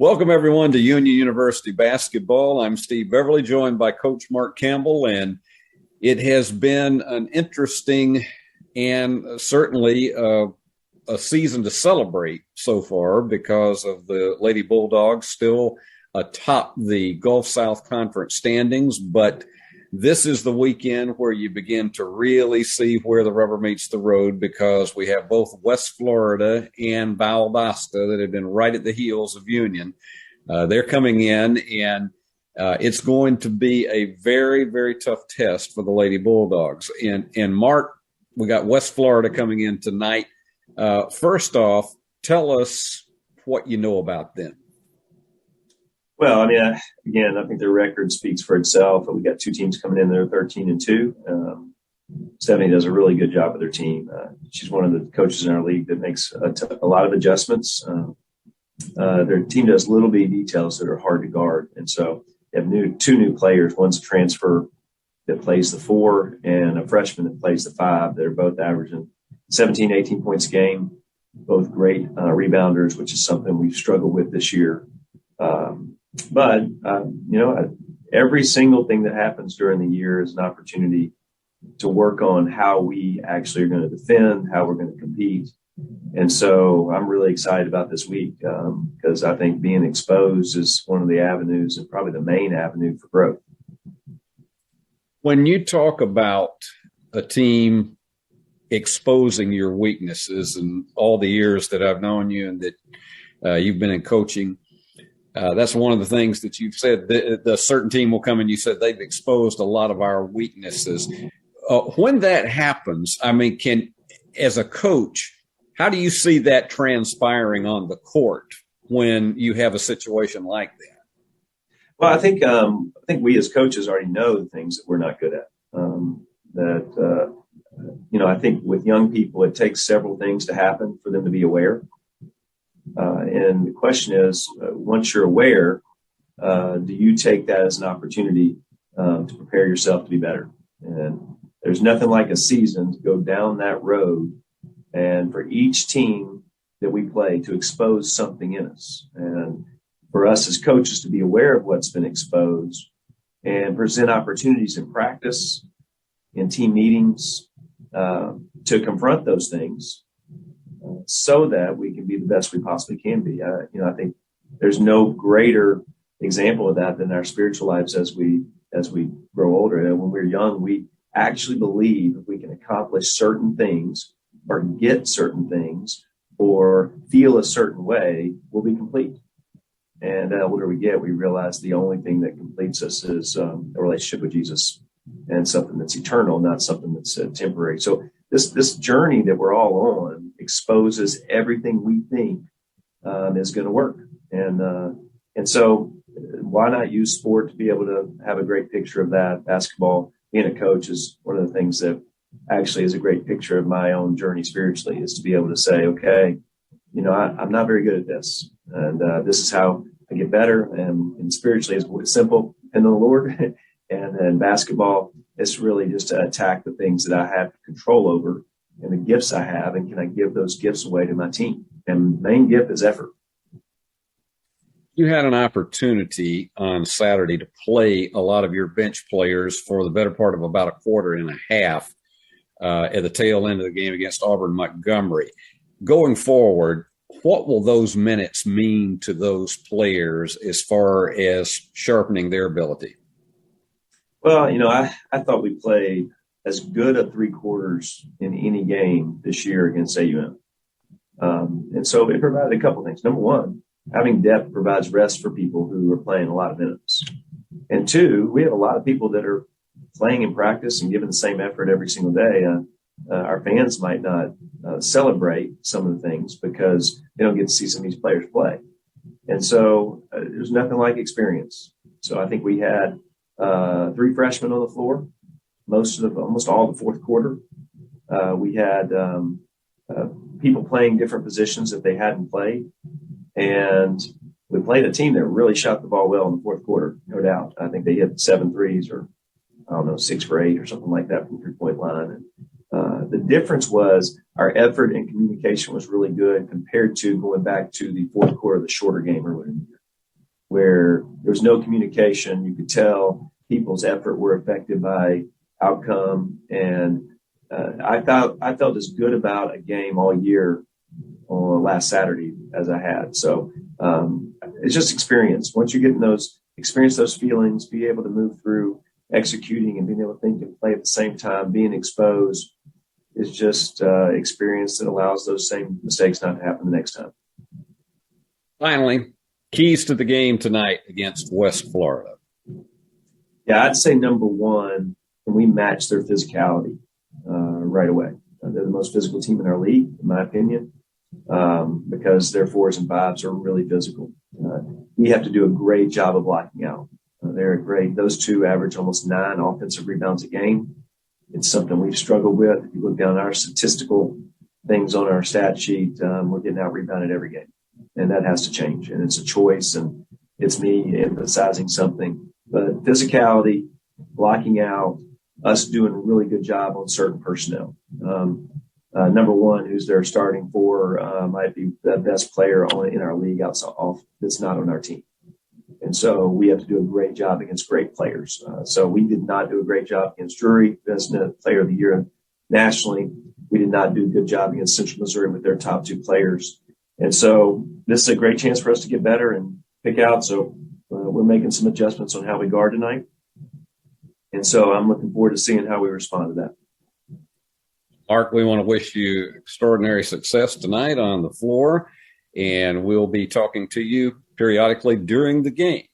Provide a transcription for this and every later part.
Welcome, everyone, to Union University basketball. I'm Steve Beverly, joined by Coach Mark Campbell, and it has been an interesting and certainly a season to celebrate so far because of the Lady Bulldogs still atop the Gulf South Conference standings. But this is the weekend where you begin to really see where the rubber meets the road, because we have both West Florida and Valdosta that have been right at the heels of Union. They're coming in, and it's going to be a very, very tough test for the Lady Bulldogs. And Mark, we got West Florida coming in tonight. First off, tell us what you know about them. Well, I mean, again, I think their record speaks for itself. We got two teams coming in that are 13-2. Stephanie does a really good job with their team. She's one of the coaches in our league that makes a lot of adjustments. Their team does little bitty details that are hard to guard. And so they have two new players. One's a transfer that plays the 4 and a freshman that plays the 5. They're both averaging 17, 18 points a game, both great rebounders, which is something we've struggled with this year. But every single thing that happens during the year is an opportunity to work on how we actually are going to defend, how we're going to compete. And so I'm really excited about this week because I think being exposed is one of the avenues and probably the main avenue for growth. When you talk about a team exposing your weaknesses, and all the years that I've known you and that you've been in coaching, that's one of the things that you've said. The certain team will come and you said they've exposed a lot of our weaknesses. When that happens, I mean, as a coach, how do you see that transpiring on the court when you have a situation like that? Well, I think we as coaches already know the things that we're not good at. I think with young people, it takes several things to happen for them to be aware. And the question is, once you're aware, do you take that as an opportunity to prepare yourself to be better? And there's nothing like a season to go down that road and for each team that we play to expose something in us. And for us as coaches to be aware of what's been exposed and present opportunities in practice, in team meetings, to confront those things so that we can be the best we possibly can be. I think there's no greater example of that than our spiritual lives as we grow older. And when we're young, we actually believe if we can accomplish certain things or get certain things or feel a certain way, we'll be complete. And the older we get, we realize the only thing that completes us is a relationship with Jesus and something that's eternal, not something that's temporary. So this journey that we're all on exposes everything we think is going to work. And so why not use sport to be able to have a great picture of that? Basketball, being a coach, is one of the things that actually is a great picture of my own journey spiritually, is to be able to say, okay, I'm not very good at this. And this is how I get better. And spiritually, it's simple, depend on the Lord. And then basketball, it's really just to attack the things that I have control over and the gifts I have, and can I give those gifts away to my team? And the main gift is effort. You had an opportunity on Saturday to play a lot of your bench players for the better part of about a quarter and a half at the tail end of the game against Auburn Montgomery. Going forward, what will those minutes mean to those players as far as sharpening their ability? Well, I thought we played as good a 3 quarters in any game this year against AUM. And so it provided a couple things. Number one, having depth provides rest for people who are playing a lot of minutes. And two, we have a lot of people that are playing in practice and giving the same effort every single day. Our fans might not celebrate some of the things because they don't get to see some of these players play. And so there's nothing like experience. So I think we had 3 freshmen on the floor, almost all the fourth quarter. We had people playing different positions that they hadn't played. And we played a team that really shot the ball well in the fourth quarter, no doubt. I think they hit 7 threes or, 6 for 8 or something like that from the 3-point line. And the difference was our effort and communication was really good compared to going back to the fourth quarter of the shorter game earlier in the year. where there was no communication. You could tell people's effort were affected by outcome. And I felt as good about a game all year on last Saturday as I had. So it's just experience. Once you get in experience those feelings, be able to move through executing and being able to think and play at the same time, being exposed is just experience that allows those same mistakes not to happen the next time. Finally, keys to the game tonight against West Florida. Yeah, I'd say number one, can we match their physicality right away? They're the most physical team in our league, in my opinion, because their fours and fives are really physical. We have to do a great job of blocking out. They're great. Those two average almost 9 offensive rebounds a game. It's something we've struggled with. If you look down our statistical things on our stat sheet, we're getting out rebounded every game. And that has to change. And it's a choice, and it's me emphasizing something. But physicality, blocking out, us doing a really good job on certain personnel. Number one, who's their starting for, might be the best player in our league outside that's not on our team. And so we have to do a great job against great players. So we did not do a great job against Drury, President Player of the Year nationally. We did not do a good job against Central Missouri with their top 2 players. And so this is a great chance for us to get better and pick out. So we're making some adjustments on how we guard tonight. And so I'm looking forward to seeing how we respond to that. Mark, we want to wish you extraordinary success tonight on the floor, and we'll be talking to you periodically during the game.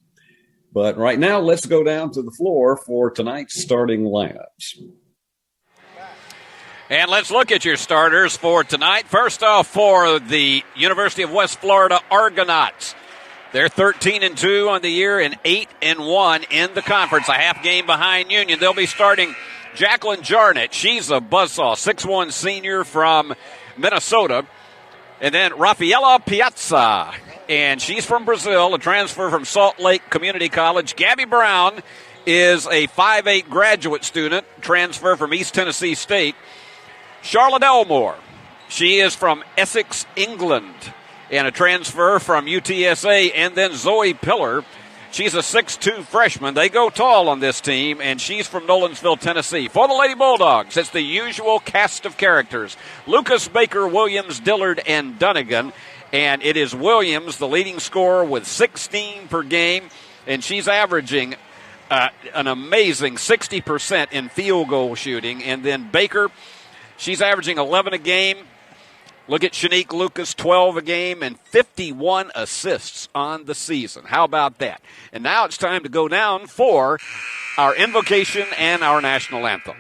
But right now, let's go down to the floor for tonight's starting lineups. And let's look at your starters for tonight. First off, for the University of West Florida Argonauts. They're 13-2 on the year and 8-1 in the conference, a half game behind Union. They'll be starting Jacqueline Jarnett. She's a buzzsaw, 6'1" senior from Minnesota. And then Rafaela Piazza, and she's from Brazil, a transfer from Salt Lake Community College. Gabby Brown is a 5'8" graduate student, transfer from East Tennessee State. Charlotte Elmore, she is from Essex, England, and a transfer from UTSA. And then Zoe Pillar, she's a 6'2" freshman. They go tall on this team, and she's from Nolensville, Tennessee. For the Lady Bulldogs, it's the usual cast of characters: Lucas, Baker, Williams, Dillard, and Dunnigan. And it is Williams, the leading scorer, with 16 per game, and she's averaging an amazing 60% in field goal shooting. And then Baker, she's averaging 11 a game. Look at Shanique Lucas, 12 a game and 51 assists on the season. How about that? And now it's time to go down for our invocation and our national anthem.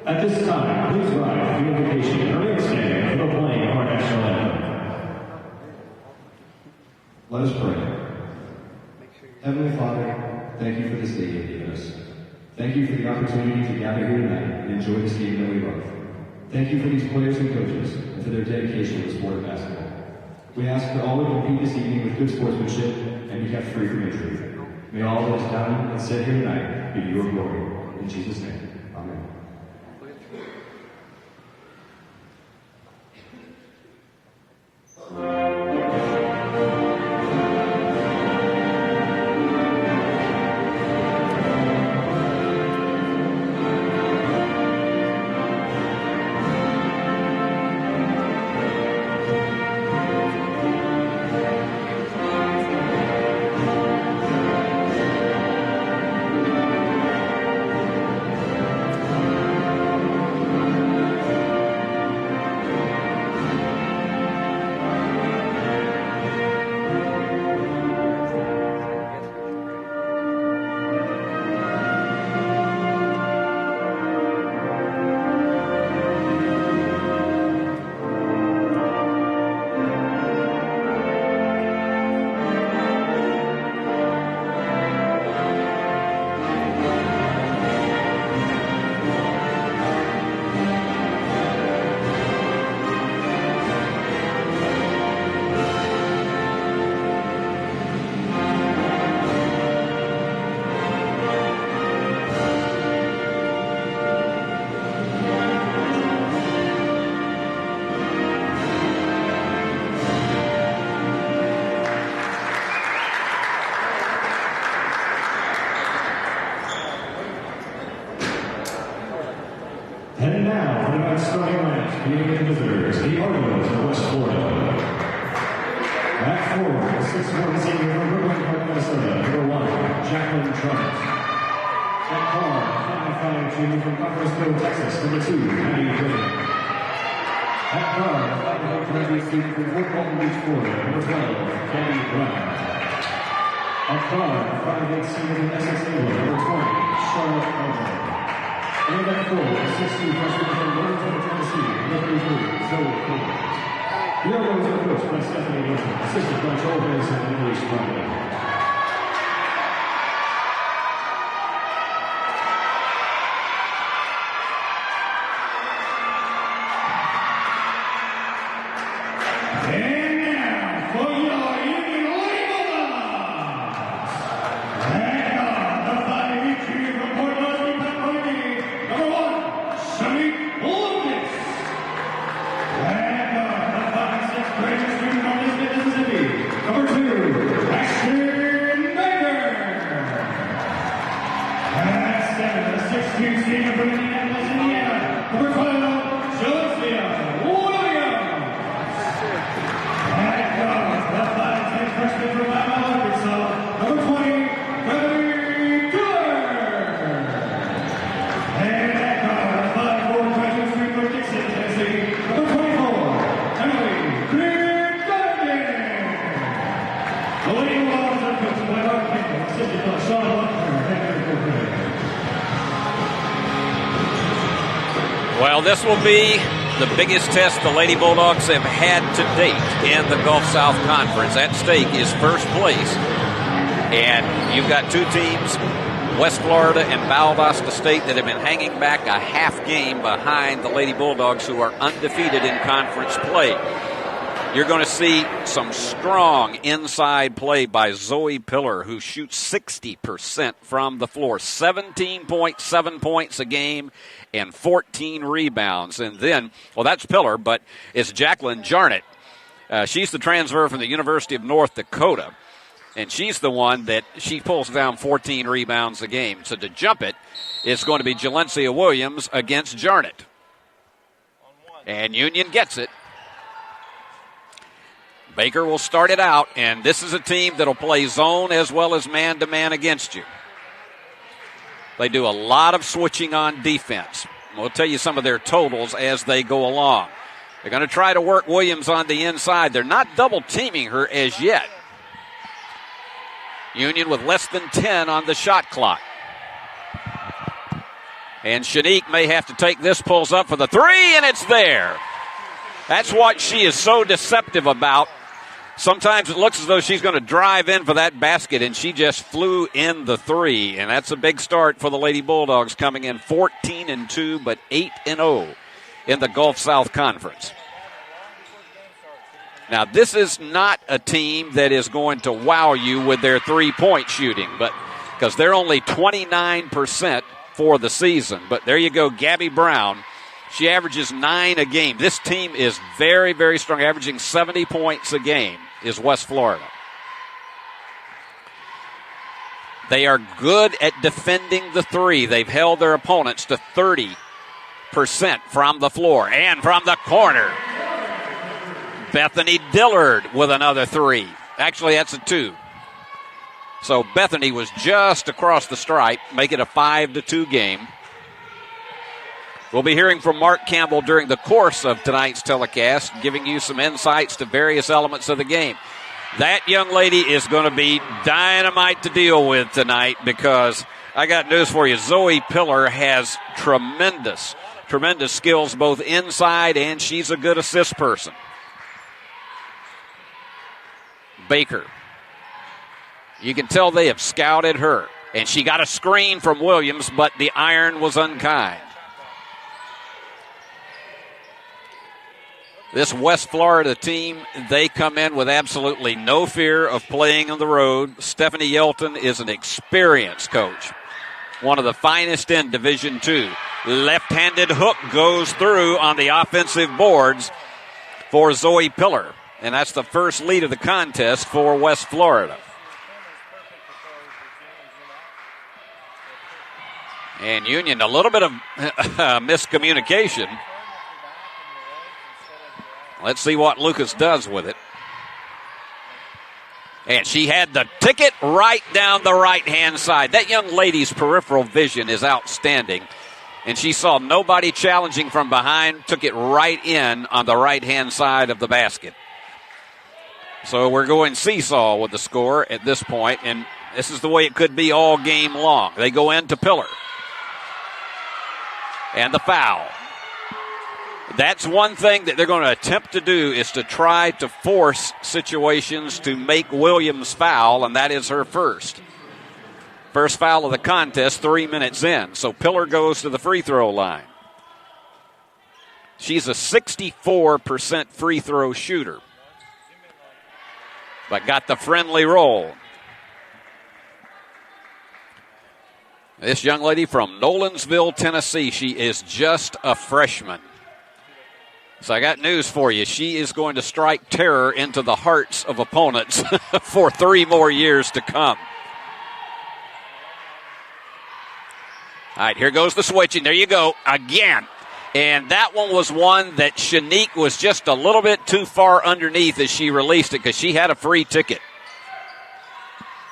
At this time, please rise for the invocation and remain standing for the playing of our national anthem. Let us pray. Heavenly Father, thank you for this day you've given us. Thank you for the opportunity to gather here tonight and enjoy this game that we love. Thank you for these players and coaches and for their dedication to the sport of basketball. We ask that all will compete this evening with good sportsmanship and be kept free from injury. May all that is done and said here tonight be to your glory. In Jesus' name, amen. times, being the visitors, the Argonauts of West Florida. At 4, the 6'1" senior from Brooklyn Park, Minnesota, number 1, Jacqueline Trump. At guard, 5'5" junior from Coppersville, Texas, number 2, Maddie Griffin. At guard, 5'8" graduate student from Fort Walton Beach, Florida, number 12, Gabby Brown. At guard, 5'8" senior from Essex, England, number 20, Charlotte Elder. And at 4, the 6'2" freshman from Wilmington, Tennessee, number 33, Zoe Baker. The Argonauts are coached by Stephanie Wilson, assisted by Joel Harrison and Elise Bradley. Number 2, Ashton Baker. At 7, the 6'2" senior from Indianapolis, Indiana. Number 12, Josiah Williams. At guard, the 5'10" freshman from Alabama, Arkansas. Number 20, Bethany Diller. And at guard, the 5'4" graduate student from Dixon, Tennessee. Number 24, Emily Green. The Lady Bulldogs are coached by Mark Campbell, assisted by Sean Buckner, and Eric O'Brien. Well, this will be the biggest test the Lady Bulldogs have had to date in the Gulf South Conference. At stake is first place. And you've got two teams, West Florida and Valdosta State, that have been hanging back a half game behind the Lady Bulldogs, who are undefeated in conference play. You're going to see some strong inside play by Zoe Pillar, who shoots 60% from the floor, 17.7 points a game and 14 rebounds. And then, well, that's Pillar, but it's Jacqueline Jarnett. She's the transfer from the University of North Dakota, and she's the one that she pulls down 14 rebounds a game. So to jump it, it's going to be Jalencia Williams against Jarnett. And Union gets it. Baker will start it out, and this is a team that'll play zone as well as man-to-man against you. They do a lot of switching on defense. We'll tell you some of their totals as they go along. They're going to try to work Williams on the inside. They're not double-teaming her as yet. Union with less than 10 on the shot clock. And Shanique may have to take this, pulls up for the three, and it's there. That's what she is so deceptive about. Sometimes it looks as though she's going to drive in for that basket, and she just flew in the three. And that's a big start for the Lady Bulldogs, coming in 14-2, but 8-0 in the Gulf South Conference. Now, this is not a team that is going to wow you with their three-point shooting, but because they're only 29% for the season. But there you go, Gabby Brown. She averages 9 a game. This team is very, very strong, averaging 70 points a game, is West Florida. They are good at defending the three. They've held their opponents to 30% from the floor and from the corner. Bethany Dillard with another three. Actually, that's a 2. So Bethany was just across the stripe, make it a 5-2 game. We'll be hearing from Mark Campbell during the course of tonight's telecast, giving you some insights to various elements of the game. That young lady is going to be dynamite to deal with tonight, because I got news for you. Zoe Pillar has tremendous skills both inside, and she's a good assist person. Baker. You can tell they have scouted her. And she got a screen from Williams, but the iron was unkind. This West Florida team, they come in with absolutely no fear of playing on the road. Stephanie Yelton is an experienced coach, one of the finest in Division II. Left-handed hook goes through on the offensive boards for Zoe Pillar, and that's the first lead of the contest for West Florida. And Union, a little bit of miscommunication. Let's see what Lucas does with it. And she had the ticket right down the right-hand side. That young lady's peripheral vision is outstanding. And she saw nobody challenging from behind, took it right in on the right-hand side of the basket. So we're going seesaw with the score at this point, and this is the way it could be all game long. They go into Pillar. And the foul. That's one thing that they're going to attempt to do, is to try to force situations to make Williams foul, and that is her first. First foul of the contest, 3 minutes in. So Pillar goes to the free throw line. She's a 64% free throw shooter, but got the friendly roll. This young lady from Nolensville, Tennessee, she is just a freshman. So I got news for you. She is going to strike terror into the hearts of opponents for 3 more years to come. All right, here goes the switching. There you go again. And that one was one that Shanique was just a little bit too far underneath as she released it, because she had a free ticket.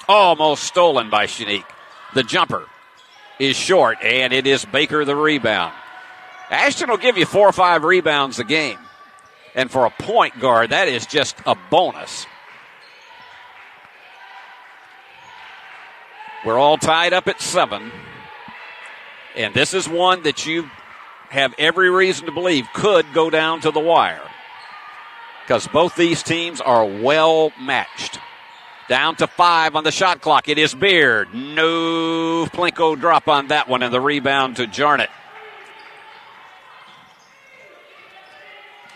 Almost stolen by Shanique. The jumper is short, and it is Baker the rebound. Ashton will give you 4 or 5 rebounds a game. And for a point guard, that is just a bonus. We're all tied up at 7. And this is one that you have every reason to believe could go down to the wire, because both these teams are well matched. Down to 5 on the shot clock. It is Beard. No Plinko drop on that one, and the rebound to Jarnett.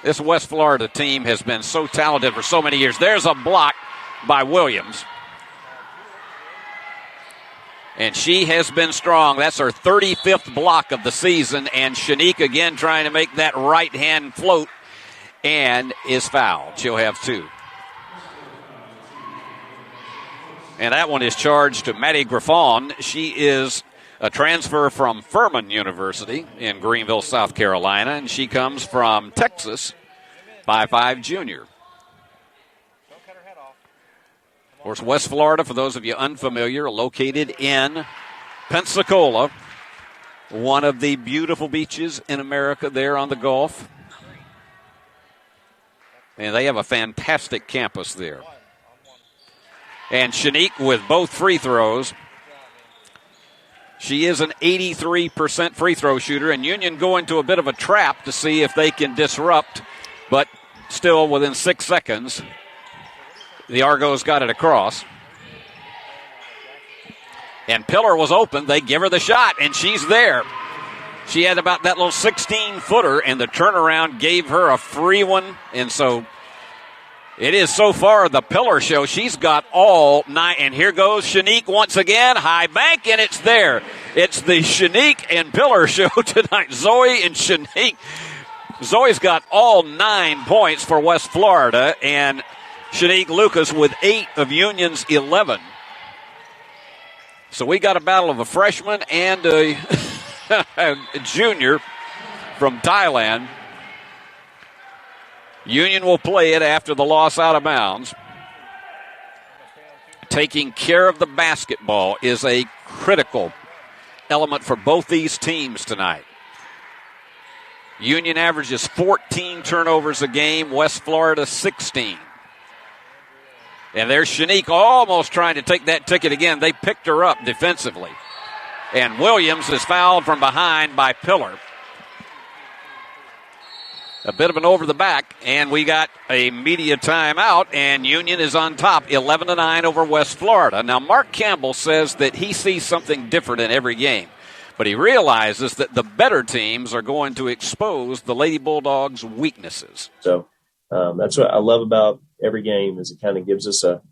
This West Florida team has been so talented for so many years. There's a block by Williams. And she has been strong. That's her 35th block of the season. And Shanique again trying to make that right hand float, and is fouled. She'll have 2. And that one is charged to Maddie Griffon. She is a transfer from Furman University in Greenville, South Carolina. And she comes from Texas, 5'5" junior. Of course, West Florida, for those of you unfamiliar, located in Pensacola, one of the beautiful beaches in America there on the Gulf. And they have a fantastic campus there. And Shanique with both free throws. She is an 83% free throw shooter, and Union go into a bit of a trap to see if they can disrupt, but still within 6 seconds, the Argos got it across. And Pillar was open. They give her the shot, and she's there. She had about that little 16-footer, and the turnaround gave her a free one. And so it is so far the Pillar show. She's got all 9. And here goes Shanique once again. High bank, and it's there. It's the Shanique and Pillar show tonight. Zoe and Shanique. Zoe's got all 9 points for West Florida, and Shanique Lucas with 8 of Union's 11. So we got a battle of a freshman and a junior from Thailand. Union will play it after the loss out of bounds. Taking care of the basketball is a critical element for both these teams tonight. Union averages 14 turnovers a game, West Florida 16. And there's Shanique almost trying to take that ticket again. They picked her up defensively. And Williams is fouled from behind by Pillar. A bit of an over the back, and we got a media timeout, and Union is on top, 11-9 over West Florida. Now, Mark Campbell says that he sees something different in every game, but he realizes that the better teams are going to expose the Lady Bulldogs' weaknesses. So that's what I love about every game, is it kind of gives us a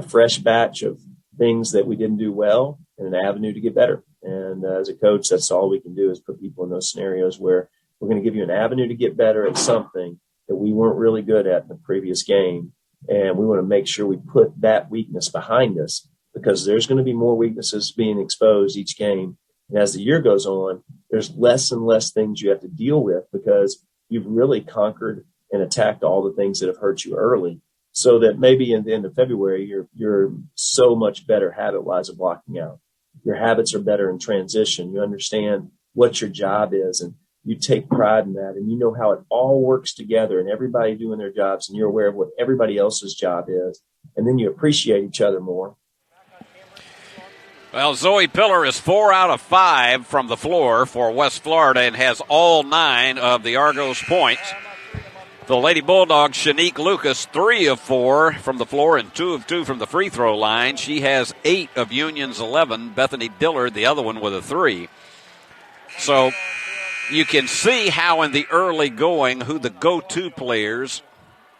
fresh batch of things that we didn't do well and an avenue to get better. And as a coach, that's all we can do, is put people in those scenarios where we're going to give you an avenue to get better at something that we weren't really good at in the previous game. And we want to make sure we put that weakness behind us, because there's going to be more weaknesses being exposed each game. And as the year goes on, there's less and less things you have to deal with, because you've really conquered and attacked all the things that have hurt you early, so that maybe in the end of February, you're so much better habit-wise of blocking out. Your habits are better in transition. You understand what your job is, and you take pride in that, and you know how it all works together and everybody doing their jobs, and you're aware of what everybody else's job is, and then you appreciate each other more. Well, Zoe Pillar is 4 out of 5 from the floor for West Florida and has all 9 of the Argos points. The Lady Bulldogs, Shanique Lucas, 3 of 4 from the floor and 2 of 2 from the free throw line. She has 8 of Union's 11. Bethany Dillard, the other one, with a 3. So you can see how in the early going who the go-to players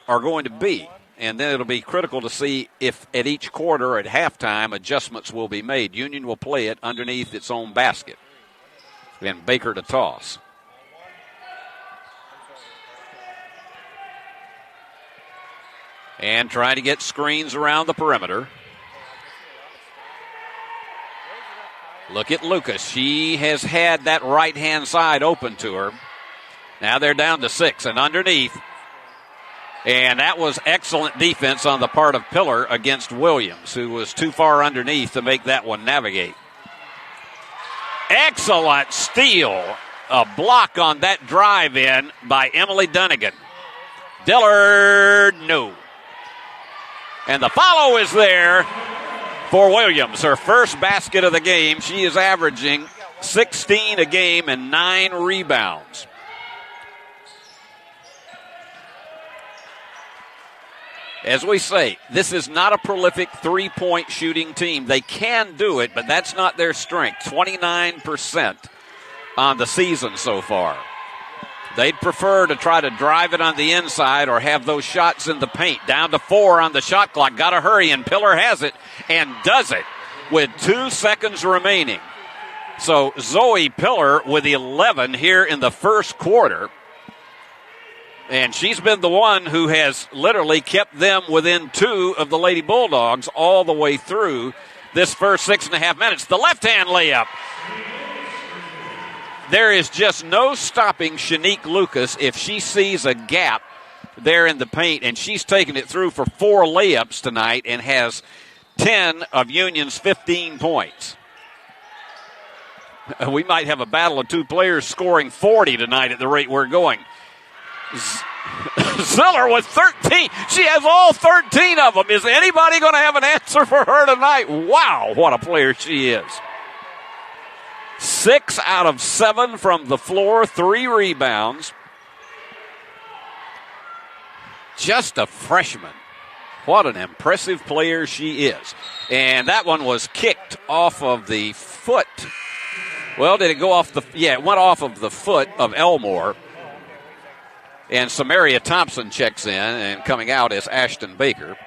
are going to be. And then it'll be critical to see if at each quarter or at halftime adjustments will be made. Union will play it underneath its own basket. And Baker to toss. And trying to get screens around the perimeter. Look at Lucas. She has had that right-hand side open to her. Now they're down to 6 and underneath. And that was excellent defense on the part of Pillar against Williams, who was too far underneath to make that one navigate. Excellent steal. A block on that drive in by Emily Dunnigan. Dillard, no. And the follow is there for Williams. Her first basket of the game. She is averaging 16 a game and 9 rebounds. As we say, this is not a prolific three-point shooting team. They can do it, but that's not their strength. 29% on the season so far. They'd prefer to try to drive it on the inside or have those shots in the paint. Down to 4 on the shot clock. Got to hurry, and Pillar has it and does it with 2 seconds remaining. So Zoe Pillar with 11 here in the first quarter. And she's been the one who has literally kept them within 2 of the Lady Bulldogs all the way through this first 6.5 minutes. The left-hand layup. There is just no stopping Shanique Lucas if she sees a gap there in the paint, and she's taken it through for 4 layups tonight and has 10 of Union's 15 points. We might have a battle of 2 players scoring 40 tonight at the rate we're going. Ziller with 13. She has all 13 of them. Is anybody going to have an answer for her tonight? Wow, what a player she is. 6 out of 7 from the floor, 3 rebounds. Just a freshman. What an impressive player she is. And that one was kicked off of the foot. Well, did it go off the... Yeah, it went off of the foot of Elmore. And Samaria Thompson checks in, and coming out is Ashton Baker.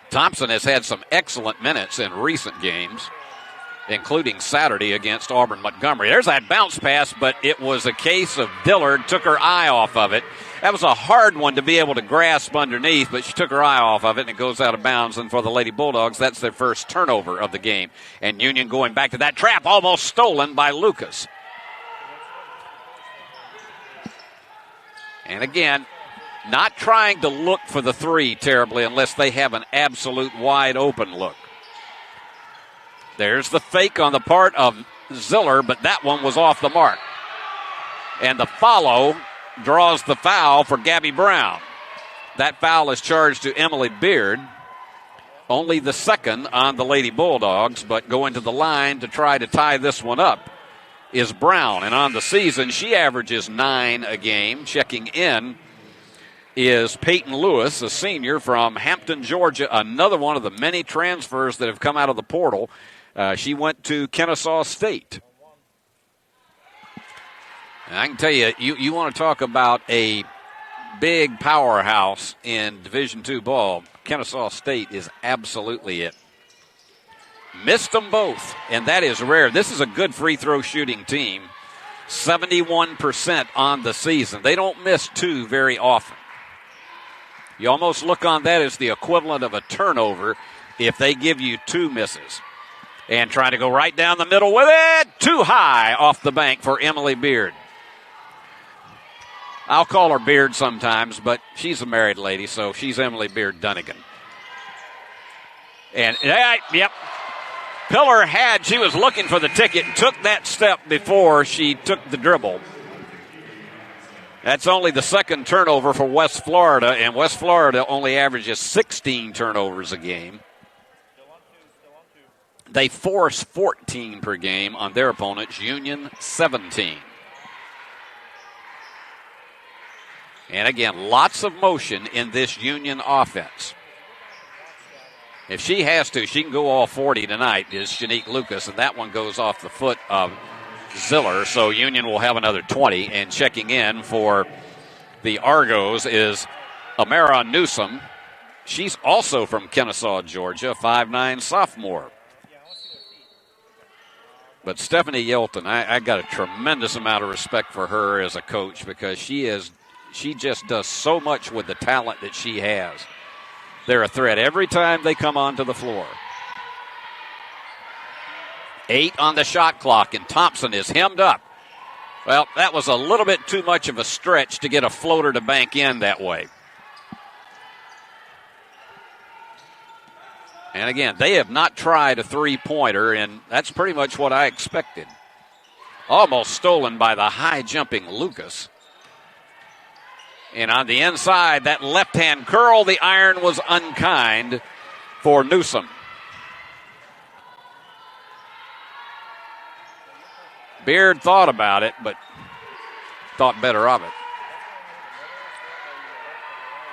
Thompson has had some excellent minutes in recent games, including Saturday against Auburn Montgomery. There's that bounce pass, but it was a case of Dillard took her eye off of it. That was a hard one to be able to grasp underneath, but she took her eye off of it, and it goes out of bounds. And for the Lady Bulldogs, that's their first turnover of the game. And Union going back to that trap, almost stolen by Lucas. And again, not trying to look for the 3 terribly unless they have an absolute wide open look. There's the fake on the part of Ziller, but that one was off the mark. And the follow draws the foul for Gabby Brown. That foul is charged to Emily Beard. Only the second on the Lady Bulldogs, but going to the line to try to tie this one up is Brown. And on the season, she averages 9 a game. Checking in is Peyton Lewis, a senior from Hampton, Georgia, another one of the many transfers that have come out of the portal. She went to Kennesaw State. And I can tell you, you want to talk about a big powerhouse in Division II ball. Kennesaw State is absolutely it. Missed them both, and that is rare. This is a good free throw shooting team. 71% on the season. They don't miss 2 very often. You almost look on that as the equivalent of a turnover if they give you 2 misses. And trying to go right down the middle with it. Too high off the bank for Emily Beard. I'll call her Beard sometimes, but she's a married lady, so she's Emily Beard Dunnigan. And, yep. Pillar she was looking for the ticket, took that step before she took the dribble. That's only the second turnover for West Florida, and West Florida only averages 16 turnovers a game. They force 14 per game on their opponents, Union 17. And again, lots of motion in this Union offense. If she has to, she can go all 40 tonight, is Shanique Lucas, and that one goes off the foot of Ziller, so Union will have another 20. And checking in for the Argos is Amara Newsom. She's also from Kennesaw, Georgia, 5'9" sophomore. But Stephanie Yelton, I got a tremendous amount of respect for her as a coach because she just does so much with the talent that she has. They're a threat every time they come onto the floor. 8 on the shot clock, and Thompson is hemmed up. Well, that was a little bit too much of a stretch to get a floater to bank in that way. And again, they have not tried a three-pointer, and that's pretty much what I expected. Almost stolen by the high-jumping Lucas. And on the inside, that left-hand curl, the iron was unkind for Newsom. Beard thought about it, but thought better of it.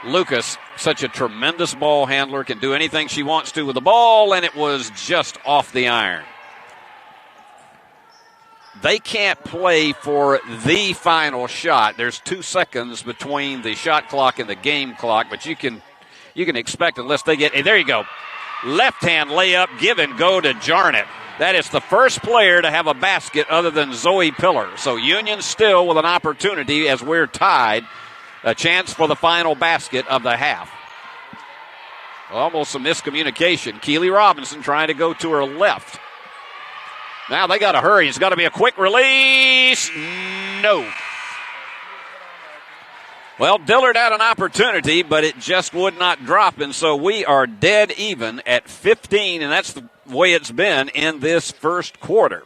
Lucas, such a tremendous ball handler, can do anything she wants to with the ball, and it was just off the iron. They can't play for the final shot. There's 2 seconds between the shot clock and the game clock, but you can expect unless they get, there you go, left-hand layup, give and go to Jarnett. That is the first player to have a basket other than Zoe Pillar. So Union still with an opportunity as we're tied, a chance for the final basket of the half. Almost a miscommunication. Keely Robinson trying to go to her left. Now they got to hurry. It's got to be a quick release. No. Well, Dillard had an opportunity, but it just would not drop, and so we are dead even at 15, and that's the way it's been in this first quarter.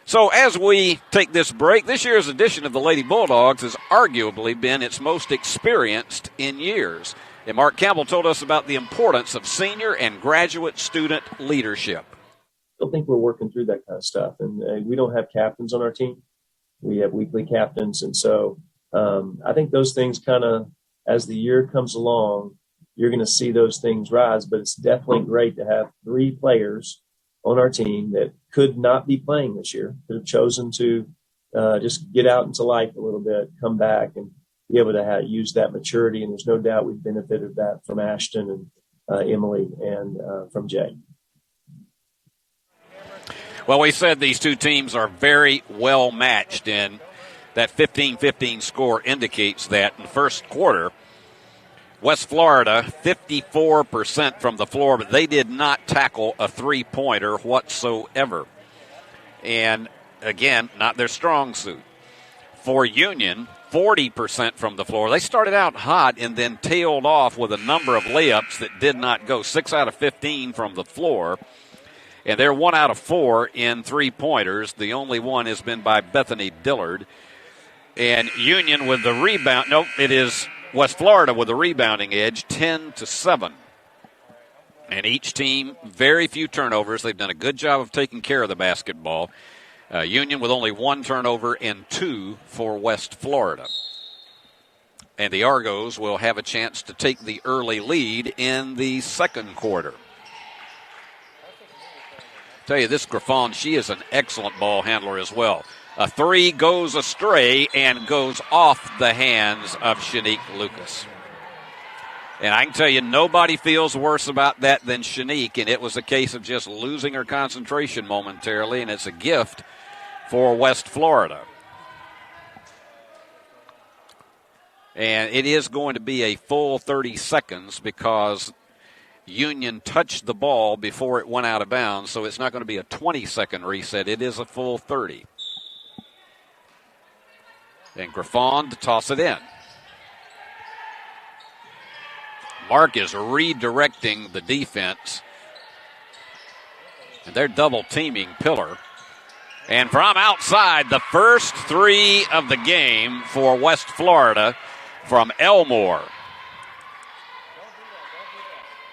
So as we take this break, this year's edition of the Lady Bulldogs has arguably been its most experienced in years. And Mark Campbell told us about the importance of senior and graduate student leadership. I don't think we're working through that kind of stuff. And we don't have captains on our team. We have weekly captains. And so I think those things kind of, as the year comes along, you're going to see those things rise. But it's definitely great to have 3 players on our team that could not be playing this year, could have chosen to just get out into life a little bit, come back and be able to use that maturity. And there's no doubt we've benefited that from Ashton and Emily and from Jay. Well, we said these two teams are very well matched, and that 15-15 score indicates that in the first quarter, West Florida, 54% from the floor, but they did not tackle a three-pointer whatsoever. And, again, not their strong suit. For Union, 40% from the floor. They started out hot and then tailed off with a number of layups that did not go. 6 out of 15 from the floor. And they're 1 out of 4 in three-pointers. The only one has been by Bethany Dillard. And Union with the rebound. Nope, it is West Florida with the rebounding edge, 10-7. And each team, very few turnovers. They've done a good job of taking care of the basketball. Union with only 1 turnover and 2 for West Florida. And the Argos will have a chance to take the early lead in the second quarter. Tell you, this Griffon, she is an excellent ball handler as well. A 3 goes astray and goes off the hands of Shanique Lucas. And I can tell you, nobody feels worse about that than Shanique, and it was a case of just losing her concentration momentarily, and it's a gift for West Florida. And it is going to be a full 30 seconds because Union touched the ball before it went out of bounds, so it's not going to be a 20-second reset. It is a full 30. And Griffon to toss it in. Mark is redirecting the defense. And they're double-teaming Pillar. And from outside, the first three of the game for West Florida from Elmore.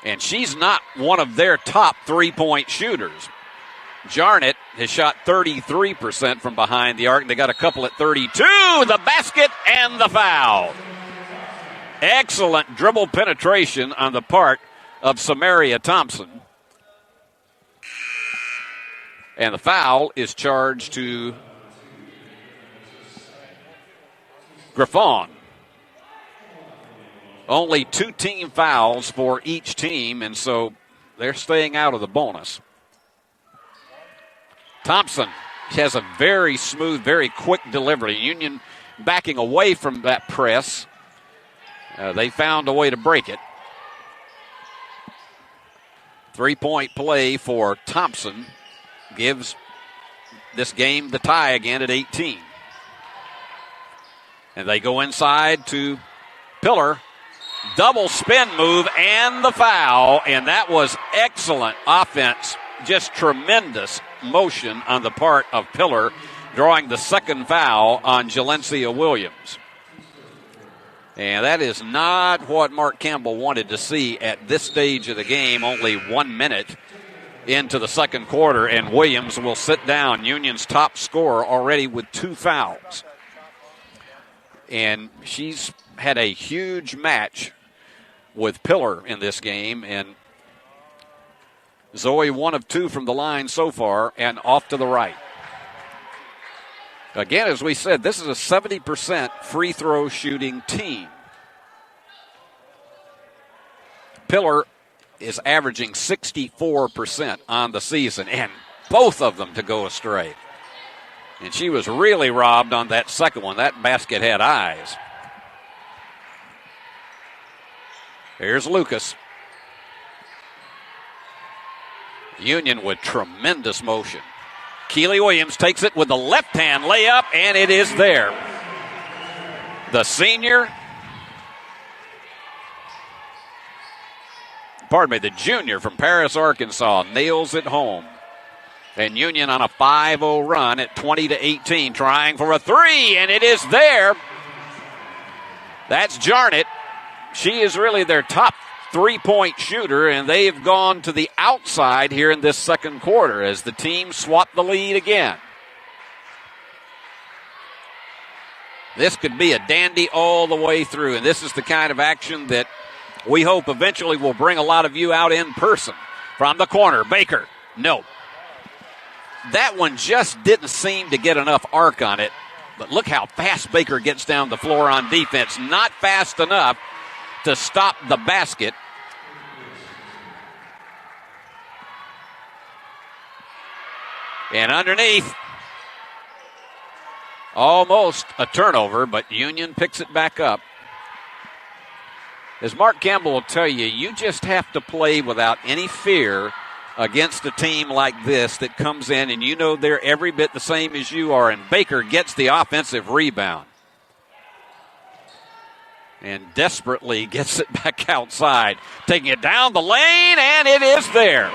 And she's not one of their top three-point shooters. Jarnett has shot 33% from behind the arc. They got a couple at 32. The basket and the foul. Excellent dribble penetration on the part of Samaria Thompson. And the foul is charged to Griffon. Only 2 team fouls for each team, and so they're staying out of the bonus. Thompson has a very smooth, very quick delivery. Union backing away from that press. They found a way to break it. 3-point play for Thompson gives this game the tie again at 18. And they go inside to Pillar. Double spin move and the foul, and that was excellent offense. Just tremendous motion on the part of Pillar, drawing the second foul on Jalencia Williams. And that is not what Mark Campbell wanted to see at this stage of the game. Only 1 minute into the second quarter, and Williams will sit down, Union's top scorer already with 2 fouls. And she's had a huge match with Pillar in this game, and Zoe 1 of 2 from the line so far, and off to the right. Again, as we said, this is a 70% free throw shooting team. Pillar is averaging 64% on the season, and both of them to go astray. And she was really robbed on that second one. That basket had eyes. Here's Lucas. Union with tremendous motion. Keely Williams takes it with the left-hand layup, and it is there. The junior from Paris, Arkansas, nails it home. And Union on a 5-0 run at 20-18, trying for a three, and it is there. That's Jarnett. She is really their top 3-point shooter, and they've gone to the outside here in this second quarter as the team swap the lead again. This could be a dandy all the way through, and this is the kind of action that we hope eventually will bring a lot of you out in person. From the corner, Baker, no. That one just didn't seem to get enough arc on it, but look how fast Baker gets down the floor on defense. Not fast enough to stop the basket. And underneath, almost a turnover, but Union picks it back up. As Mark Campbell will tell you, you just have to play without any fear against a team like this that comes in and you know they're every bit the same as you are, and Baker gets the offensive rebound and desperately gets it back outside, taking it down the lane, and it is there.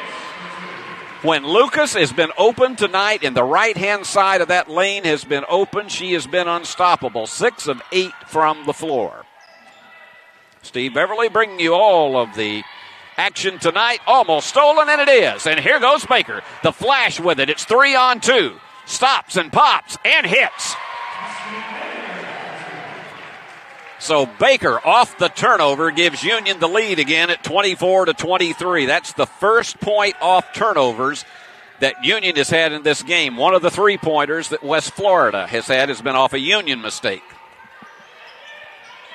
When Lucas has been open tonight and the right-hand side of that lane has been open, she has been unstoppable. 6 of 8 from the floor. Steve Beverly bringing you all of the action tonight. Almost stolen, and it is. And here goes Baker. The flash with it. It's 3-on-2. Stops and pops and hits. So Baker off the turnover gives Union the lead again at 24-23. That's the first point off turnovers that Union has had in this game. One of the 3-pointers that West Florida has had has been off a Union mistake.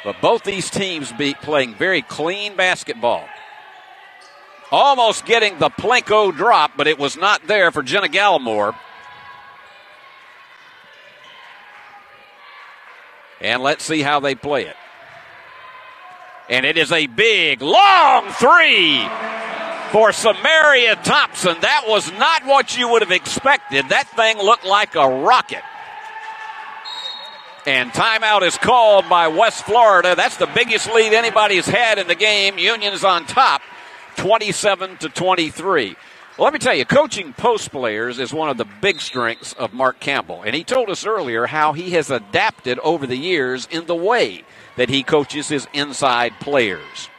But both these teams be playing very clean basketball. Almost getting the Plinko drop, but it was not there for Jenna Gallimore. And let's see how they play it. And it is a big, long three. for Samaria Thompson. That was not what you would have expected. That thing looked like a rocket. And timeout is called by West Florida. That's the biggest lead anybody's had in the game. Union's on top, 27-23. Well, let me tell you, coaching post players is one of the big strengths of Mark Campbell. And he told us earlier how he has adapted over the years in the way that he coaches his inside players.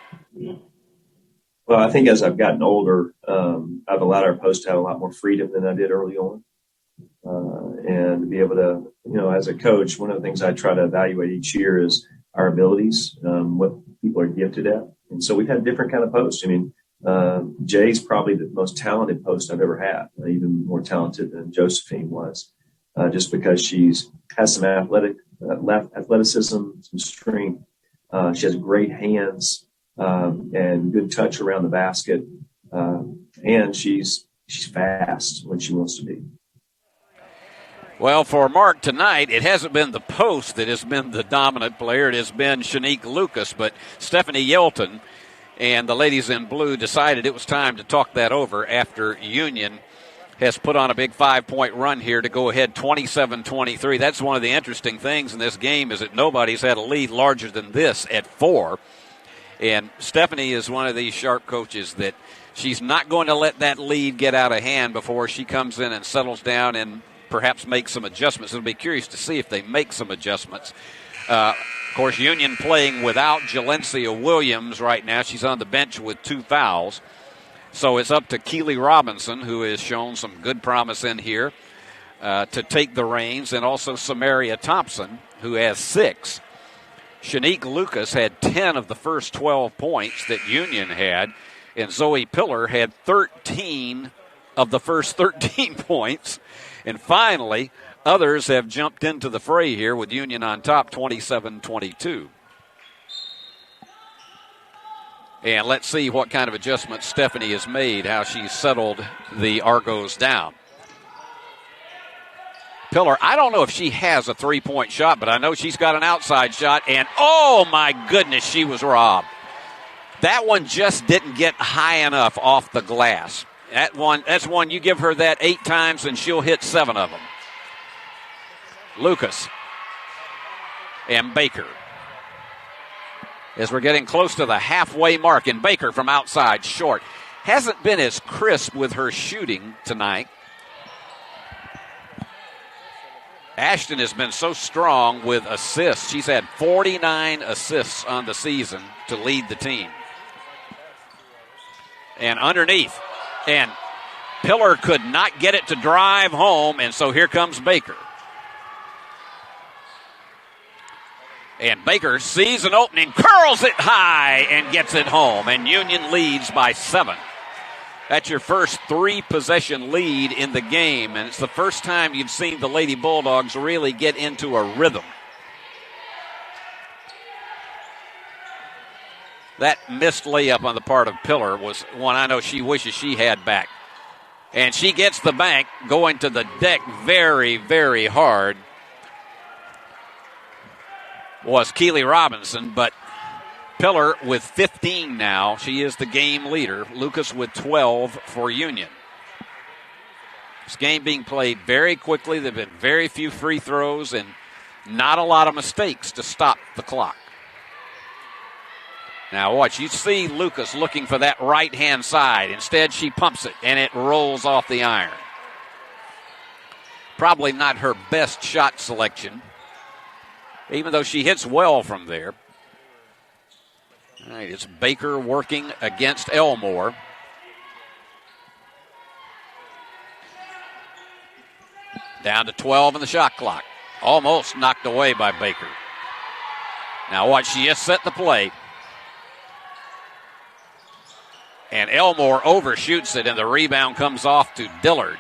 Well, I think as I've gotten older, I've allowed our post to have a lot more freedom than I did early on. And to be able to, as a coach, one of the things I try to evaluate each year is our abilities, what people are gifted at. And so we've had different kind of posts. I mean, Jay's probably the most talented post I've ever had, even more talented than Josephine was, just because has some athleticism, some strength. She has great hands and good touch around the basket, and she's fast when she wants to be. Well, for Mark tonight, it hasn't been the post that has been the dominant player. It has been Shanique Lucas, but Stephanie Yelton and the ladies in blue decided it was time to talk that over after Union has put on a big 5-point run here to go ahead 27-23. That's one of the interesting things in this game is that nobody's had a lead larger than this at 4. And Stephanie is one of these sharp coaches that she's not going to let that lead get out of hand before she comes in and settles down and perhaps make some adjustments. It'll be curious to see if they make some adjustments. Of course, Union playing without Jalencia Williams right now. She's on the bench with 2 fouls. So it's up to Keely Robinson, who has shown some good promise in here, to take the reins, and also Samaria Thompson, who has 6. Shanique Lucas had 10 of the first 12 points that Union had, and Zoe Pillar had 13 of the first 13 points. And finally, others have jumped into the fray here with Union on top, 27-22. And let's see what kind of adjustments Stephanie has made, how she's settled the Argos down. Pillar, I don't know if she has a 3-point shot, but I know she's got an outside shot. And, oh, my goodness, she was robbed. That one just didn't get high enough off the glass. That's one you give her that 8 times, and she'll hit 7 of them. Lucas and Baker. As we're getting close to the halfway mark, and Baker from outside, short. Hasn't been as crisp with her shooting tonight. Ashton has been so strong with assists. She's had 49 assists on the season to lead the team. And underneath, and Pillar could not get it to drive home, and so here comes Baker. And Baker sees an opening, curls it high, and gets it home. And Union leads by 7. That's your first 3-possession lead in the game. And it's the first time you've seen the Lady Bulldogs really get into a rhythm. That missed layup on the part of Pillar was one I know she wishes she had back. And she gets the bank going to the deck very, very hard. Was Keely Robinson, but Pillar with 15 now. She is the game leader. Lucas with 12 for Union. This game being played very quickly. There have been very few free throws and not a lot of mistakes to stop the clock. Now watch, you see Lucas looking for that right-hand side. Instead, she pumps it, and it rolls off the iron. Probably not her best shot selection, even though she hits well from there. All right, it's Baker working against Elmore. Down to 12 in the shot clock. Almost knocked away by Baker. Now watch, she just set the play. And Elmore overshoots it, and the rebound comes off to Dillard.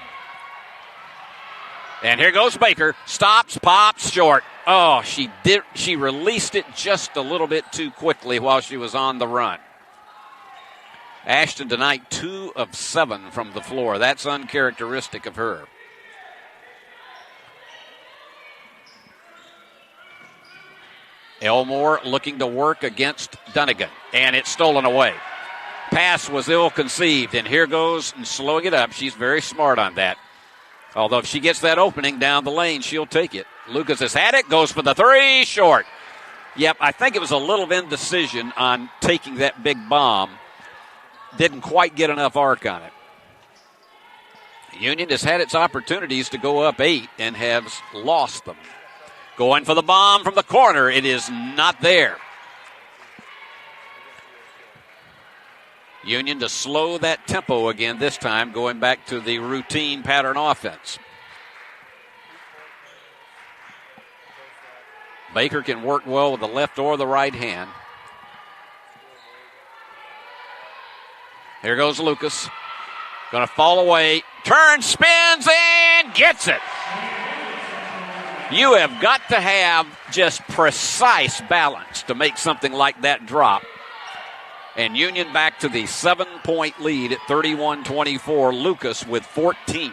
And here goes Baker. Stops, pops, short. Oh, she released it just a little bit too quickly while she was on the run. Ashton tonight 2 of 7 from the floor. That's uncharacteristic of her. Elmore looking to work against Dunnigan, and it's stolen away. pass was ill-conceived, and here goes and slowing it up. She's very smart on that. Although if she gets that opening down the lane, she'll take it. Lucas has had it, goes for the three, short. Yep, I think it was a little indecision on taking that big bomb. Didn't quite get enough arc on it. Union has had its opportunities to go up 8 and has lost them. Going for the bomb from the corner. It is not there. Union to slow that tempo again this time, going back to the routine pattern offense. Baker can work well with the left or the right hand. Here goes Lucas. Going to fall away. Turns, spins, and gets it. You have got to have just precise balance to make something like that drop. And Union back to the 7-point lead at 31-24. Lucas with 14.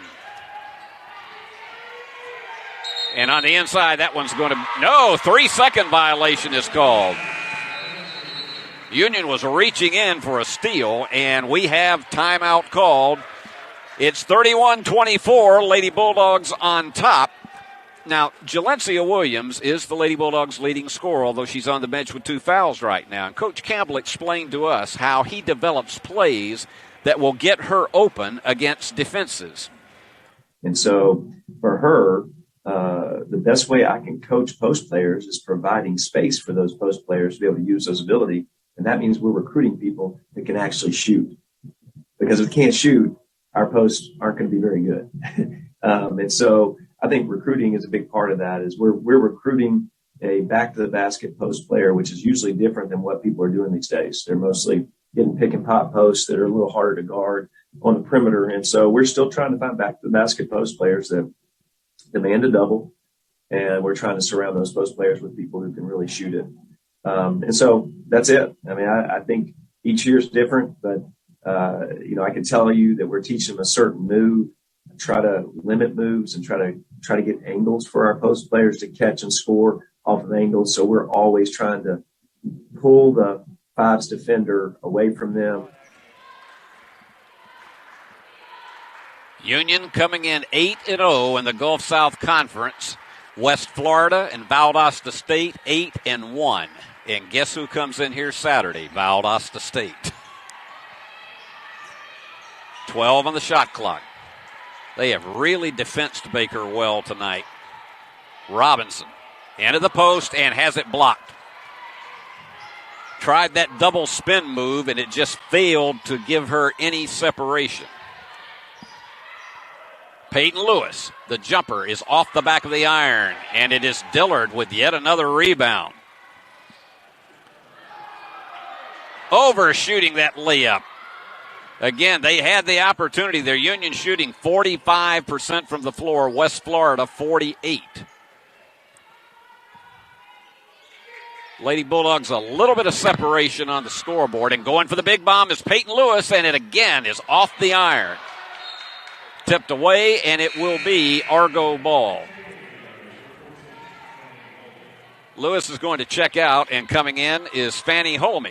And on the inside, that one's going to... No, 3-second violation is called. Union was reaching in for a steal, and we have timeout called. It's 31-24, Lady Bulldogs on top. Now, Jalencia Williams is the Lady Bulldogs' leading scorer, although she's on the bench with 2 fouls right now. And Coach Campbell explained to us how he develops plays that will get her open against defenses. And so for her, the best way I can coach post players is providing space for those post players to be able to use those ability. And that means we're recruiting people that can actually shoot. Because if we can't shoot, our posts aren't going to be very good. And so I think recruiting is a big part of that. Is we're recruiting a back to the basket post player, which is usually different than what people are doing these days. They're mostly getting pick and pop posts that are a little harder to guard on the perimeter. And so we're still trying to find back to the basket post players that demand a double. And we're trying to surround those post players with people who can really shoot it. And so that's it. I mean, I think each year is different, but, I can tell you that we're teaching them a certain move, try to limit moves and try to get angles for our post players to catch and score off of angles. So we're always trying to pull the 5's defender away from them. Union coming in 8-0 in the Gulf South Conference. West Florida and Valdosta State 8-1. And guess who comes in here Saturday? Valdosta State. 12 on the shot clock. They have really defensed Baker well tonight. Robinson into the post and has it blocked. Tried that double spin move and it just failed to give her any separation. Peyton Lewis, the jumper, is off the back of the iron, and it is Dillard with yet another rebound. Overshooting that layup. Again, they had the opportunity. Their Union shooting 45% from the floor. West Florida, 48%. Lady Bulldogs a little bit of separation on the scoreboard. And going for the big bomb is Peyton Lewis, and it again is off the iron. Tipped away, and it will be Argo ball. Lewis is going to check out, and coming in is Fanny Holme.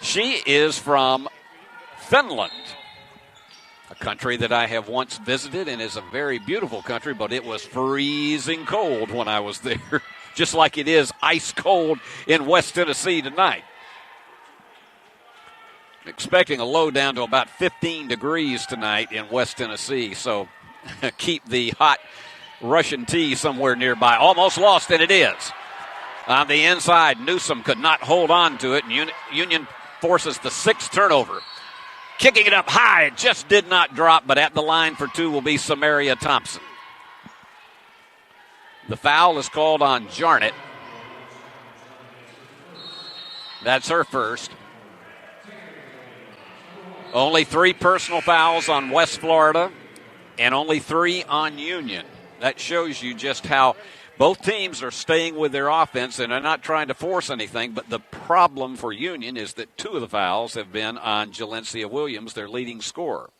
She is from Finland, a country that I have once visited and is a very beautiful country, but it was freezing cold when I was there, just like it is ice cold in West Tennessee tonight. Expecting a low down to about 15 degrees tonight in West Tennessee, so keep the hot Russian tea somewhere nearby. Almost lost, and it is. On the inside, Newsom could not hold on to it, and Union forces the 6th turnover. Kicking it up high, it just did not drop, but at the line for 2 will be Samaria Thompson. The foul is called on Jarnett. That's her first. Only 3 personal fouls on West Florida and only 3 on Union. That shows you just how both teams are staying with their offense and are not trying to force anything, but the problem for Union is that 2 of the fouls have been on Jalencia Williams, their leading scorer.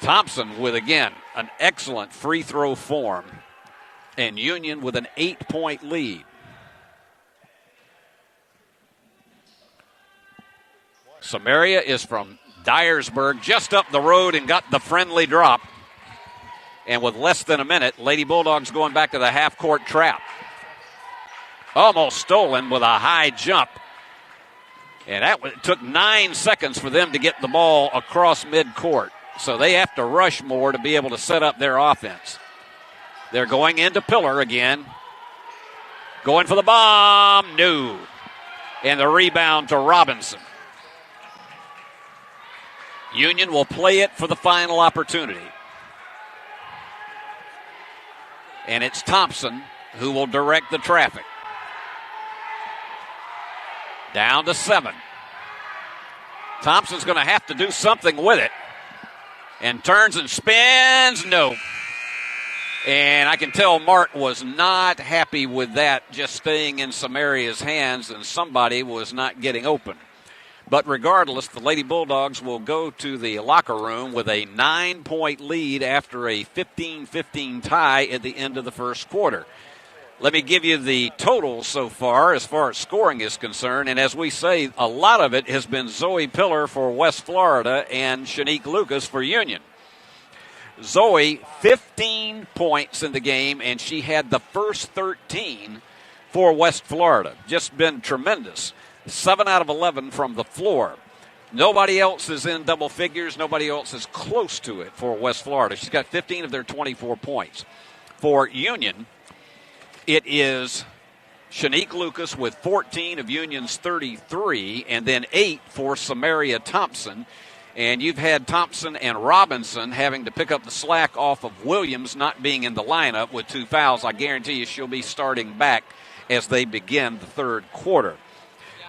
Thompson with, again, an excellent free throw form, and Union with an 8-point lead. Samaria is from Dyersburg, just up the road, and got the friendly drop. And with less than a minute, Lady Bulldogs going back to the half-court trap. Almost stolen with a high jump. And it took 9 seconds for them to get the ball across midcourt. So they have to rush more to be able to set up their offense. They're going into Pillar again. Going for the bomb. No. And the rebound to Robinson. Union will play it for the final opportunity. And it's Thompson who will direct the traffic. Down to 7. Thompson's going to have to do something with it. And turns and spins. No. And I can tell Mart was not happy with that, just staying in Samaria's hands, and somebody was not getting open. But regardless, the Lady Bulldogs will go to the locker room with a 9-point lead after a 15-15 tie at the end of the first quarter. Let me give you the totals so far as scoring is concerned. And as we say, a lot of it has been Zoe Pillar for West Florida and Shanique Lucas for Union. Zoe, 15 points in the game, and she had the first 13 for West Florida. Just been tremendous. 7 out of 11 from the floor. Nobody else is in double figures. Nobody else is close to it for West Florida. She's got 15 of their 24 points. For Union, it is Shanique Lucas with 14 of Union's 33, and then 8 for Samaria Thompson. And you've had Thompson and Robinson having to pick up the slack off of Williams not being in the lineup with 2 fouls. I guarantee you she'll be starting back as they begin the third quarter.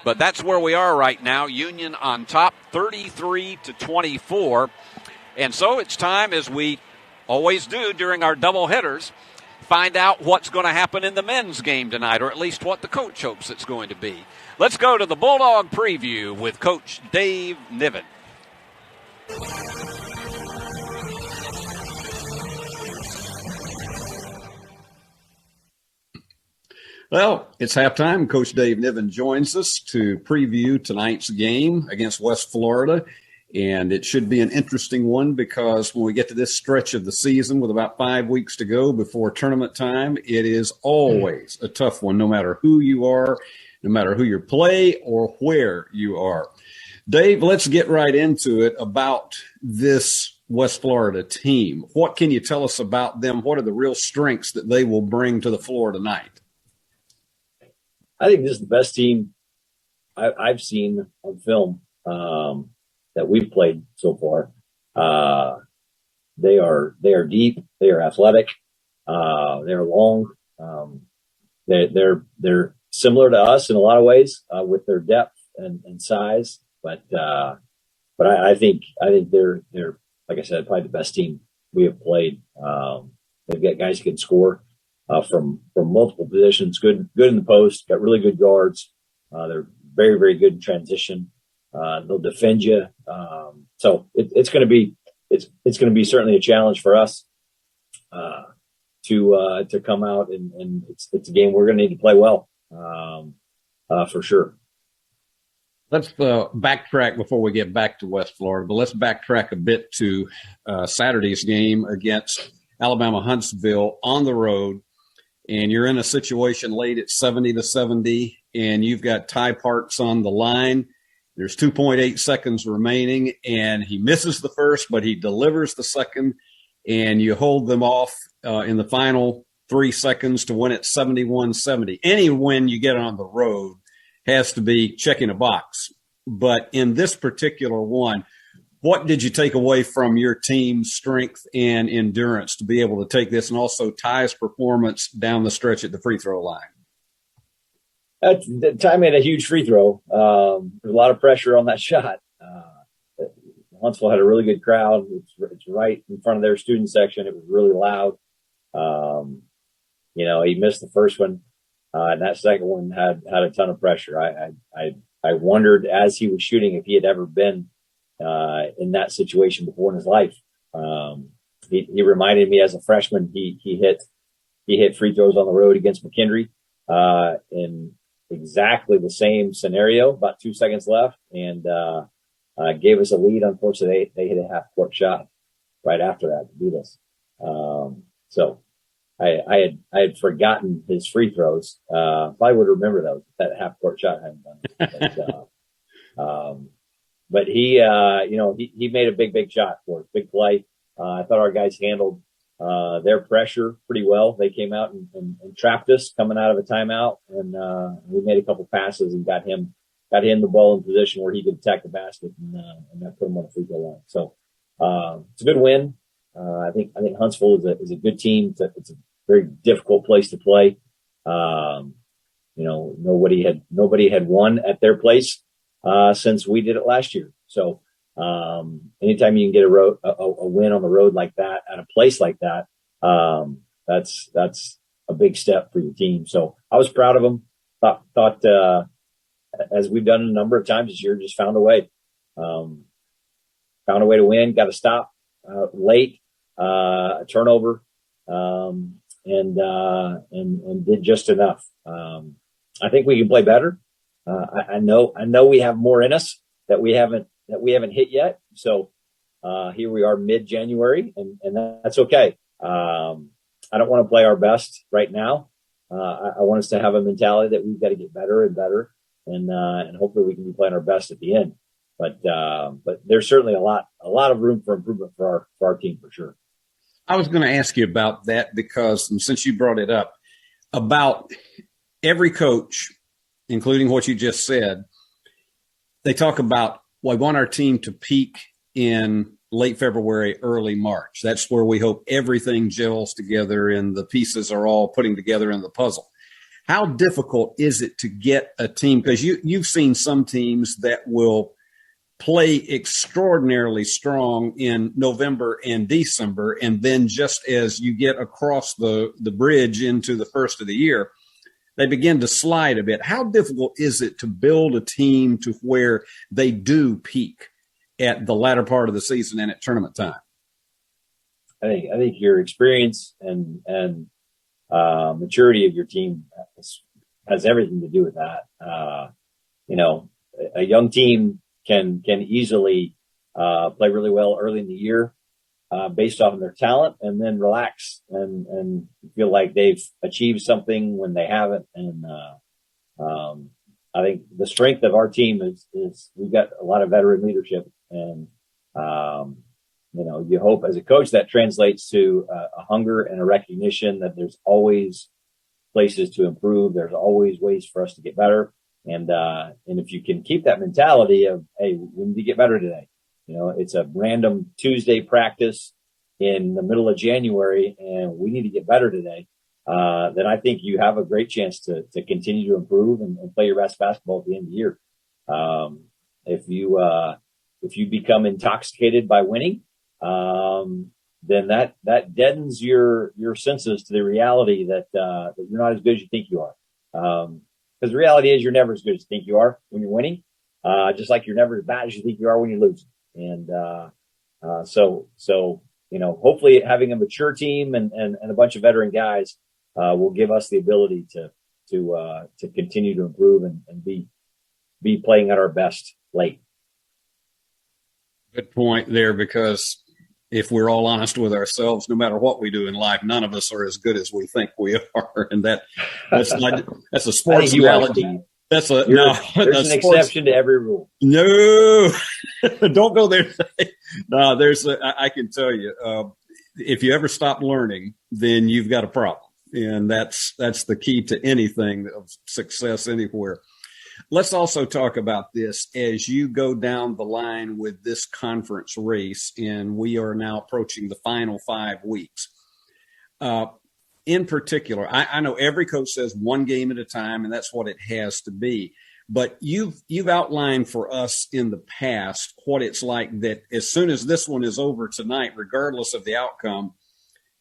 But that's where we are right now. Union on top, 33-24. And so it's time, as we always do during our double headers, find out what's going to happen in the men's game tonight, or at least what the coach hopes it's going to be. Let's go to the Bulldog preview with Coach Dave Niven. Well, it's halftime. Coach Dave Niven joins us to preview tonight's game against West Florida. And it should be an interesting one because when we get to this stretch of the season with about 5 weeks to go before tournament time, it is always a tough one, no matter who you are, no matter who you play or where you are. Dave, let's get right into it about this West Florida team. What can you tell us about them? What are the real strengths that they will bring to the floor tonight? I think this is the best team I've seen on film that we've played so far. They are deep. They are athletic. They're long. They're similar to us in a lot of ways with their depth and size. But I think they're like I said, probably the best team we have played. They've got guys who can score from multiple positions. Good in the post. Got really good guards. They're very, very good in transition. They'll defend you. So it's going to be certainly a challenge for us to come out and it's a game we're going to need to play well for sure. Let's backtrack before we get back to West Florida, but let's backtrack a bit to Saturday's game against Alabama Huntsville on the road. And you're in a situation late at 70-70, and you've got Ty Parks on the line. There's 2.8 seconds remaining, and he misses the first, but he delivers the second, and you hold them off in the final 3 seconds to win it 71-70. Any win you get on the road has to be checking a box. But in this particular one, what did you take away from your team's strength and endurance to be able to take this, and also Ty's performance down the stretch at the free throw line? Ty made a huge free throw. There's a lot of pressure on that shot. Huntsville had a really good crowd. It's right in front of their student section. It was really loud. He missed the first one, and that second one had a ton of pressure. I wondered as he was shooting if he had ever been in that situation before in his life. He reminded me as a freshman, he hit free throws on the road against McKendree in exactly the same scenario, about 2 seconds left. And gave us a lead. Unfortunately, they hit a half court shot right after that to beat us. So I had forgotten his free throws. Probably would remember those if that half court shot hadn't done it. But he made a big shot for us, big play. I thought our guys handled their pressure pretty well. They came out and trapped us coming out of a timeout, and we made a couple passes and got him the ball in position where he could attack the basket, and that put him on the free throw line. So it's a good win. I think Huntsville is a good team. It's a very difficult place to play. Nobody had won at their place since we did it last year. So anytime you can get a win on the road like that at a place like that, that's a big step for your team. So I was proud of them. Thought as we've done a number of times this year, just found a way to win. Got to stop late, a turnover, and did just enough. I think we can play better. I know we have more in us that we haven't hit yet. So here we are mid-January, and that's okay. I don't want to play our best right now. I want us to have a mentality that we've got to get better and better, and hopefully we can be playing our best at the end. But there's certainly a lot of room for improvement for our team for sure. I was going to ask you about that because, and since you brought it up, about every coach, including what you just said, they talk about, well, we want our team to peak in late February, early March. That's where we hope everything gels together and the pieces are all putting together in the puzzle. How difficult is it to get a team? Because you've seen some teams that will play extraordinarily strong in November and December, and then just as you get across the bridge into the first of the year, they begin to slide a bit. How difficult is it to build a team to where they do peak at the latter part of the season and at tournament time? I think your experience and maturity of your team has everything to do with that. A young team can easily play really well early in the year based off of their talent, and then relax and feel like they've achieved something when they haven't. And I think the strength of our team is we've got a lot of veteran leadership, and you hope as a coach that translates to a hunger and a recognition that there's always places to improve. There's always ways for us to get better. And if you can keep that mentality of, hey, we need to get better today. It's a random Tuesday practice in the middle of January and we need to get better today. Then I think you have a great chance to continue to improve and play your best basketball at the end of the year. If you become intoxicated by winning, then that deadens your senses to the reality that you're not as good as you think you are. Because the reality is you're never as good as you think you are when you're winning, just like you're never as bad as you think you are when you're losing. And so hopefully having a mature team and a bunch of veteran guys will give us the ability to continue to improve and be playing at our best late. Good point there, because if we're all honest with ourselves, no matter what we do in life, none of us are as good as we think we are. And that's a sports analogy. There's an exception to every rule. No, don't go there. No, I can tell you, if you ever stop learning, then you've got a problem. And that's the key to anything of success anywhere. Let's also talk about this as you go down the line with this conference race, and we are now approaching the final 5 weeks. In particular, I know every coach says one game at a time, and that's what it has to be. But you've outlined for us in the past what it's like that as soon as this one is over tonight, regardless of the outcome,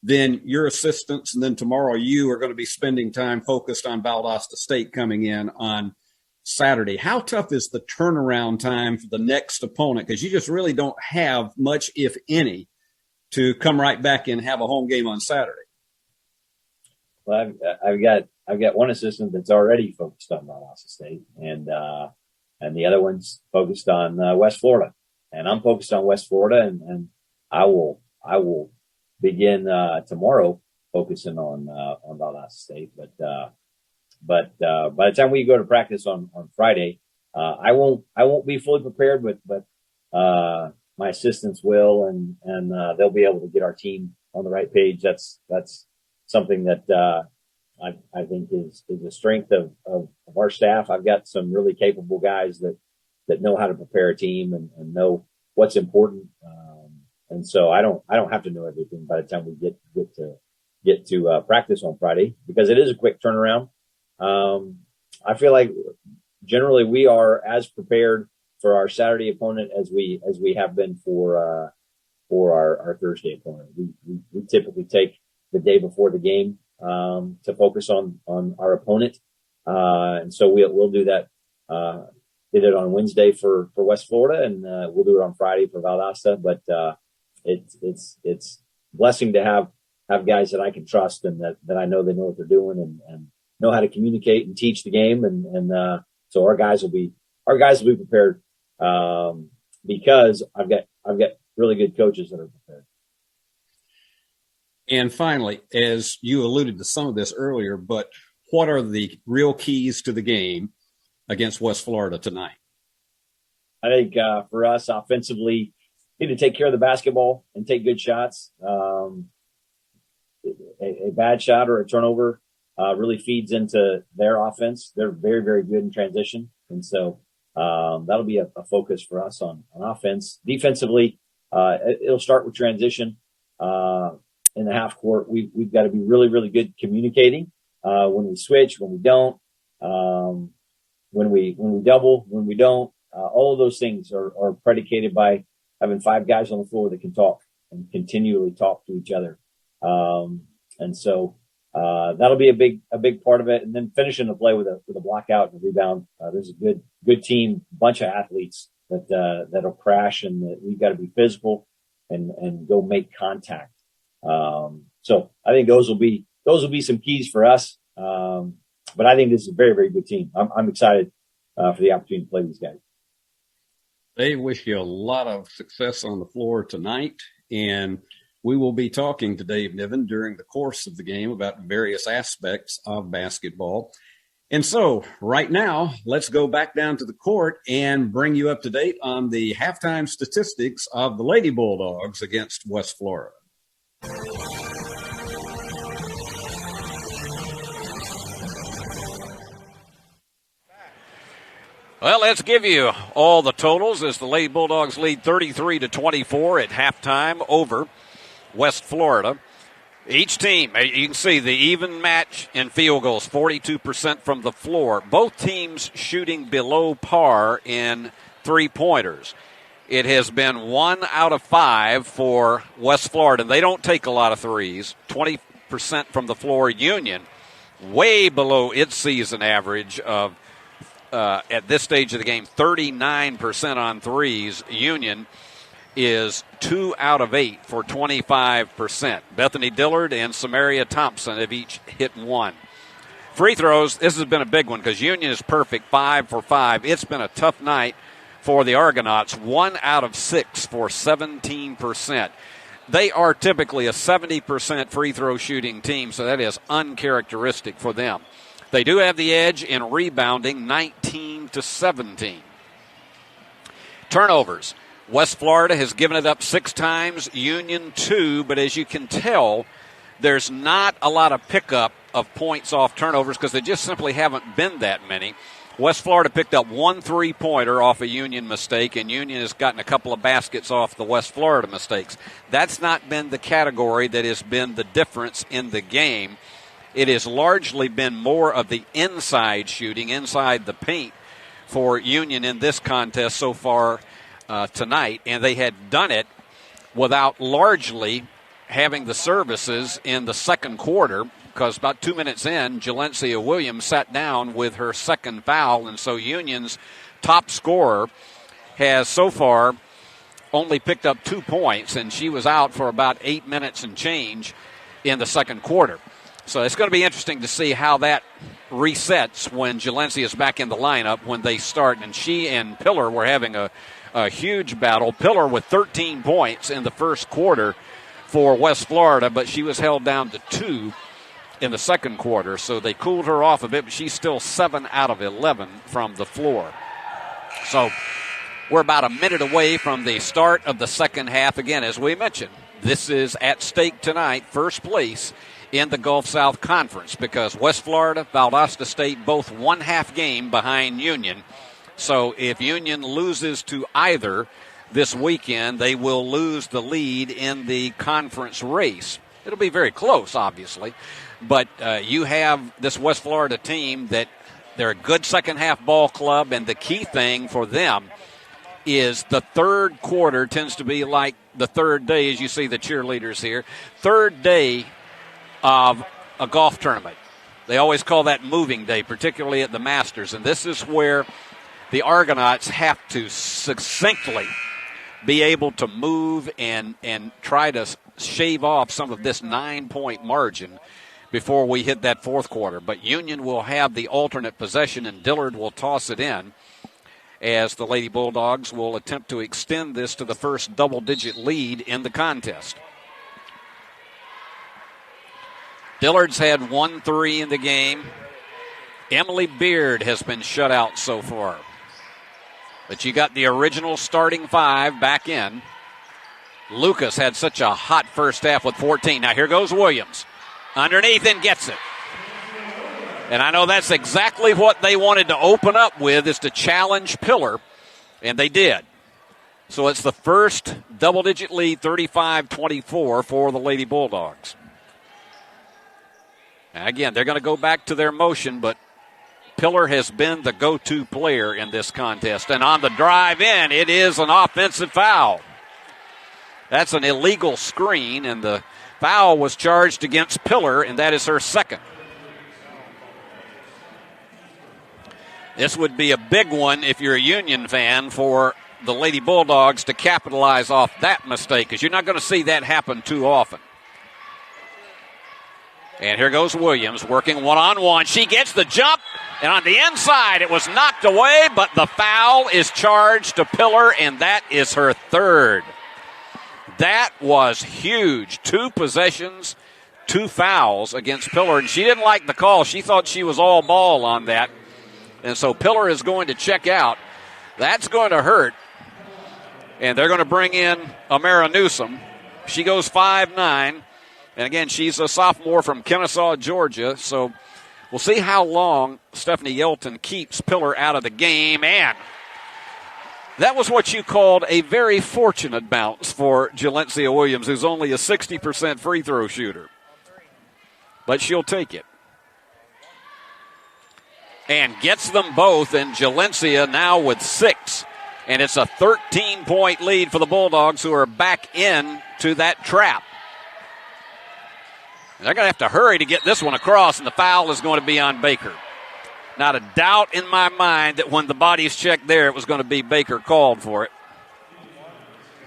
then your assistants and then tomorrow you are going to be spending time focused on Valdosta State coming in on Saturday. How tough is the turnaround time for the next opponent? Because you just really don't have much, if any, to come right back and have a home game on Saturday. Well, I've got one assistant that's already focused on Valdosta State, and the other one's focused on West Florida. I'm focused on West Florida, and I will begin tomorrow focusing on Valdosta State. But by the time we go to practice on Friday, I won't be fully prepared, but my assistants will, and they'll be able to get our team on the right page. That's something that I think is the strength of our staff. I've got some really capable guys that know how to prepare a team and know what's important. And so I don't have to know everything by the time we get to practice on Friday, because it is a quick turnaround. I feel like generally we are as prepared for our Saturday opponent as we have been for our Thursday opponent. We typically take the day before the game to focus on our opponent, and so we'll do that. Did it on Wednesday for West Florida, and we'll do it on Friday for Valdosta. But it's a blessing to have guys that I can trust and that I know they know what they're doing and know how to communicate and teach the game, and so our guys will be prepared because I've got really good coaches that are prepared. And finally, as you alluded to some of this earlier, but what are the real keys to the game against West Florida tonight? I think for us offensively, need to take care of the basketball and take good shots. A bad shot or a turnover really feeds into their offense. They're very, very good in transition. And so that'll be a focus for us on offense. Defensively, it'll start with transition. In the half court, we've got to be really, really good communicating when we switch, when we don't, when we double, when we don't. All of those things are predicated by having 5 guys on the floor that can talk and continually talk to each other. And so that'll be a big part of it. And then finishing the play with a block out and a rebound. There's a good team, bunch of athletes that'll crash, and that we've got to be physical and go make contact. So I think those will be some keys for us. But I think this is a very, very good team. I'm excited for the opportunity to play these guys. They wish you a lot of success on the floor tonight, and we will be talking to Dave Niven during the course of the game about various aspects of basketball. And so right now, let's go back down to the court and bring you up to date on the halftime statistics of the Lady Bulldogs against West Florida. Well, let's give you all the totals as the Lady Bulldogs lead 33-24 at halftime over West Florida. Each team, you can see the even match in field goals, 42% from the floor. Both teams shooting below par in three-pointers. It has been 1 out of 5 for West Florida. They don't take a lot of threes, 20% from the floor. Union, way below its season average of at this stage of the game, 39% on threes. Union is 2 out of 8 for 25%. Bethany Dillard and Samaria Thompson have each hit 1. Free throws, this has been a big one because Union is perfect, 5 for 5. It's been a tough night for the Argonauts, 1 out of 6 for 17%. They are typically a 70% free throw shooting team, so that is uncharacteristic for them. They do have the edge in rebounding, 19-17. Turnovers. West Florida has given it up 6 times, Union 2, but as you can tell, there's not a lot of pickup of points off turnovers because there just simply haven't been that many. West Florida picked up 1 3-pointer off a Union mistake, and Union has gotten a couple of baskets off the West Florida mistakes. That's not been the category that has been the difference in the game. It has largely been more of the inside shooting, inside the paint for Union in this contest so far tonight, and they had done it without largely having the services in the second quarter because about 2 minutes in, Jalencia Williams sat down with her second foul, and so Union's top scorer has so far only picked up 2 points, and she was out for about 8 minutes and change in the second quarter. So it's going to be interesting to see how that resets when Jalencia is back in the lineup when they start. And she and Pillar were having a a huge battle. Pillar with 13 points in the first quarter for West Florida, but she was held down to 2 in the second quarter, so they cooled her off a bit, but she's still 7 out of 11 from the floor. So we're about a minute away from the start of the second half. Again, as we mentioned, this is at stake tonight, first place in the Gulf South Conference, because West Florida, Valdosta State, both 1/2 game behind Union. So if Union loses to either this weekend, they will lose the lead in the conference race. It'll be very close, obviously, but you have this West Florida team that they're a good second-half ball club, and the key thing for them is the third quarter tends to be like the third day, as you see the cheerleaders here, third day of a golf tournament. They always call that moving day, particularly at the Masters, and this is where the Argonauts have to succinctly be able to move and try to shave off some of this 9-point margin before we hit that fourth quarter. But Union will have the alternate possession, and Dillard will toss it in as the Lady Bulldogs will attempt to extend this to the first double-digit lead in the contest. Dillard's had 1-3 in the game. Emily Beard has been shut out so far. But you got the original starting 5 back in. Lucas had such a hot first half with 14. Now here goes Williams. Underneath and gets it. And I know that's exactly what they wanted to open up with, is to challenge Pillar. And they did. So it's the first double-digit lead, 35-24 for the Lady Bulldogs. And again, they're going to go back to their motion, but Pillar has been the go-to player in this contest. And on the drive in, it is an offensive foul. That's an illegal screen, and the foul was charged against Pillar, and that is her second. This would be a big one if you're a Union fan for the Lady Bulldogs to capitalize off that mistake, because you're not going to see that happen too often. And here goes Williams working one-on-one. She gets the jump, and on the inside it was knocked away, but the foul is charged to Pillar, and that is her third. That was huge. 2 possessions, 2 fouls against Pillar, and she didn't like the call. She thought she was all ball on that, and so Pillar is going to check out. That's going to hurt, and they're going to bring in Amara Newsom. She goes 5'9", and again, she's a sophomore from Kennesaw, Georgia, so we'll see how long Stephanie Yelton keeps Pillar out of the game, and that was what you called a very fortunate bounce for Jalencia Williams, who's only a 60% free throw shooter. But she'll take it. And gets them both, and Jalencia now with 6. And it's a 13-point lead for the Bulldogs, who are back in to that trap. They're going to have to hurry to get this one across, and the foul is going to be on Baker. Not a doubt in my mind that when the bodies checked there, it was going to be Baker called for it.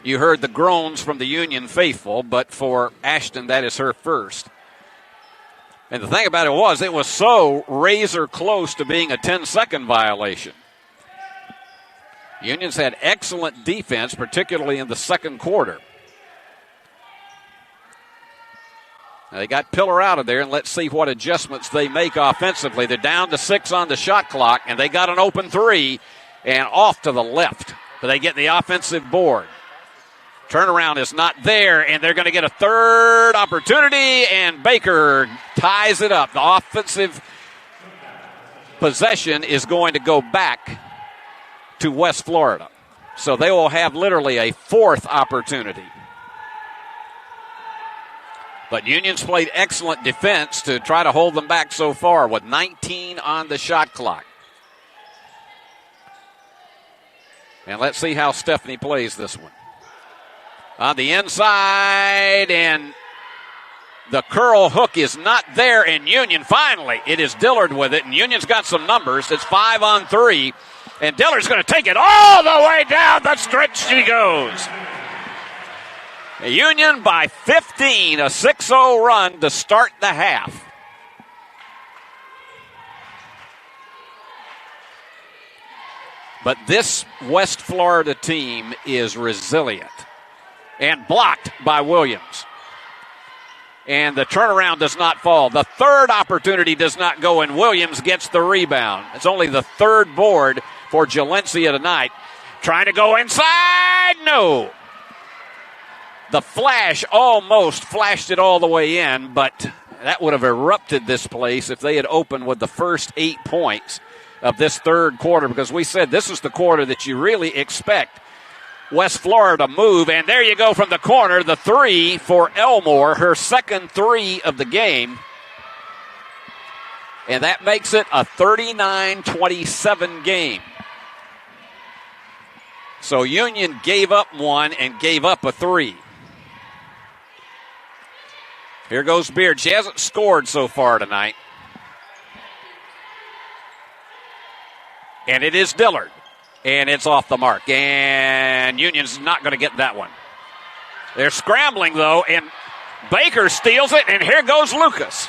You heard the groans from the Union faithful, but for Ashton, that is her first. And the thing about it was so razor close to being a 10-second violation. Union's had excellent defense, particularly in the second quarter. Now they got Pillar out of there, and let's see what adjustments they make offensively. They're down to 6 on the shot clock, and they got an open 3 and off to the left. But they get the offensive board. Turnaround is not there, and they're going to get a third opportunity, and Baker ties it up. The offensive possession is going to go back to West Florida. So they will have literally a 4th opportunity. But Union's played excellent defense to try to hold them back so far with 19 on the shot clock. And let's see how Stephanie plays this one. On the inside, and the curl hook is not there, and Union finally, it is Dillard with it, and Union's got some numbers. It's 5 on 3, and Dillard's going to take it all the way down the stretch she goes. Union by 15, a 6-0 run to start the half. But this West Florida team is resilient. And blocked by Williams. And the turnaround does not fall. The third opportunity does not go, and Williams gets the rebound. It's only the third board for Jalencia tonight. Trying to go inside. No. The flash almost flashed it all the way in, but that would have erupted this place if they had opened with the first 8 points of this third quarter, because we said this is the quarter that you really expect West Florida move. And there you go from the corner, the three for Elmore, her second three of the game. And that makes it a 39-27 game. So Union gave up one and gave up a three. Here goes Beard. She hasn't scored so far tonight. And it is Dillard. And it's off the mark. And Union's not going to get that one. They're scrambling, though, and Baker steals it, and here goes Lucas.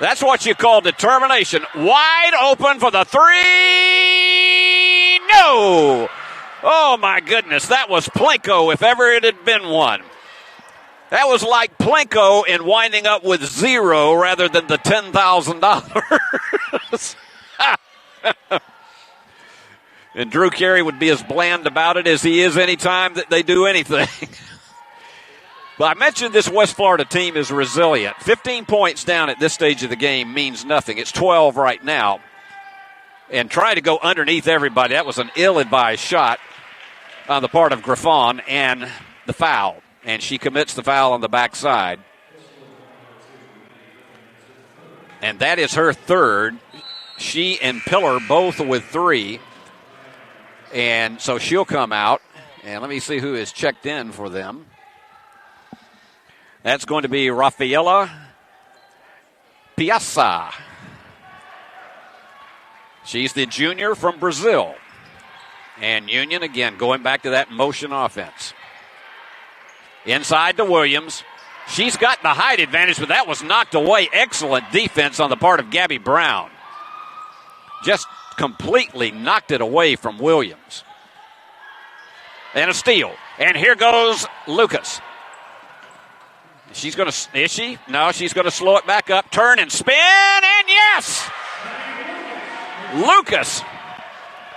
That's what you call determination. Wide open for the three. No! Oh, my goodness. That was Plinko, if ever it had been one. That was like Plinko in winding up with zero rather than the $10,000. And Drew Carey would be as bland about it as he is any time that they do anything. But I mentioned this West Florida team is resilient. 15 points down at this stage of the game means nothing. It's 12 right now. And trying to go underneath everybody, that was an ill-advised shot on the part of Griffon, and the foul. And she commits the foul on the backside. And that is her third. She and Pillar both with three. And so she'll come out. And let me see who is checked in for them. That's going to be Rafaela Piazza. She's the junior from Brazil. And Union, again, going back to that motion offense. Inside to Williams. She's got the height advantage, but that was knocked away. Excellent defense on the part of Gabby Brown. Just completely knocked it away from Williams. And a steal. And here goes Lucas. She's going to, is she? No, she's going to slow it back up, turn and spin, and yes! Lucas,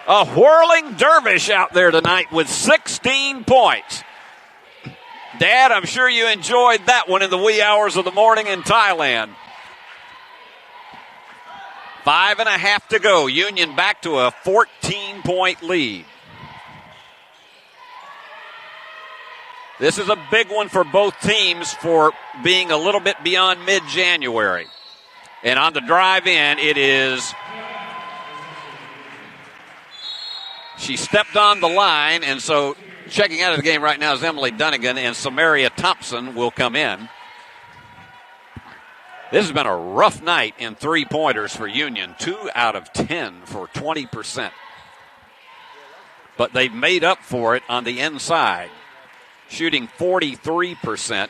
a whirling dervish out there tonight with 16 points. Dad, I'm sure you enjoyed that one in the wee hours of the morning in Thailand. 5.5 to go. Union back to a 14-point lead. This is a big one for both teams for being a little bit beyond mid-January. And on the drive in, it is... She stepped on the line, and so checking out of the game right now is Emily Dunnigan, and Samaria Thompson will come in. This has been a rough night in three-pointers for Union. 2 out of 10 for 20%. But they've made up for it on the inside, shooting 43%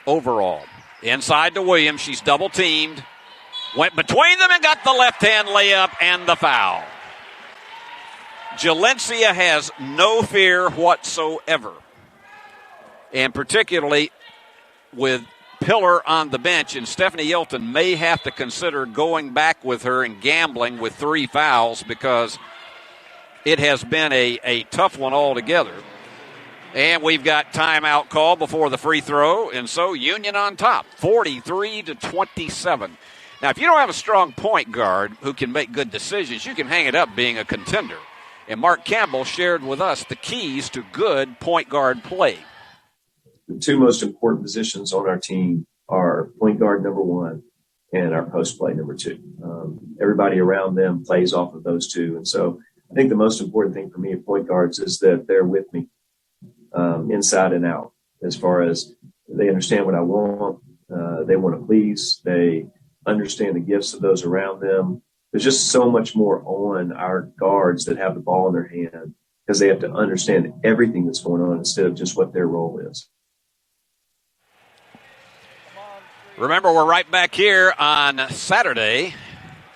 overall. Inside to Williams. She's double-teamed. Went between them and got the left-hand layup and the foul. Jalencia has no fear whatsoever. And particularly with Pillar on the bench, and Stephanie Yelton may have to consider going back with her and gambling with 3 fouls because it has been a tough one altogether. And we've got timeout call before the free throw, and so Union on top, 43-27. Now, if you don't have a strong point guard who can make good decisions, you can hang it up being a contender. And Mark Campbell shared with us the keys to good point guard play. The 2 most important positions on our team are point guard number 1 and our post play number 2. Everybody around them plays off of those 2. And so I think the most important thing for me at point guards is that they're with me inside and out, as far as they understand what I want. They want to please. They understand the gifts of those around them. There's just so much more on our guards that have the ball in their hand because they have to understand everything that's going on instead of just what their role is. Remember, we're right back here on Saturday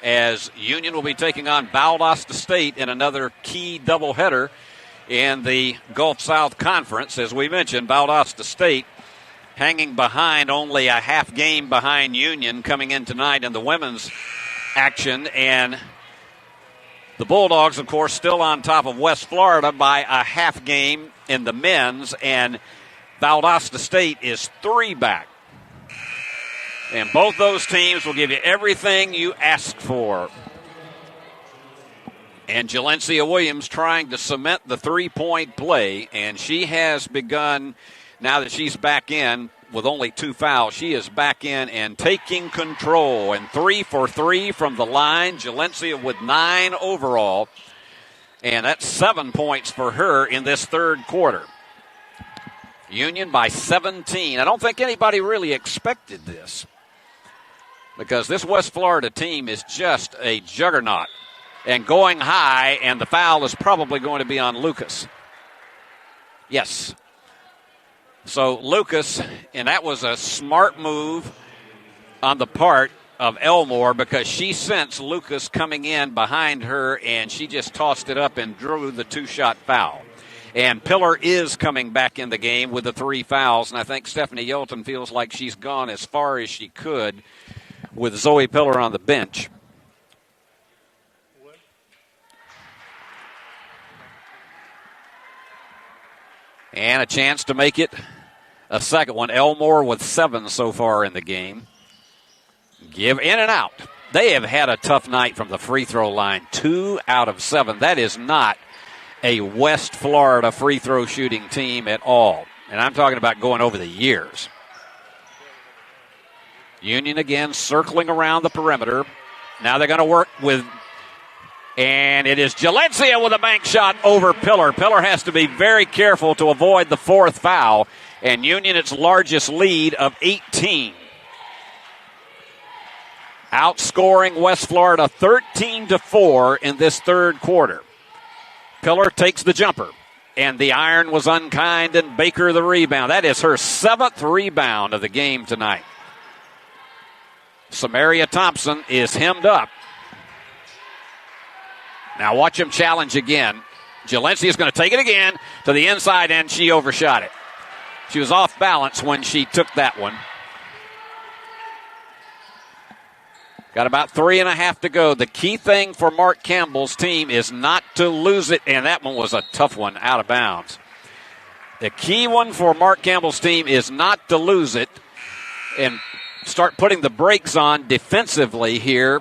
as Union will be taking on Valdosta State in another key doubleheader in the Gulf South Conference. As we mentioned, Valdosta State hanging behind, only a half game behind Union coming in tonight in the women's action. And the Bulldogs, of course, still on top of West Florida by a half game in the men's. And Valdosta State is 3 back. And both those teams will give you everything you ask for. And Jalencia Williams trying to cement the three-point play. And she has begun, now that she's back in with only 2 fouls, she is back in and taking control. And 3 for 3 from the line. Jalencia with 9 overall. And that's 7 points for her in this third quarter. Union by 17. I don't think anybody really expected this, because this West Florida team is just a juggernaut and going high, and the foul is probably going to be on Lucas. Yes. So Lucas, and that was a smart move on the part of Elmore, because she sensed Lucas coming in behind her, and she just tossed it up and drew the 2-shot foul. And Pillar is coming back in the game with the 3 fouls, and I think Stephanie Yelton feels like she's gone as far as she could with Zoe Pillar on the bench. And a chance to make it a second one. Elmore with 7 so far in the game. Give in and out. They have had a tough night from the free throw line. 2 out of 7. That is not a West Florida free throw shooting team at all. And I'm talking about going over the years. Union again circling around the perimeter. Now they're going to work with, and it is Jalencia with a bank shot over Pillar. Pillar has to be very careful to avoid the 4th foul. And Union, its largest lead of 18. Outscoring West Florida 13-4 in this third quarter. Pillar takes the jumper, and the iron was unkind, and Baker the rebound. That is her 7th rebound of the game tonight. Samaria Thompson is hemmed up. Now watch him challenge again. Jalencia is going to take it again to the inside, and she overshot it. She was off balance when she took that one. Got about 3.5 to go. The key thing for Mark Campbell's team is not to lose it, and that one was a tough one, out of bounds. The key one for Mark Campbell's team is not to lose it and start putting the brakes on defensively here,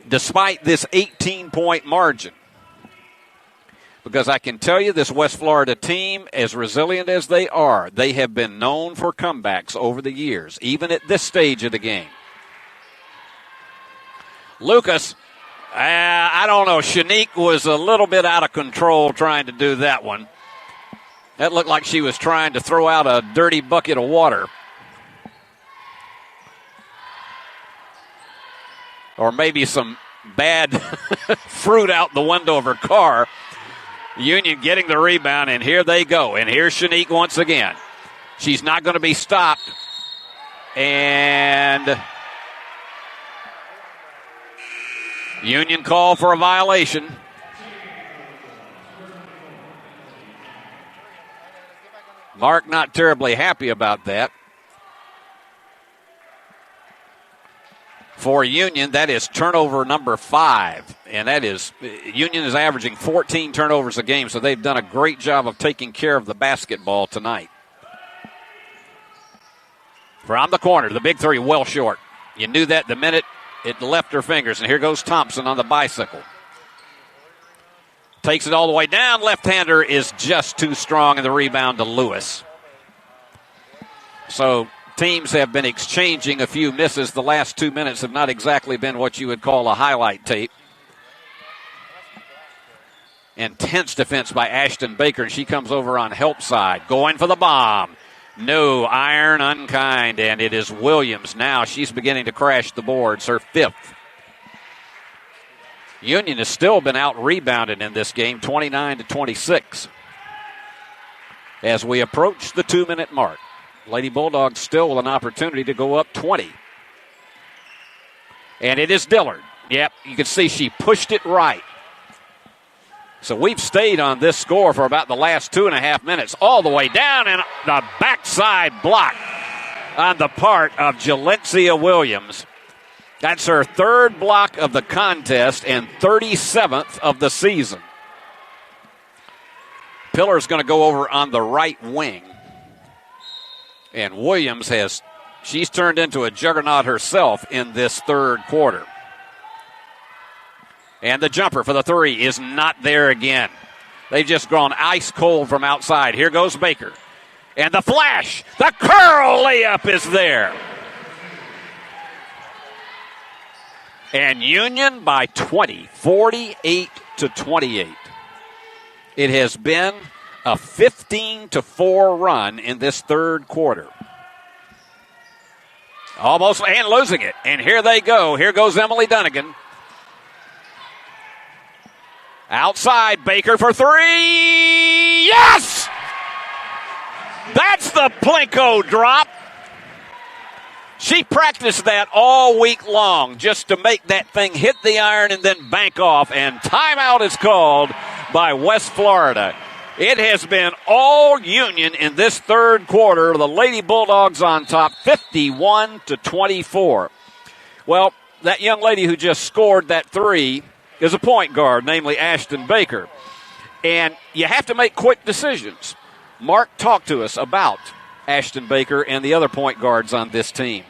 despite this 18-point margin. Because I can tell you, this West Florida team, as resilient as they are, they have been known for comebacks over the years, even at this stage of the game. Lucas, I don't know. Shanique was a little bit out of control trying to do that one. That looked like she was trying to throw out a dirty bucket of water. Or maybe some bad fruit out the window of her car. Union getting the rebound, and here they go. And here's Shanique once again. She's not going to be stopped. And Union call for a violation. Mark not terribly happy about that. For Union, that is turnover number 5. And that is, Union is averaging 14 turnovers a game, so they've done a great job of taking care of the basketball tonight. From the corner, the big 3 well short. You knew that the minute it left her fingers, and here goes Thompson on the bicycle. Takes it all the way down. Left-hander is just too strong, and the rebound to Lewis. So teams have been exchanging a few misses. The last 2 minutes have not exactly been what you would call a highlight tape. Intense defense by Ashton Baker, and she comes over on help side. Going for the bomb. No, iron unkind, and it is Williams. Now she's beginning to crash the boards, her 5th. Union has still been out-rebounded in this game, 29-26. As we approach the 2-minute mark, Lady Bulldogs still with an opportunity to go up 20. And it is Dillard Yep, you can see she pushed it right. So we've stayed on this score for about the last 2.5 minutes, all the way down, and the backside block on the part of Jalencia Williams. That's her third block of the contest and 37th of the season. Pillar's going to go over on the right wing. And Williams she's turned into a juggernaut herself in this third quarter. And the jumper for the three is not there again. They've just gone ice cold from outside. Here goes Baker. And the flash, the curl layup is there. And Union by 20, 48-28. It has been a 15-4 run in this third quarter. Almost and losing it. And here they go. Here goes Emily Dunnigan. Outside, Baker for three. Yes! That's the Plinko drop. She practiced that all week long just to make that thing hit the iron and then bank off. And timeout is called by West Florida. It has been all Union in this third quarter. The Lady Bulldogs on top, 51-24. Well, that young lady who just scored that three is a point guard, namely Ashton Baker. And you have to make quick decisions. Mark, talk to us about Ashton Baker and the other point guards on this team.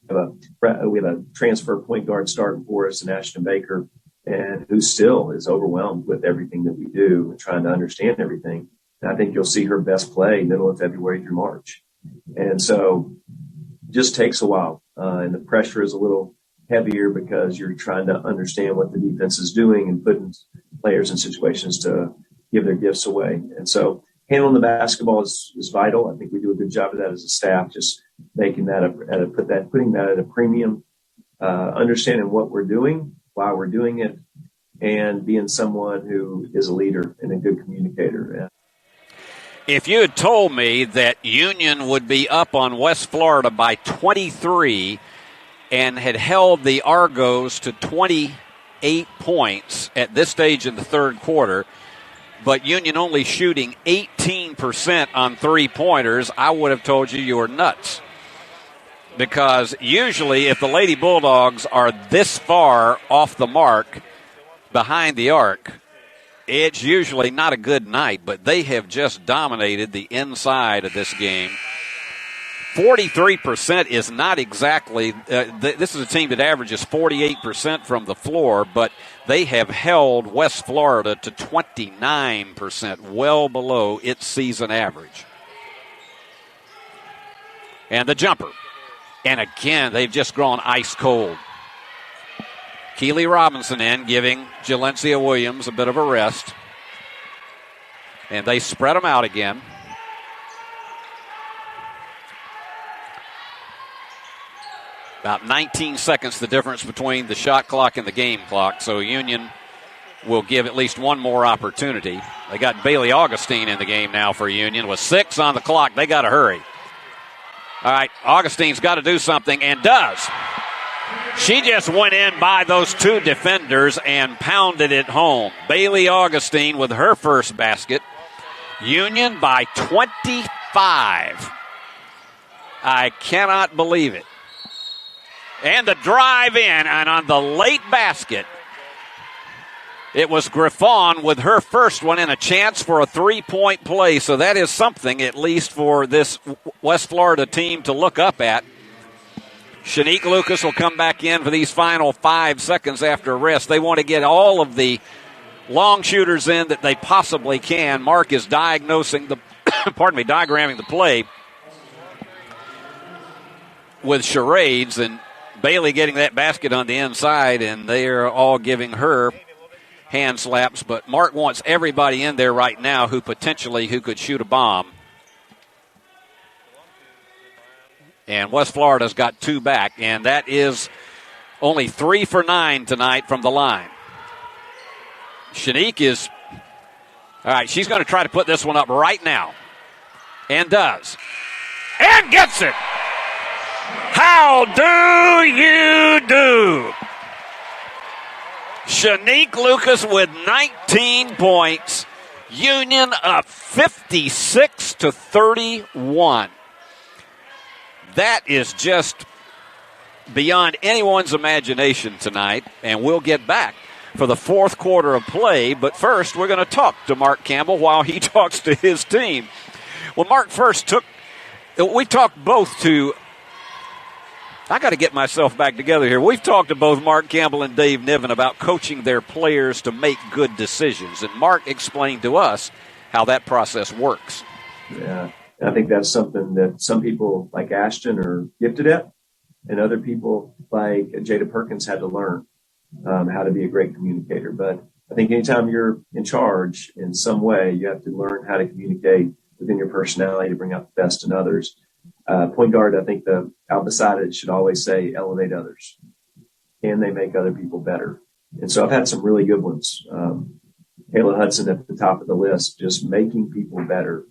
We have a transfer point guard starting for us in Ashton Baker, and who still is overwhelmed with everything that we do and trying to understand everything. And I think you'll see her best play middle of February through March. And so it just takes a while. And the pressure is a little heavier because you're trying to understand what the defense is doing and putting players in situations to give their gifts away. And so handling the basketball is vital. I think we do a good job of that as a staff, just making that putting that at a premium, understanding what we're doing, why we're doing it, and being someone who is a leader and a good communicator. If you had told me that Union would be up on West Florida by 23 and had held the Argos to 28 points at this stage in the third quarter, but Union only shooting 18% on three-pointers, I would have told you were nuts. Because usually if the Lady Bulldogs are this far off the mark behind the arc, it's usually not a good night, but they have just dominated the inside of this game. 43% is not exactly, this is a team that averages 48% from the floor, but they have held West Florida to 29%, well below its season average. And the jumper. And again, they've just gone ice cold. Keely Robinson in, giving Jalencia Williams a bit of a rest. And they spread them out again. About 19 seconds the difference between the shot clock and the game clock. So Union will give at least one more opportunity. They got Bailey Augustine in the game now for Union. With 6 on the clock, they got to hurry. All right, Augustine's got to do something, and does. She just went in by those two defenders and pounded it home. Bailey Augustine with her first basket. Union by 25. I cannot believe it. And the drive in, and on the late basket, it was Griffon with her first one and a chance for a three-point play. So that is something, at least for this West Florida team to look up at. Shanique Lucas will come back in for these final 5 seconds after rest. They want to get all of the long shooters in that they possibly can. Mark is diagramming the play with charades, and Bailey getting that basket on the inside, and they are all giving her hand slaps. But Mark wants everybody in there right now who could shoot a bomb. And West Florida's got 2 back, and that is only 3 for 9 tonight from the line. Shanique is, all right, she's going to try to put this one up right now. And does. And gets it. How How do you do? Shanique Lucas with 19 points. Union up 56-31. That is just beyond anyone's imagination tonight, and we'll get back for the fourth quarter of play. But first, we're going to talk to Mark Campbell while he talks to his team. When Mark first we talked both to, I got to get myself back together here. We've talked to both Mark Campbell and Dave Niven about coaching their players to make good decisions. And Mark explained to us how that process works. Yeah, I think that's something that some people like Ashton are gifted at, and other people like Jada Perkins had to learn how to be a great communicator. But I think anytime you're in charge in some way, you have to learn how to communicate within your personality to bring out the best in others. Point guard, I think out beside it should always say, elevate others. Can they make other people better? And so I've had some really good ones. Kayla Hudson at the top of the list, just making people better.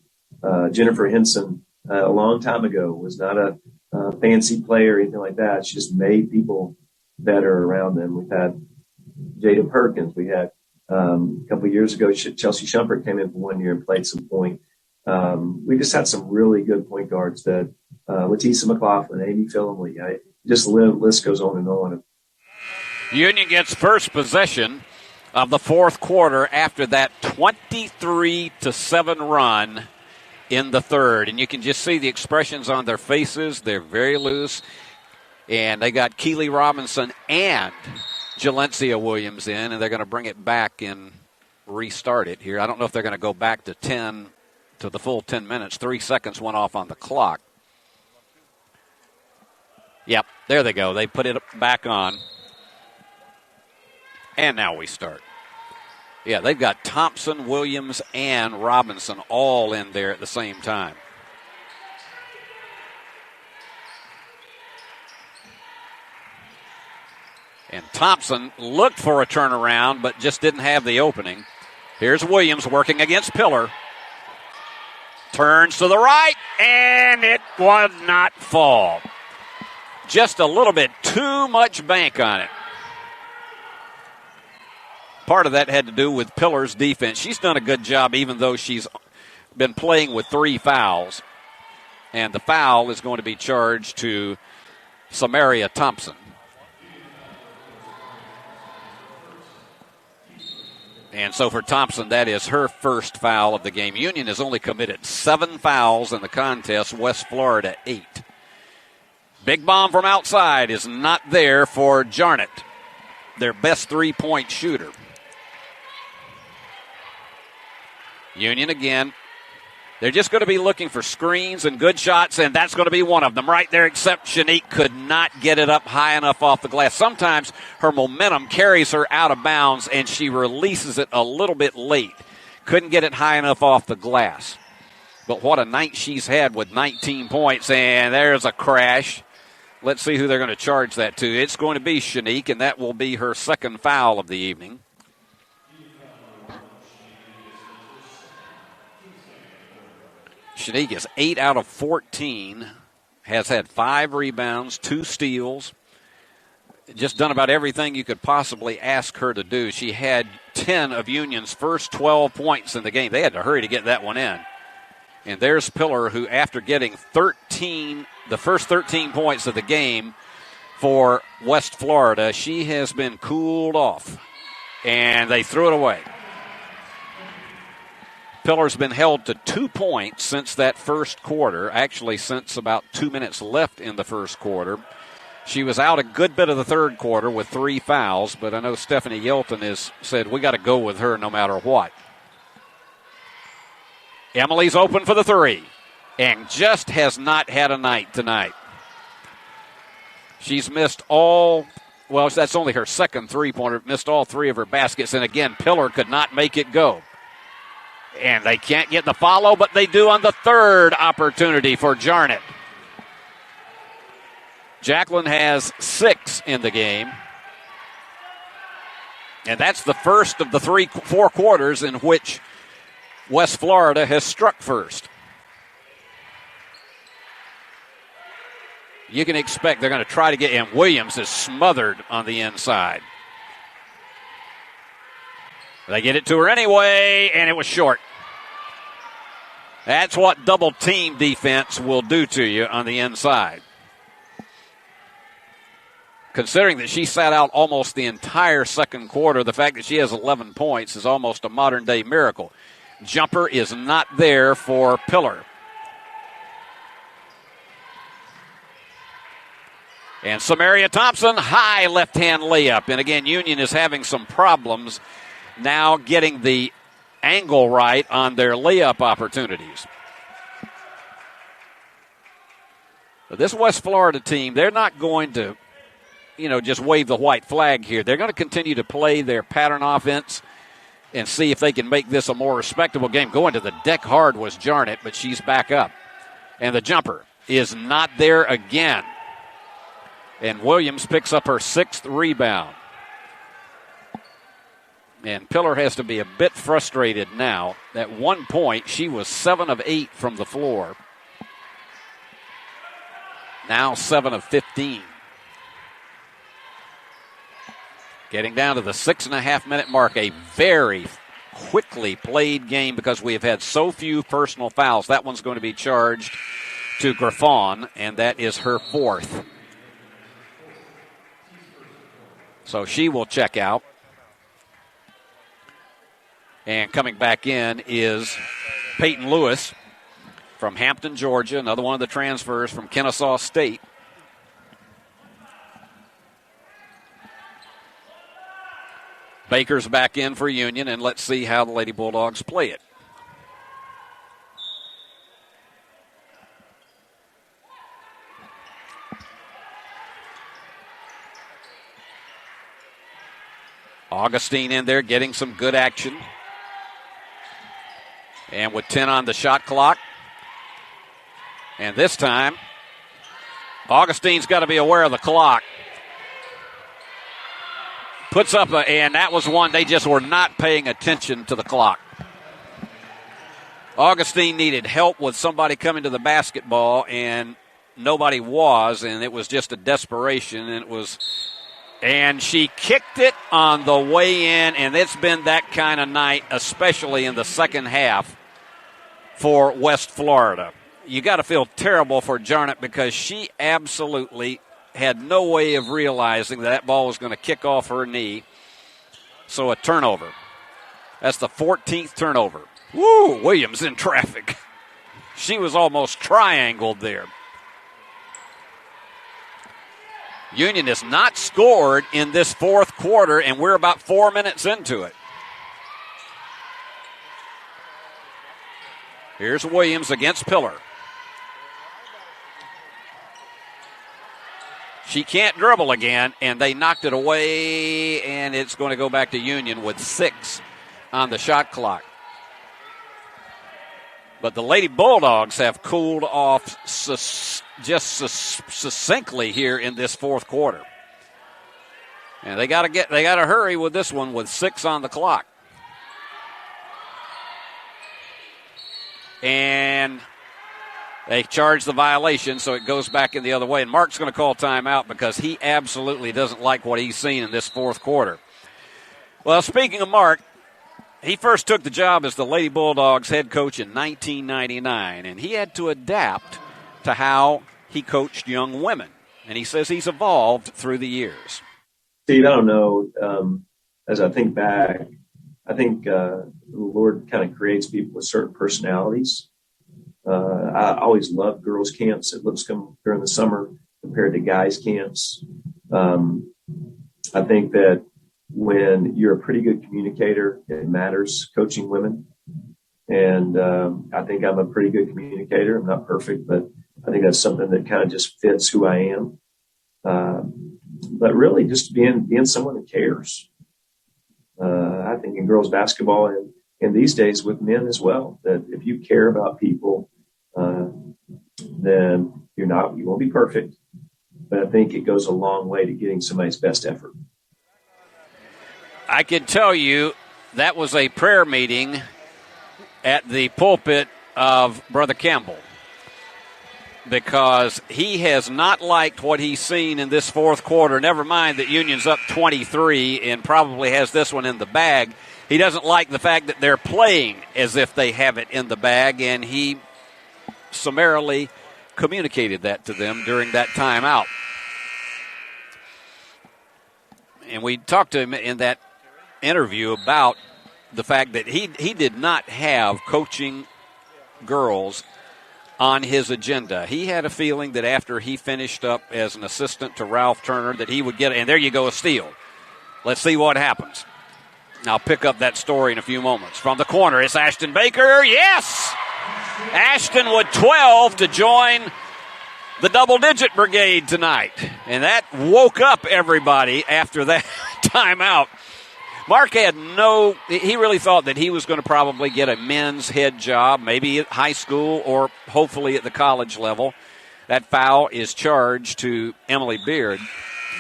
Jennifer Henson, a long time ago, was not a fancy player or anything like that. She just made people better around them. We've had Jada Perkins. We had a couple of years ago, Chelsea Shumpert came in for 1 year and played some point. We just had some really good point guards that Leticia McLaughlin, Amy Phillimley, just the list goes on and on. Union gets first possession of the fourth quarter after that 23-7 run in the third. And you can just see the expressions on their faces. They're very loose. And they got Keely Robinson and Jalencia Williams in, and they're going to bring it back and restart it here. I don't know if they're going to go back to the full 10 minutes. 3 seconds went off on the clock. Yep, there they go. They put it back on. And now we start. Yeah, they've got Thompson, Williams, and Robinson all in there at the same time. And Thompson looked for a turnaround, but just didn't have the opening. Here's Williams working against Pillar. Turns to the right, and it would not fall. Just a little bit too much bank on it. Part of that had to do with Pillar's defense. She's done a good job, even though she's been playing with 3 fouls. And the foul is going to be charged to Samaria Thompson. And so for Thompson, that is her first foul of the game. Union has only committed 7 fouls in the contest, West Florida 8. Big bomb from outside is not there for Jarnett, their best 3-point shooter. Union again. They're just going to be looking for screens and good shots, and that's going to be one of them right there, except Shanique could not get it up high enough off the glass. Sometimes her momentum carries her out of bounds, and she releases it a little bit late. Couldn't get it high enough off the glass. But what a night she's had with 19 points, and there's a crash. Let's see who they're going to charge that to. It's going to be Shanique, and that will be her second foul of the evening. Shanique is 8 out of 14, has had 5 rebounds, 2 steals, just done about everything you could possibly ask her to do. She had 10 of Union's first 12 points in the game. They had to hurry to get that one in. And there's Pillar, who after getting the first 13 points of the game for West Florida, she has been cooled off, and they threw it away. Pillar's been held to 2 points since that first quarter, actually since about 2 minutes left in the first quarter. She was out a good bit of the third quarter with 3 fouls, but I know Stephanie Yelton has said we got to go with her no matter what. Emily's open for the 3 and just has not had a night tonight. She's missed that's only her second 3-pointer, missed all 3 of her baskets, and again, Pillar could not make it go. And they can't get the follow, but they do on the third opportunity for Jarnett. Jacqueline has 6 in the game. And that's the first of the 4 quarters in which West Florida has struck first. you can expect they're going to try to get in. Williams is smothered on the inside. They get it to her anyway, and it was short. That's what double team defense will do to you on the inside. Considering that she sat out almost the entire second quarter, the fact that she has 11 points is almost a modern-day miracle. Jumper is not there for Pillar. And Samaria Thompson, high left-hand layup. And again, Union is having some problems now getting the angle right on their layup opportunities. But this West Florida team, they're not going to, just wave the white flag here. They're going to continue to play their pattern offense and see if they can make this a more respectable game. Going to the deck hard was Jarnett, but she's back up. And the jumper is not there again. And Williams picks up her 6th rebound. And Pillar has to be a bit frustrated now. At one point, she was 7 of 8 from the floor. Now 7 of 15. Getting down to the 6.5-minute mark, a very quickly played game because we have had so few personal fouls. That one's going to be charged to Griffon, and that is her 4th. So she will check out. And coming back in is Peyton Lewis from Hampton, Georgia, another one of the transfers from Kennesaw State. Baker's back in for Union, and let's see how the Lady Bulldogs play it. Augustine in there getting some good action. And with 10 on the shot clock. And this time, Augustine's got to be aware of the clock. Puts up and that was one they just were not paying attention to the clock. Augustine needed help with somebody coming to the basketball, and nobody was, and it was just a desperation. And she kicked it on the way in, and it's been that kind of night, especially in the second half for West Florida. You got to feel terrible for Jarnett because she absolutely had no way of realizing that ball was going to kick off her knee. So a turnover. That's the 14th turnover. Woo! Williams in traffic. She was almost triangled there. Union has not scored in this fourth quarter, and we're about 4 minutes into it. Here's Williams against Pillar. She can't dribble again, and they knocked it away, and it's going to go back to Union with 6 on the shot clock. But the Lady Bulldogs have cooled off succinctly here in this fourth quarter. And they got to hurry with this one with 6 on the clock. And they charge the violation, so it goes back in the other way. And Mark's going to call timeout because he absolutely doesn't like what he's seen in this fourth quarter. Well, speaking of Mark, he first took the job as the Lady Bulldogs head coach in 1999, and he had to adapt to how he coached young women. And he says he's evolved through the years. Steve, I don't know. As I think back, I think the Lord kind of creates people with certain personalities. I always loved girls' camps at Lipscomb during the summer compared to guys' camps. I think that when you're a pretty good communicator, it matters coaching women. And I think I'm a pretty good communicator. I'm not perfect, but I think that's something that kind of just fits who I am. But really just being someone that cares. I think in girls basketball and these days with men as well, that if you care about people, then you won't be perfect. But I think it goes a long way to getting somebody's best effort. I can tell you that was a prayer meeting at the pulpit of Brother Campbell. because he has not liked what he's seen in this fourth quarter. Never mind that Union's up 23 and probably has this one in the bag. He doesn't like the fact that they're playing as if they have it in the bag, and he summarily communicated that to them during that timeout. And we talked to him in that interview about the fact that he did not have coaching girls on his agenda. He had a feeling that after he finished up as an assistant to Ralph Turner that he would get, and there you go, a steal. Let's see what happens. I'll pick up that story in a few moments. From the corner, it's Ashton Baker. Yes! Ashton with 12 to join the double-digit brigade tonight. And that woke up everybody after that timeout. Mark had he really thought that he was going to probably get a men's head job, maybe at high school or hopefully at the college level. That foul is charged to Emily Beard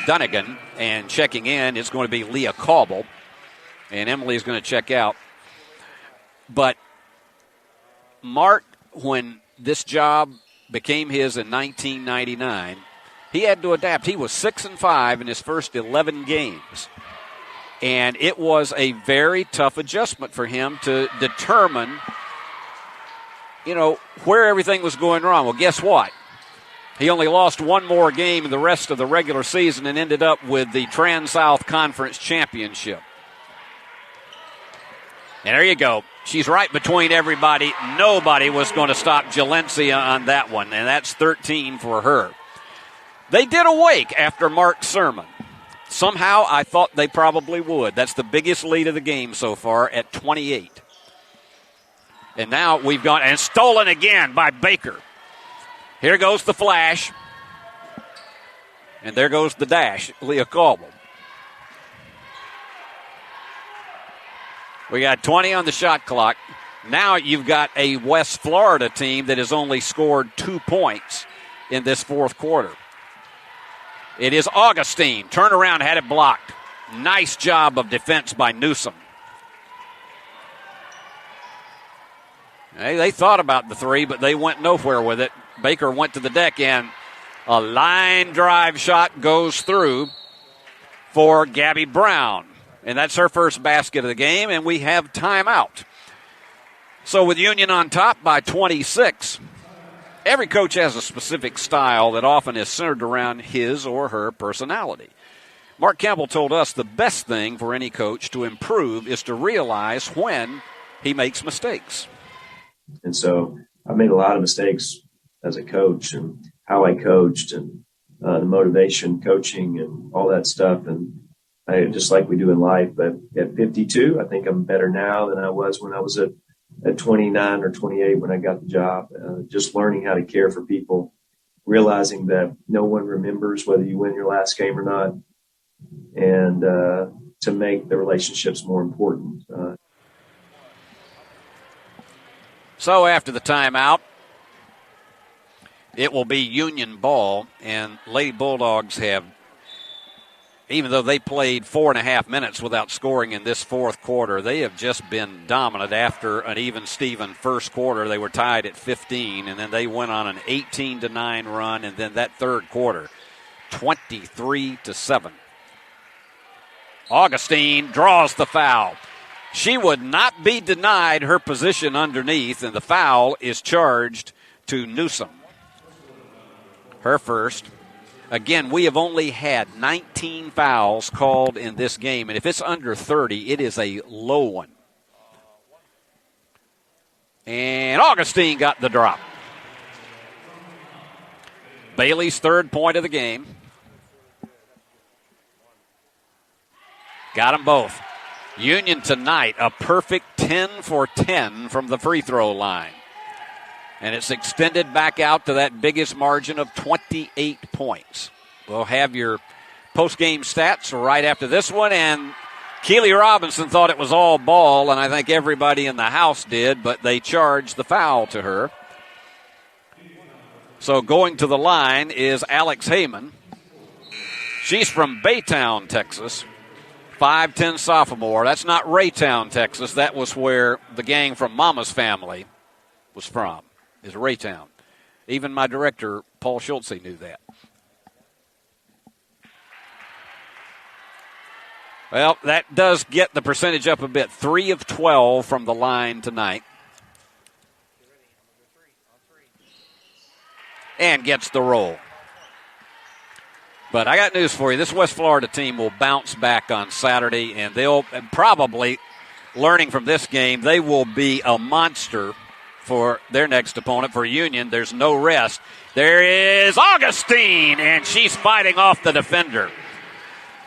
Dunnigan, and checking in is going to be Leah Cauble. And Emily is going to check out. But Mark, when this job became his in 1999, he had to adapt. He was 6-5 in his first 11 games. And it was a very tough adjustment for him to determine, where everything was going wrong. Well, guess what? He only lost one more game in the rest of the regular season and ended up with the Trans-South Conference Championship. And there you go. She's right between everybody. Nobody was going to stop Jalencia on that one, and that's 13 for her. They did awake after Mark's sermon. Somehow I thought they probably would. That's the biggest lead of the game so far at 28. And now we've gone and stolen again by Baker. Here goes the flash. And there goes the dash, Leah Cauble. We got 20 on the shot clock. Now you've got a West Florida team that has only scored 2 points in this fourth quarter. It is Augustine. Turnaround, had it blocked. Nice job of defense by Newsom. They thought about the three, but they went nowhere with it. Baker went to the deck, and a line drive shot goes through for Gabby Brown. And that's her first basket of the game, and we have timeout. So with Union on top by 26, every coach has a specific style that often is centered around his or her personality. Mark Campbell told us the best thing for any coach to improve is to realize when he makes mistakes. And so I made a lot of mistakes as a coach and how I coached and the motivation, coaching, and all that stuff. And just like we do in life, but at 52, I think I'm better now than I was when I was at 29 or 28 when I got the job. Just learning how to care for people, realizing that no one remembers whether you win your last game or not, and to make the relationships more important. So after the timeout, it will be Union ball, and Lady Bulldogs have, even though they played 4.5 minutes without scoring in this fourth quarter, they have just been dominant. After an even-Steven first quarter, they were tied at 15, and then they went on an 18-9 run, and then that third quarter, 23-7. Augustine draws the foul. She would not be denied her position underneath, and the foul is charged to Newsom. Her first. Again, we have only had 19 fouls called in this game, and if it's under 30, it is a low one. And Augustine got the drop. Bailey's third point of the game. Got them both. Union tonight, a perfect 10 for 10 from the free throw line. And it's extended back out to that biggest margin of 28 points. We'll have your post-game stats right after this one. And Keely Robinson thought it was all ball, and I think everybody in the house did, but they charged the foul to her. So going to the line is Alex Heyman. She's from Baytown, Texas. 5'10" sophomore. That's not Raytown, Texas. That was where the gang from Mama's family was from, is Raytown. Even my director, Paul Schultze, knew that. Well, that does get the percentage up a bit. 3 of 12 from the line tonight. And gets the roll. But I got news for you. This West Florida team will bounce back on Saturday, and they'll probably, learning from this game, they will be a monster for their next opponent. For Union, there's no rest. There is Augustine, and she's fighting off the defender.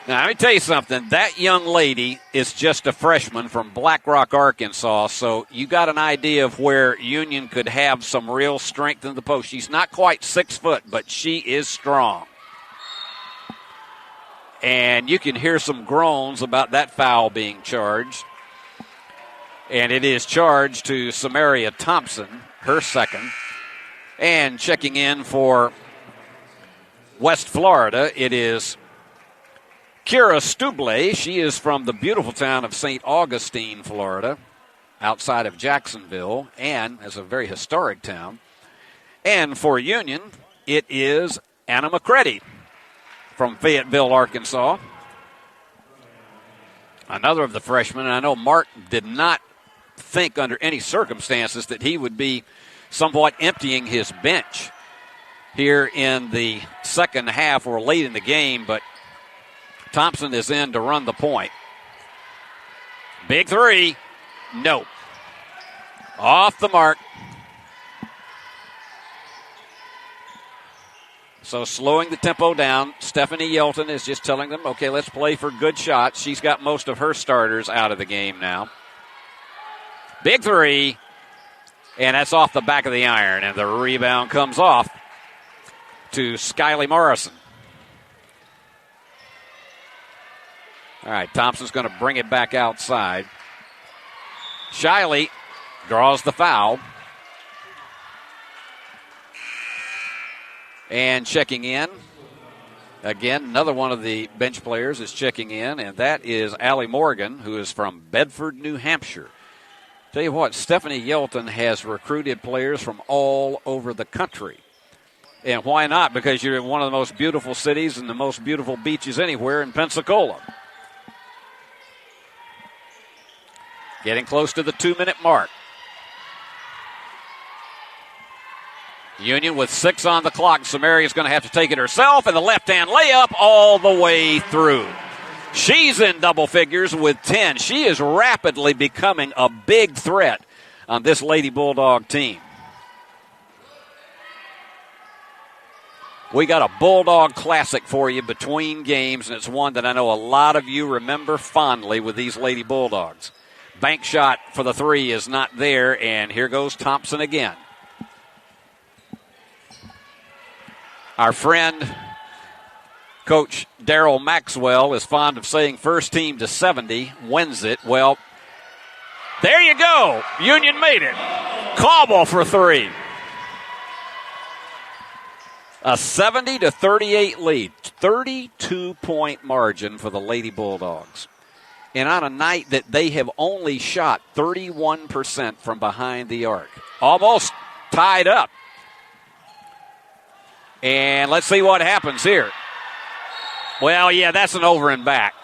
Now, let me tell you something. That young lady is just a freshman from Black Rock, Arkansas, so you got an idea of where Union could have some real strength in the post. She's not quite 6 foot, but she is strong. And you can hear some groans about that foul being charged. And it is charged to Samaria Thompson, her second. And checking in for West Florida, it is Kira Stuble. She is from the beautiful town of St. Augustine, Florida, outside of Jacksonville, and is a very historic town. And for Union, it is Anna McCready from Fayetteville, Arkansas. Another of the freshmen. And I know Mark did not think under any circumstances that he would be somewhat emptying his bench here in the second half or late in the game, but Thompson is in to run the point. Big three. No. Off the mark. So slowing the tempo down. Stephanie Yelton is just telling them, okay, let's play for good shots. She's got most of her starters out of the game now. Big three. And that's off the back of the iron. And the rebound comes off to Skylie Morrison. All right, Thompson's going to bring it back outside. Shiley draws the foul. And checking in. Again, another one of the bench players is checking in, and that is Allie Morgan, who is from Bedford, New Hampshire. Tell you what, Stephanie Yelton has recruited players from all over the country. And why not? Because you're in one of the most beautiful cities and the most beautiful beaches anywhere in Pensacola. Getting close to the 2-minute mark. Union with 6 on the clock. Samaria is going to have to take it herself, and the left-hand layup all the way through. She's in double figures with 10. She is rapidly becoming a big threat on this Lady Bulldog team. We got a Bulldog Classic for you between games, and it's one that I know a lot of you remember fondly with these Lady Bulldogs. Bank shot for the three is not there, and here goes Thompson again. Our friend, Coach Darrell Maxwell, is fond of saying first team to 70 wins it. Well, there you go. Union made it. Cobble for three. A 70-38 lead. 32-point margin for the Lady Bulldogs. And on a night that they have only shot 31% from behind the arc. Almost tied up. And let's see what happens here. Well, yeah, that's an over and back.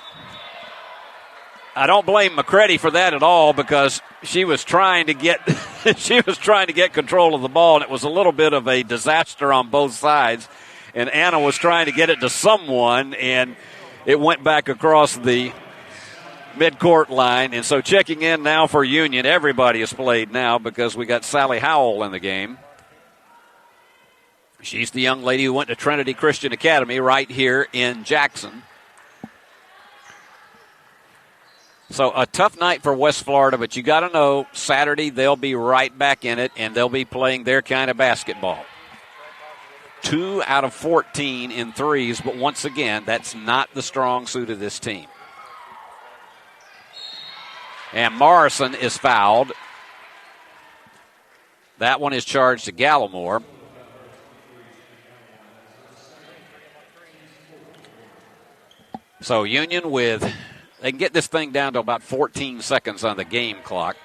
I don't blame McCready for that at all because she was trying to get control of the ball, and it was a little bit of a disaster on both sides. And Anna was trying to get it to someone, and it went back across the midcourt line. And so checking in now for Union, everybody has played now because we got Sally Howell in the game. She's the young lady who went to Trinity Christian Academy right here in Jackson. So a tough night for West Florida, but you got to know Saturday they'll be right back in it, and they'll be playing their kind of basketball. 2 out of 14 in threes, but once again, that's not the strong suit of this team. And Morrison is fouled. That one is charged to Gallimore. So Union they can get this thing down to about 14 seconds on the game clock.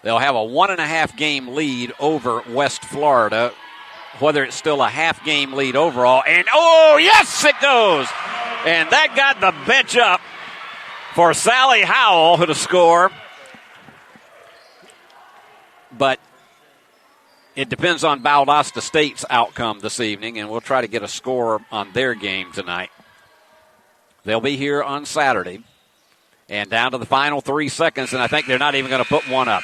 They'll have a 1.5 game lead over West Florida, whether it's still a half game lead overall. And, oh, yes, it goes. And that got the bench up for Sally Howell to score. But it depends on Valdosta State's outcome this evening, and we'll try to get a score on their game tonight. They'll be here on Saturday. And down to the final 3 seconds, and I think they're not even going to put one up.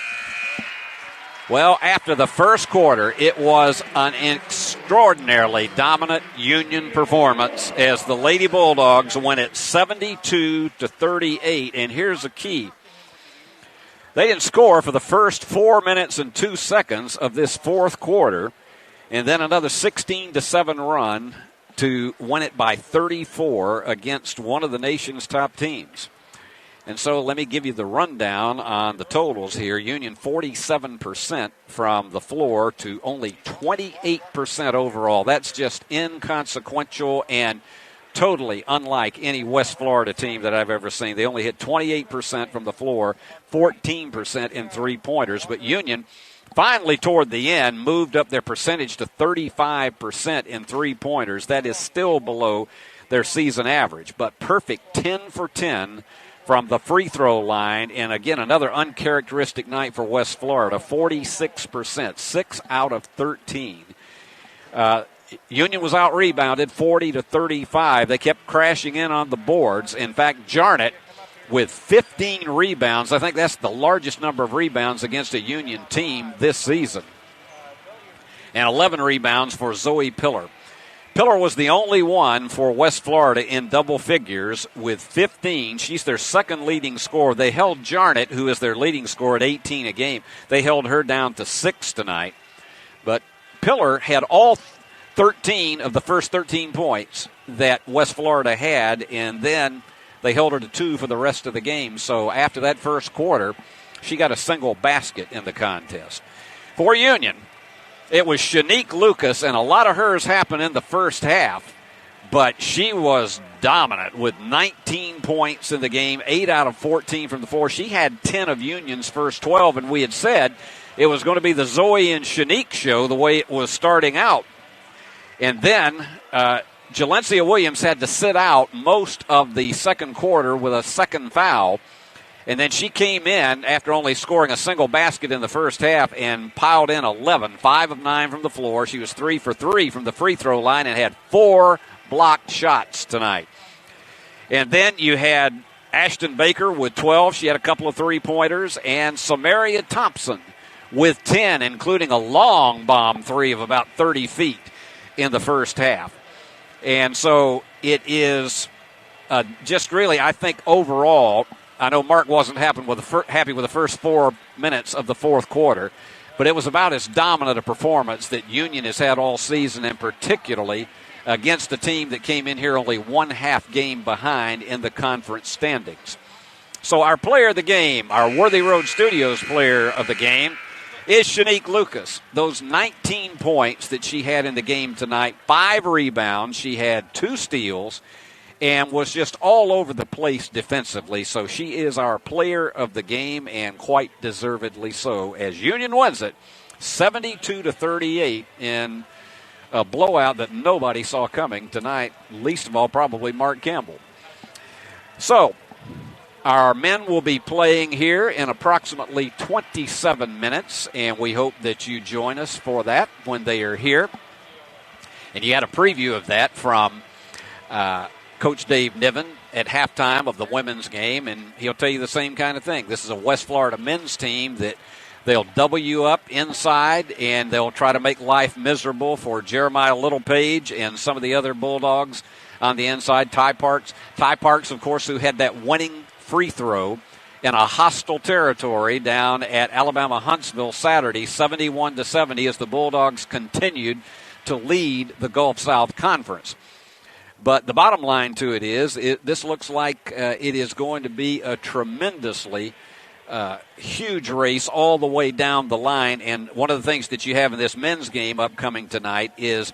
Well, after the first quarter, it was an extraordinarily dominant Union performance as the Lady Bulldogs win it 72-38. And here's the key. They didn't score for the first 4 minutes and 2 seconds of this fourth quarter, and then another 16-7 run to win it by 34 against one of the nation's top teams. And so let me give you the rundown on the totals here. Union 47% from the floor to only 28% overall. That's just inconsequential and totally unlike any West Florida team that I've ever seen. They only hit 28% from the floor, 14% in three-pointers. But Union finally toward the end moved up their percentage to 35% in three-pointers. That is still below their season average, but perfect 10 for 10 from the free throw line. And again, another uncharacteristic night for West Florida, 46%, 6 out of 13. Union was out-rebounded 40-35. They kept crashing in on the boards. In fact, Jarnett with 15 rebounds. I think that's the largest number of rebounds against a Union team this season. And 11 rebounds for Zoe Pillar. Pillar was the only one for West Florida in double figures with 15. She's their second leading scorer. They held Jarnett, who is their leading scorer, at 18 a game. They held her down to 6 tonight. But Pillar had all 13 of the first 13 points that West Florida had, and then they held her to 2 for the rest of the game. So after that first quarter, she got a single basket in the contest. For Union, it was Shanique Lucas, and a lot of hers happened in the first half, but she was dominant with 19 points in the game, 8 out of 14 from the floor. She had 10 of Union's first 12, and we had said it was going to be the Zoe and Shanique show the way it was starting out. And then Jalencia Williams had to sit out most of the second quarter with a second foul. And then she came in after only scoring a single basket in the first half and piled in 11, 5 of 9 from the floor. She was 3 for 3 from the free throw line and had 4 blocked shots tonight. And then you had Ashton Baker with 12. She had a couple of three-pointers. And Samaria Thompson with 10, including a long bomb three of about 30 feet in the first half. And so it is just really, I think, overall, I know Mark wasn't happy with the first 4 minutes of the fourth quarter, but it was about as dominant a performance that Union has had all season, and particularly against a team that came in here only 1/2 game behind in the conference standings. So our player of the game, our Worthy Road Studios player of the game, is Shanique Lucas. Those 19 points that she had in the game tonight, 5 rebounds, she had 2 steals, and was just all over the place defensively. So she is our player of the game, and quite deservedly so, as Union wins it 72-38 in a blowout that nobody saw coming tonight, least of all probably Mark Campbell. So our men will be playing here in approximately 27 minutes, and we hope that you join us for that when they are here. And you had a preview of that from Coach Dave Niven at halftime of the women's game, and he'll tell you the same kind of thing. This is a West Florida men's team that they'll double you up inside, and they'll try to make life miserable for Jeremiah Littlepage and some of the other Bulldogs on the inside. Ty Parks, of course, who had that winning free throw in a hostile territory down at Alabama Huntsville Saturday, 71-70, as the Bulldogs continued to lead the Gulf South Conference. But the bottom line to it is, this looks like it is going to be a tremendously huge race all the way down the line. And one of the things that you have in this men's game upcoming tonight is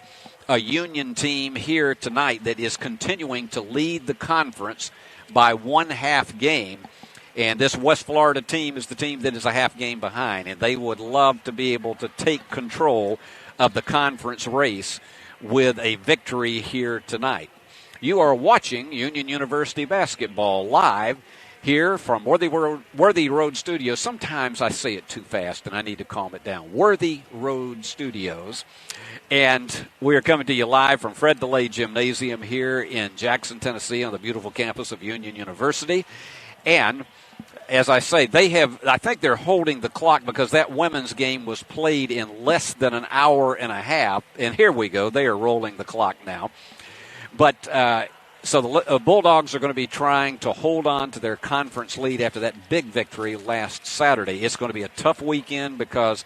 a Union team here tonight that is continuing to lead the conference by 1/2 game. And this West Florida team is the team that is a half game behind, and they would love to be able to take control of the conference race with a victory here tonight. You are watching Union University basketball live here from Worthy Road Studios. Sometimes I say it too fast, and I need to calm it down. Worthy Road Studios. And we are coming to you live from Fred DeLay Gymnasium here in Jackson, Tennessee, on the beautiful campus of Union University. And as I say, I think they're holding the clock because that women's game was played in less than an hour and a half. And here we go. They are rolling the clock now. But so the Bulldogs are going to be trying to hold on to their conference lead after that big victory last Saturday. It's going to be a tough weekend because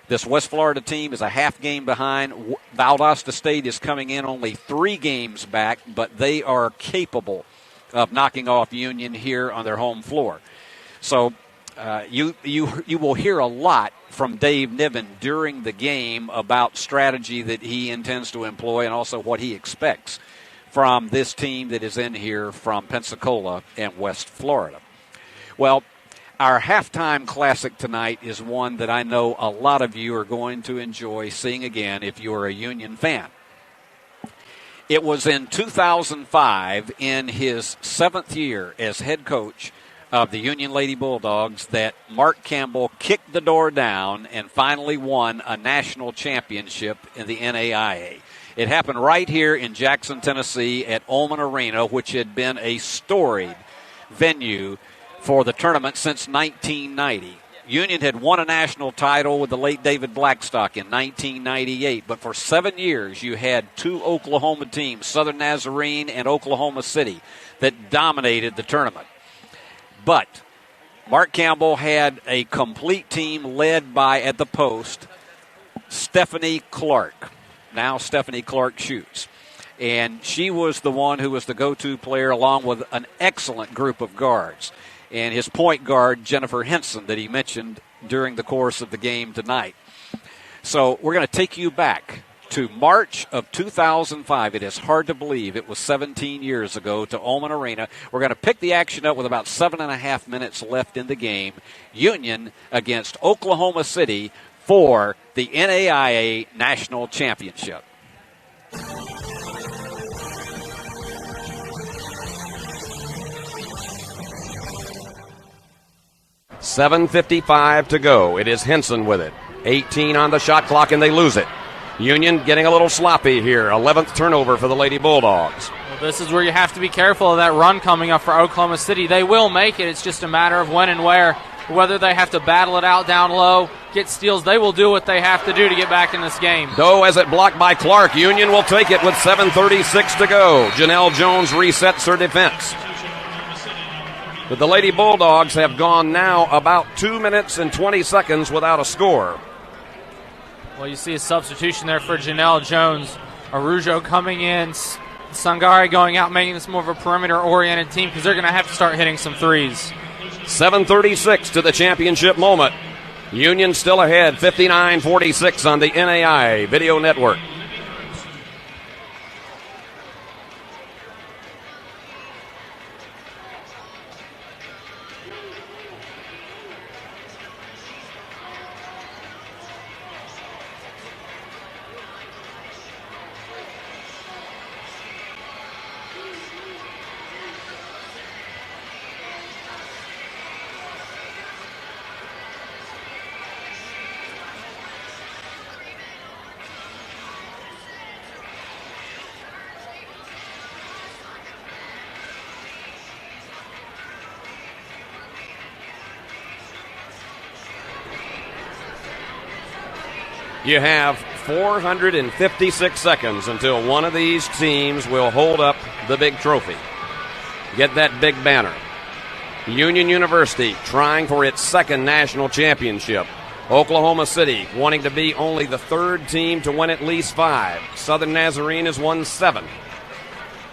this West Florida team is a half game behind. Valdosta State is coming in only 3 games back, but they are capable of knocking off Union here on their home floor. So you will hear a lot from Dave Niven during the game about strategy that he intends to employ and also what he expects from this team that is in here from Pensacola and West Florida. Well, our halftime classic tonight is one that I know a lot of you are going to enjoy seeing again if you're a Union fan. It was in 2005, in his 7th year as head coach of the Union Lady Bulldogs, that Mark Campbell kicked the door down and finally won a national championship in the NAIA. It happened right here in Jackson, Tennessee at Ullman Arena, which had been a storied venue for the tournament since 1990. Union had won a national title with the late David Blackstock in 1998, but for 7 years you had 2 Oklahoma teams, Southern Nazarene and Oklahoma City, that dominated the tournament. But Mark Campbell had a complete team led by, at the post, Stephanie Clark. Now Stephanie Clark shoots. And she was the one who was the go-to player along with an excellent group of guards. And his point guard, Jennifer Henson, that he mentioned during the course of the game tonight. So we're going to take you back to March of 2005. It is hard to believe it was 17 years ago, to Ullman Arena. We're going to pick the action up with about 7.5 minutes left in the game. Union against Oklahoma City for the NAIA National Championship. $7:55 to go. It is Henson with it. 18 on the shot clock, and they lose it. Union getting a little sloppy here. 11th turnover for the Lady Bulldogs. Well, this is where you have to be careful of that run coming up for Oklahoma City. They will make it. It's just a matter of when and where. Whether they have to battle it out down low, get steals, they will do what they have to do to get back in this game. Doe has it blocked by Clark. Union will take it with 7:36 to go. Janelle Jones resets her defense. But the Lady Bulldogs have gone now about 2 minutes and 20 seconds without a score. Well, you see a substitution there for Janelle Jones. Arujo coming in, Sangari going out, making this more of a perimeter-oriented team because they're going to have to start hitting some threes. 7:36 to the championship moment. Union still ahead, 59-46 on the NAIA Video Network. You have 456 seconds until one of these teams will hold up the big trophy. Get that big banner. Union University trying for its 2nd national championship. Oklahoma City wanting to be only the 3rd team to win at least 5. Southern Nazarene has won 7.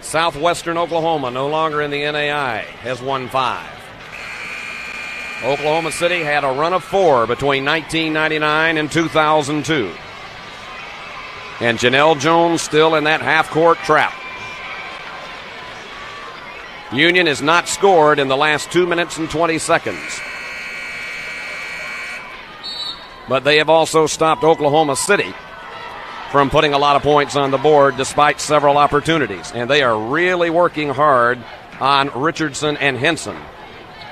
Southwestern Oklahoma, no longer in the NAI, has won 5. Oklahoma City had a run of 4 between 1999 and 2002. And Janelle Jones still in that half-court trap. Union has not scored in the last 2 minutes and 20 seconds. But they have also stopped Oklahoma City from putting a lot of points on the board despite several opportunities. And they are really working hard on Richardson and Henson.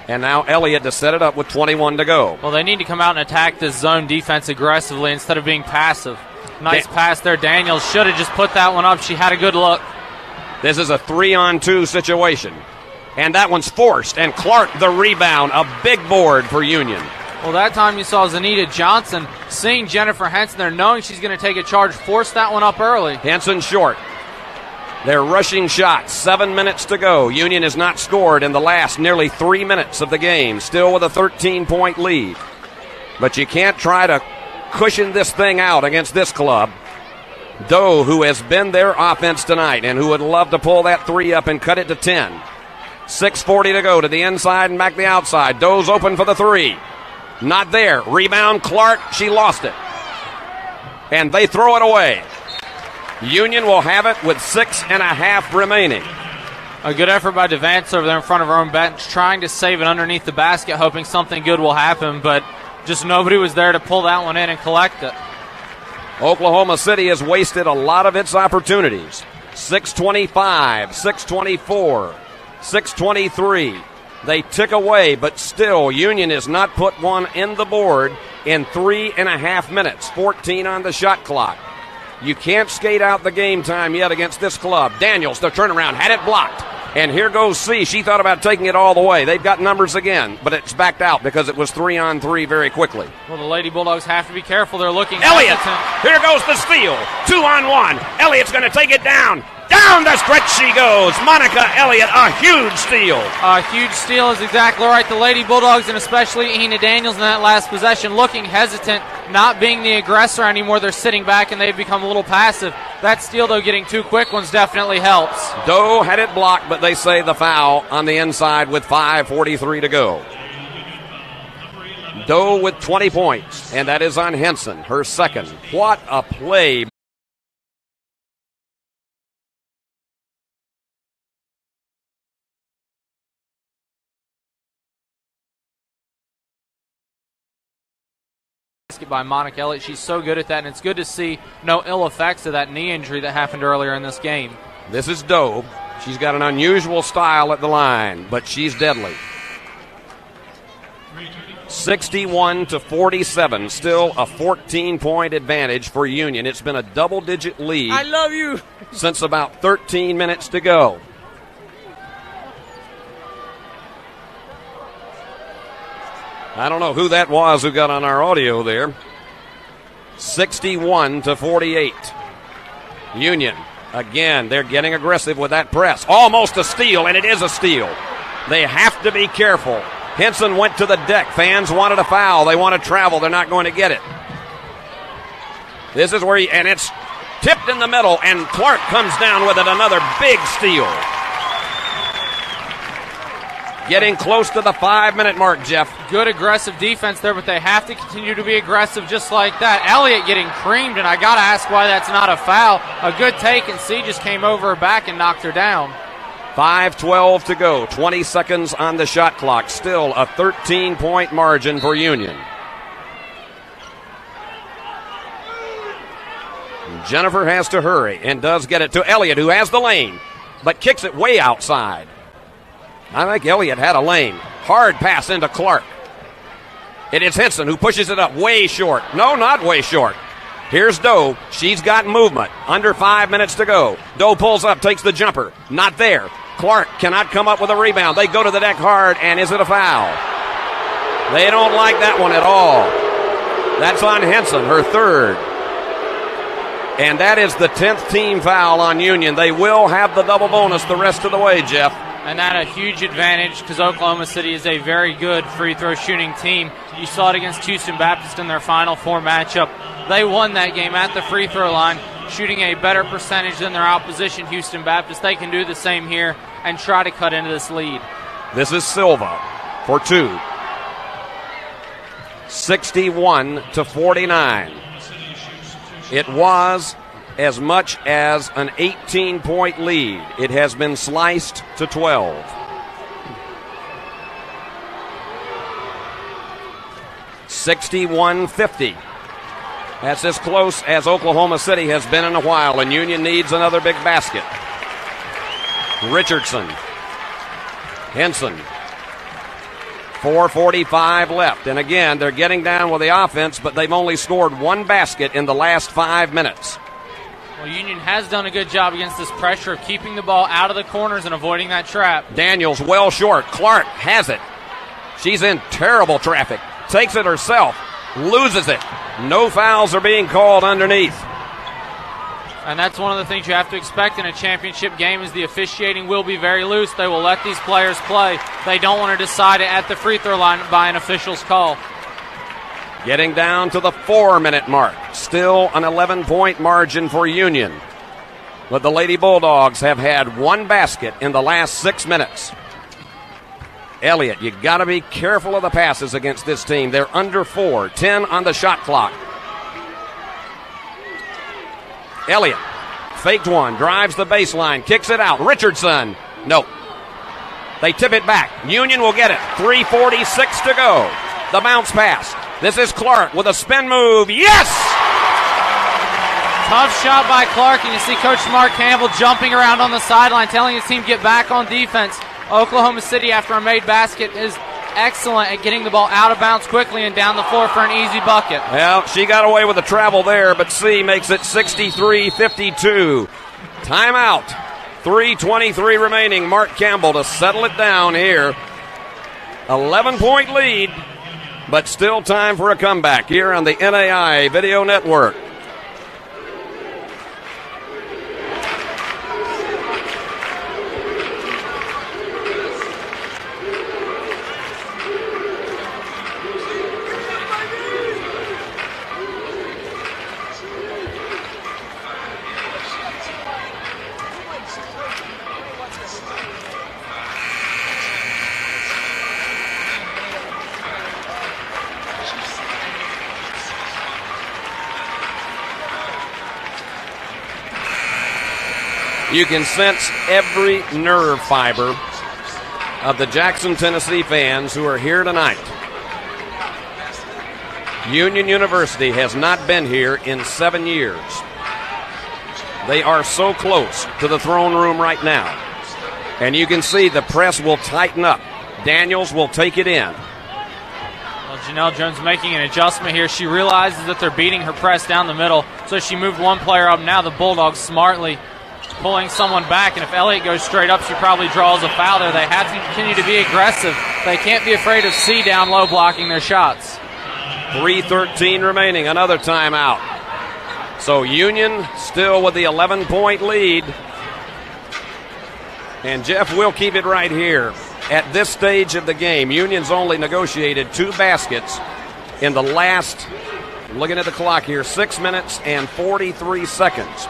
And now Elliott to set it up with 21 to go. Well, they need to come out and attack this zone defense aggressively instead of being passive. Nice pass there. Daniels should have just put that one up. She had a good look. This is a 3-on-2 situation. And that one's forced. And Clark the rebound. A big board for Union. Well, that time you saw Zanita Johnson seeing Jennifer Henson there, knowing she's going to take a charge, force that one up early. Henson short. They're rushing shots. 7 minutes to go. Union has not scored in the last nearly 3 minutes of the game, still with a 13-point lead. But you can't try to cushion this thing out against this club. Doe, who has been their offense tonight and who would love to pull that three up and cut it to 10. 6:40 to go to the inside and back the outside. Doe's open for the three. Not there. Rebound, Clark. She lost it. And they throw it away. Union will have it with 6.5 remaining. A good effort by DeVance over there in front of her own bench, trying to save it underneath the basket, hoping something good will happen, but just nobody was there to pull that one in and collect it. Oklahoma City has wasted a lot of its opportunities. 6:25, 6:24, 6:23. They tick away, but still, Union has not put one in the board in 3.5 minutes. 14 on the shot clock. You can't skate out the game time yet against this club. Daniels, the turnaround, had it blocked. And here goes C. She thought about taking it all the way. They've got numbers again, but it's backed out because it was 3-on-3 very quickly. Well, the Lady Bulldogs have to be careful. They're looking. Elliott, here goes the steal. 2-on-1. Elliott's going to take it down. Down the stretch she goes. Monica Elliott, a huge steal. A huge steal is exactly right. The Lady Bulldogs, and especially Ina Daniels in that last possession, looking hesitant, not being the aggressor anymore. They're sitting back, and they've become a little passive. That steal, though, getting 2 quick ones definitely helps. Doe had it blocked, but they say the foul on the inside with 5:43 to go. Doe with 20 points, and that is on Henson, her second. What a play. By Monica Elliott. She's so good at that, and it's good to see no ill effects of that knee injury that happened earlier in this game. This is Doe. She's got an unusual style at the line, but she's deadly. 61-47, still a 14-point advantage for Union. It's been a double-digit lead. I love you. Since about 13 minutes to go. I don't know who that was who got on our audio there. 61-48. Union, again, they're getting aggressive with that press. Almost a steal, and it is a steal. They have to be careful. Henson went to the deck. Fans wanted a foul. They want to travel. They're not going to get it. This is where and it's tipped in the middle, and Clark comes down with it. Another big steal. Getting close to the 5-minute mark, Jeff. Good aggressive defense there, but they have to continue to be aggressive just like that. Elliott getting creamed, and I got to ask why that's not a foul. A good take, and C just came over her back and knocked her down. 5:12 to go. 20 seconds on the shot clock. Still a 13-point margin for Union. Jennifer has to hurry and does get it to Elliott, who has the lane, but kicks it way outside. I think Elliott had a lane. Hard pass into Clark. It is Henson who pushes it up way short. No, not way short. Here's Doe. She's got movement. Under 5 minutes to go. Doe pulls up, takes the jumper. Not there. Clark cannot come up with a rebound. They go to the deck hard, and is it a foul? They don't like that one at all. That's on Henson, her third. And that is the 10th team foul on Union. They will have the double bonus the rest of the way, Jeff. And that a huge advantage because Oklahoma City is a very good free throw shooting team. You saw it against Houston Baptist in their Final Four matchup. They won that game at the free throw line, shooting a better percentage than their opposition, Houston Baptist. They can do the same here and try to cut into this lead. This is Silva for two. 61-49. It was as much as an 18-point lead. It has been sliced to 12. 61-50. That's as close as Oklahoma City has been in a while, and Union needs another big basket. Richardson. Henson. 4:45 left. And again, they're getting down with the offense, but they've only scored one basket in the last 5 minutes. Well, Union has done a good job against this pressure of keeping the ball out of the corners and avoiding that trap. Daniels well short. Clark has it. She's in terrible traffic. Takes it herself. Loses it. No fouls are being called underneath. And that's one of the things you have to expect in a championship game is the officiating will be very loose. They will let these players play. They don't want to decide it at the free throw line by an official's call. Getting down to the 4-minute mark. Still an 11-point margin for Union. But the Lady Bulldogs have had one basket in the last 6 minutes. Elliott, you got to be careful of the passes against this team. They're under 4, 10 on the shot clock. Elliott faked one, drives the baseline, kicks it out. Richardson, no. They tip it back. Union will get it. 3:46 to go. The bounce pass. This is Clark with a spin move. Yes! Tough shot by Clark, and you see Coach Mark Campbell jumping around on the sideline, telling his team to get back on defense. Oklahoma City, after a made basket, is excellent at getting the ball out of bounds quickly and down the floor for an easy bucket. Well, she got away with the travel there, but C makes it 63-52. Timeout. 3:23 remaining. Mark Campbell to settle it down here. 11-point lead, but still time for a comeback here on the NAI Video Network. You can sense every nerve fiber of the Jackson, Tennessee fans who are here tonight. Union University has not been here in 7 years. They are so close to the throne room right now. And you can see the press will tighten up. Daniels will take it in. Well, Janelle Jones making an adjustment here. She realizes that they're beating her press down the middle, so she moved one player up. Now the Bulldogs smartly pulling someone back, and if Elliott goes straight up, she probably draws a foul there. They have to continue to be aggressive. They can't be afraid of C down low blocking their shots. 3:13 remaining, another timeout. So Union still with the 11-point lead. And Jeff, we'll keep it right here. At this stage of the game, Union's only negotiated 2 baskets in the last, looking at the clock here, 6 minutes and 43 seconds.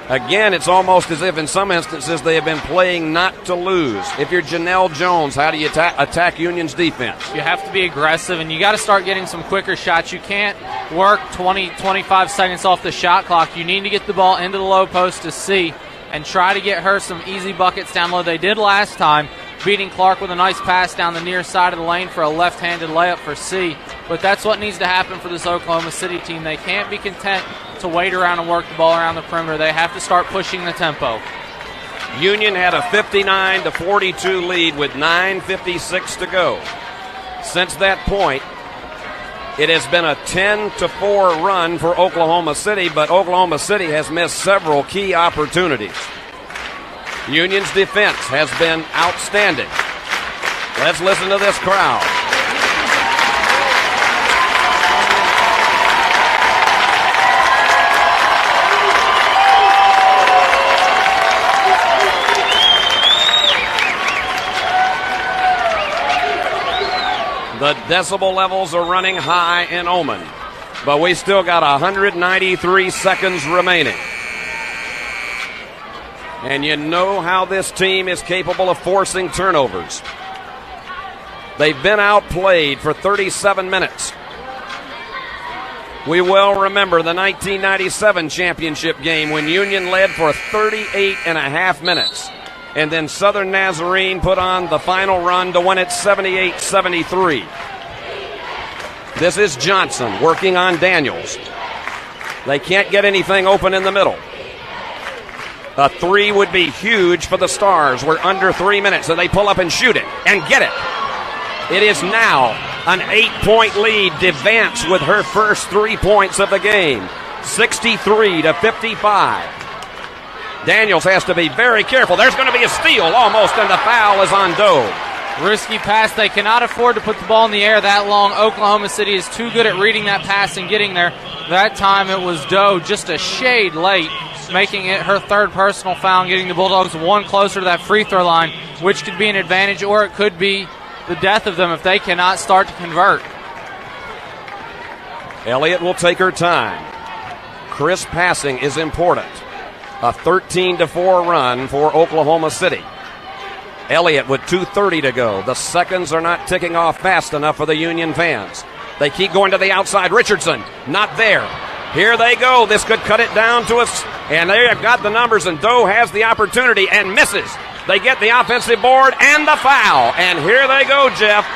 Again, it's almost as if in some instances they have been playing not to lose. If you're Janelle Jones, how do you attack Union's defense? You have to be aggressive, and you got to start getting some quicker shots. You can't work 20, 25 seconds off the shot clock. You need to get the ball into the low post to C and try to get her some easy buckets down low. They did last time, beating Clark with a nice pass down the near side of the lane for a left-handed layup for C. But that's what needs to happen for this Oklahoma City team. They can't be content to wait around and work the ball around the perimeter. They have to start pushing the tempo. Union had a 59-42 lead with 9:56 to go. Since that point, it has been a 10-4 run for Oklahoma City, but Oklahoma City has missed several key opportunities. Union's defense has been outstanding. Let's listen to this crowd. The decibel levels are running high in Oman, but we still got 193 seconds remaining. And you know how this team is capable of forcing turnovers. They've been outplayed for 37 minutes. We well remember the 1997 championship game when Union led for 38 and a half minutes. And then Southern Nazarene put on the final run to win it 78-73. This is Johnson working on Daniels. They can't get anything open in the middle. A 3 would be huge for the Stars. We're under 3 minutes, and they pull up and shoot it and get it. It is now an 8-point lead. DeVance with her first 3 points of the game. 63-55. Daniels has to be very careful. There's going to be a steal almost, and the foul is on Doe. Risky pass. They cannot afford to put the ball in the air that long. Oklahoma City is too good at reading that pass and getting there. That time it was Doe just a shade late, making it her third personal foul and getting the Bulldogs one closer to that free throw line, which could be an advantage or it could be the death of them if they cannot start to convert. Elliott will take her time. Crisp passing is important. A 13-4 run for Oklahoma City. Elliott with 2:30 to go. The seconds are not ticking off fast enough for the Union fans. They keep going to the outside. Richardson, not there. Here they go. This could cut it down to us. And they have got the numbers, and Doe has the opportunity and misses. They get the offensive board and the foul. And here they go, Jeff.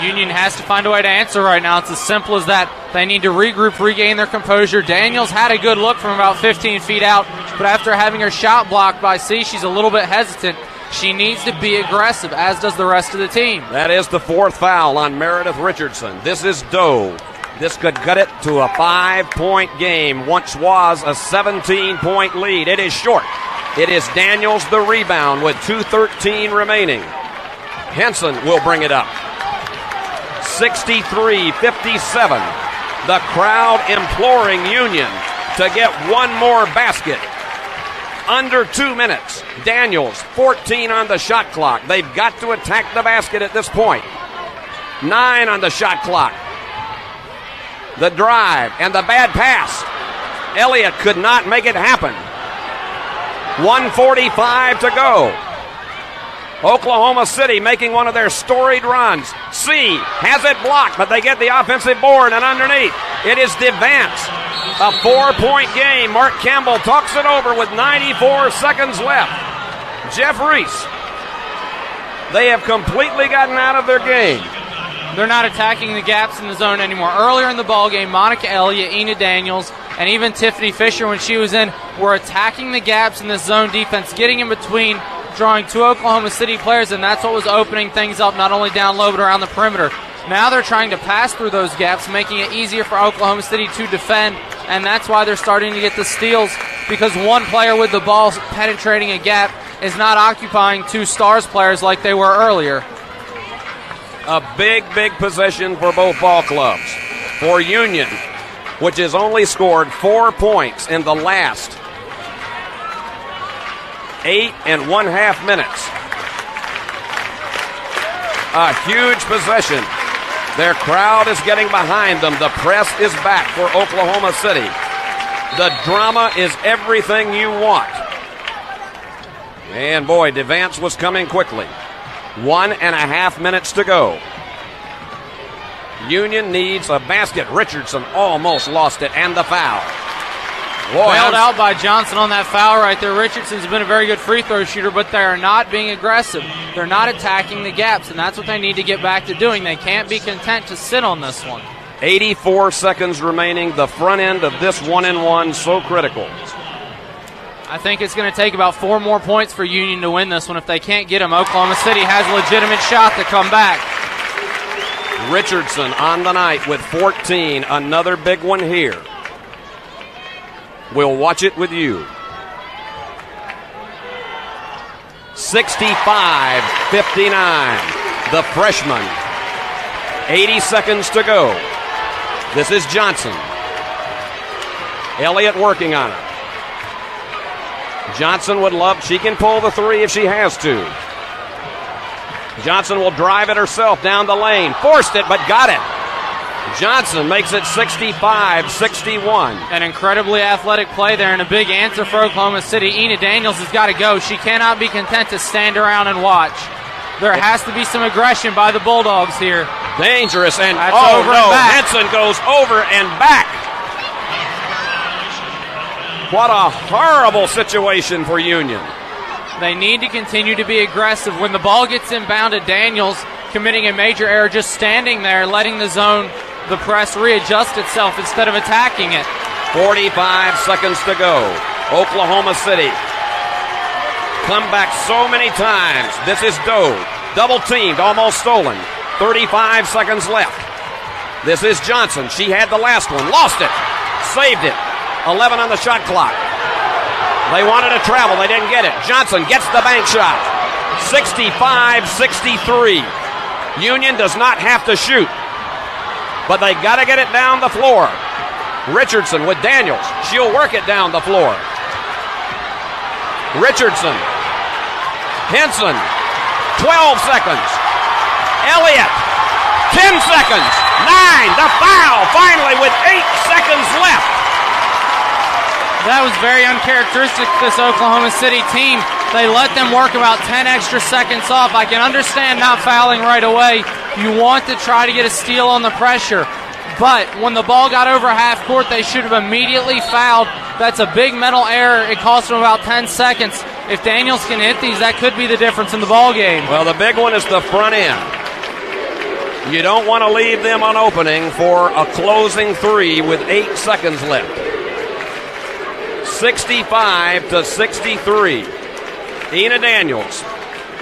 Union has to find a way to answer right now. It's as simple as that. They need to regroup, regain their composure. Daniels had a good look from about 15 feet out, but after having her shot blocked by C, she's a little bit hesitant. She needs to be aggressive, as does the rest of the team. That is the 4th foul on Meredith Richardson. This is Doe. This could cut it to a 5-point game. Once was a 17-point lead. It is short. It is Daniels the rebound with 2:13 remaining. Henson will bring it up. 63-57. The crowd imploring Union to get one more basket. Under 2 minutes. Daniels, 14 on the shot clock. They've got to attack the basket at this point. 9 on the shot clock. The drive and the bad pass. Elliott could not make it happen. 1:45 to go. Oklahoma City making one of their storied runs. C has it blocked, but they get the offensive board, and underneath it is DeVance. A 4-point game. Mark Campbell talks it over with 94 seconds left. Jeff Reese. They have completely gotten out of their game. They're not attacking the gaps in the zone anymore. Earlier in the ballgame, Monica Elliott, Ina Daniels, and even Tiffany Fisher when she was in were attacking the gaps in this zone defense, getting in between, drawing 2 Oklahoma City players, and that's what was opening things up not only down low but around the perimeter. Now they're trying to pass through those gaps, making it easier for Oklahoma City to defend, and that's why they're starting to get the steals, because one player with the ball penetrating a gap is not occupying 2 Stars players like they were earlier. A big possession for both ball clubs. For Union, which has only scored 4 points in the last 8.5 minutes. A huge possession. Their crowd is getting behind them. The press is back for Oklahoma City. The drama is everything you want. And boy, DeVance was coming quickly. 1.5 minutes to go. Union needs a basket. Richardson almost lost it, and the foul. Bailed out by Johnson on that foul right there. Richardson's been a very good free throw shooter, but they are not being aggressive. They're not attacking the gaps, and that's what they need to get back to doing. They can't be content to sit on this one. 84 seconds remaining. The front end of this 1-and-1 so critical. I think it's going to take about 4 more points for Union to win this one. If they can't get them, Oklahoma City has a legitimate shot to come back. Richardson on the night with 14. Another big one here. We'll watch it with you. 65-59. The freshman. 80 seconds to go. This is Johnson. Elliott working on it. Johnson would love, she can pull the 3 if she has to. Johnson will drive it herself down the lane. Forced it, but got it. Johnson makes it 65-61. An incredibly athletic play there and a big answer for Oklahoma City. Ina Daniels has got to go. She cannot be content to stand around and watch. There has to be some aggression by the Bulldogs here. Dangerous, and over and back. Henson goes over and back. What a horrible situation for Union. They need to continue to be aggressive. When the ball gets inbounded, Daniels committing a major error just standing there, letting the press readjust itself instead of attacking it. 45 seconds to go. Oklahoma City. Come back so many times. This is Doe. Double teamed, almost stolen. 35 seconds left. This is Johnson. She had the last one. Lost it. Saved it. 11 on the shot clock. They wanted to travel. They didn't get it. Johnson gets the bank shot. 65-63. Union does not have to shoot, but they got to get it down the floor. Richardson with Daniels. She'll work it down the floor. Richardson. Henson. 12 seconds. Elliott. 10 seconds. 9. The foul finally with 8 seconds left. That was very uncharacteristic of this Oklahoma City team. They let them work about 10 extra seconds off. I can understand not fouling right away. You want to try to get a steal on the pressure. But when the ball got over half court, they should have immediately fouled. That's a big mental error. It cost them about 10 seconds. If Daniels can hit these, that could be the difference in the ball game. Well, the big one is the front end. You don't want to leave them on opening for a closing three with 8 seconds left. 65-63. Ina Daniels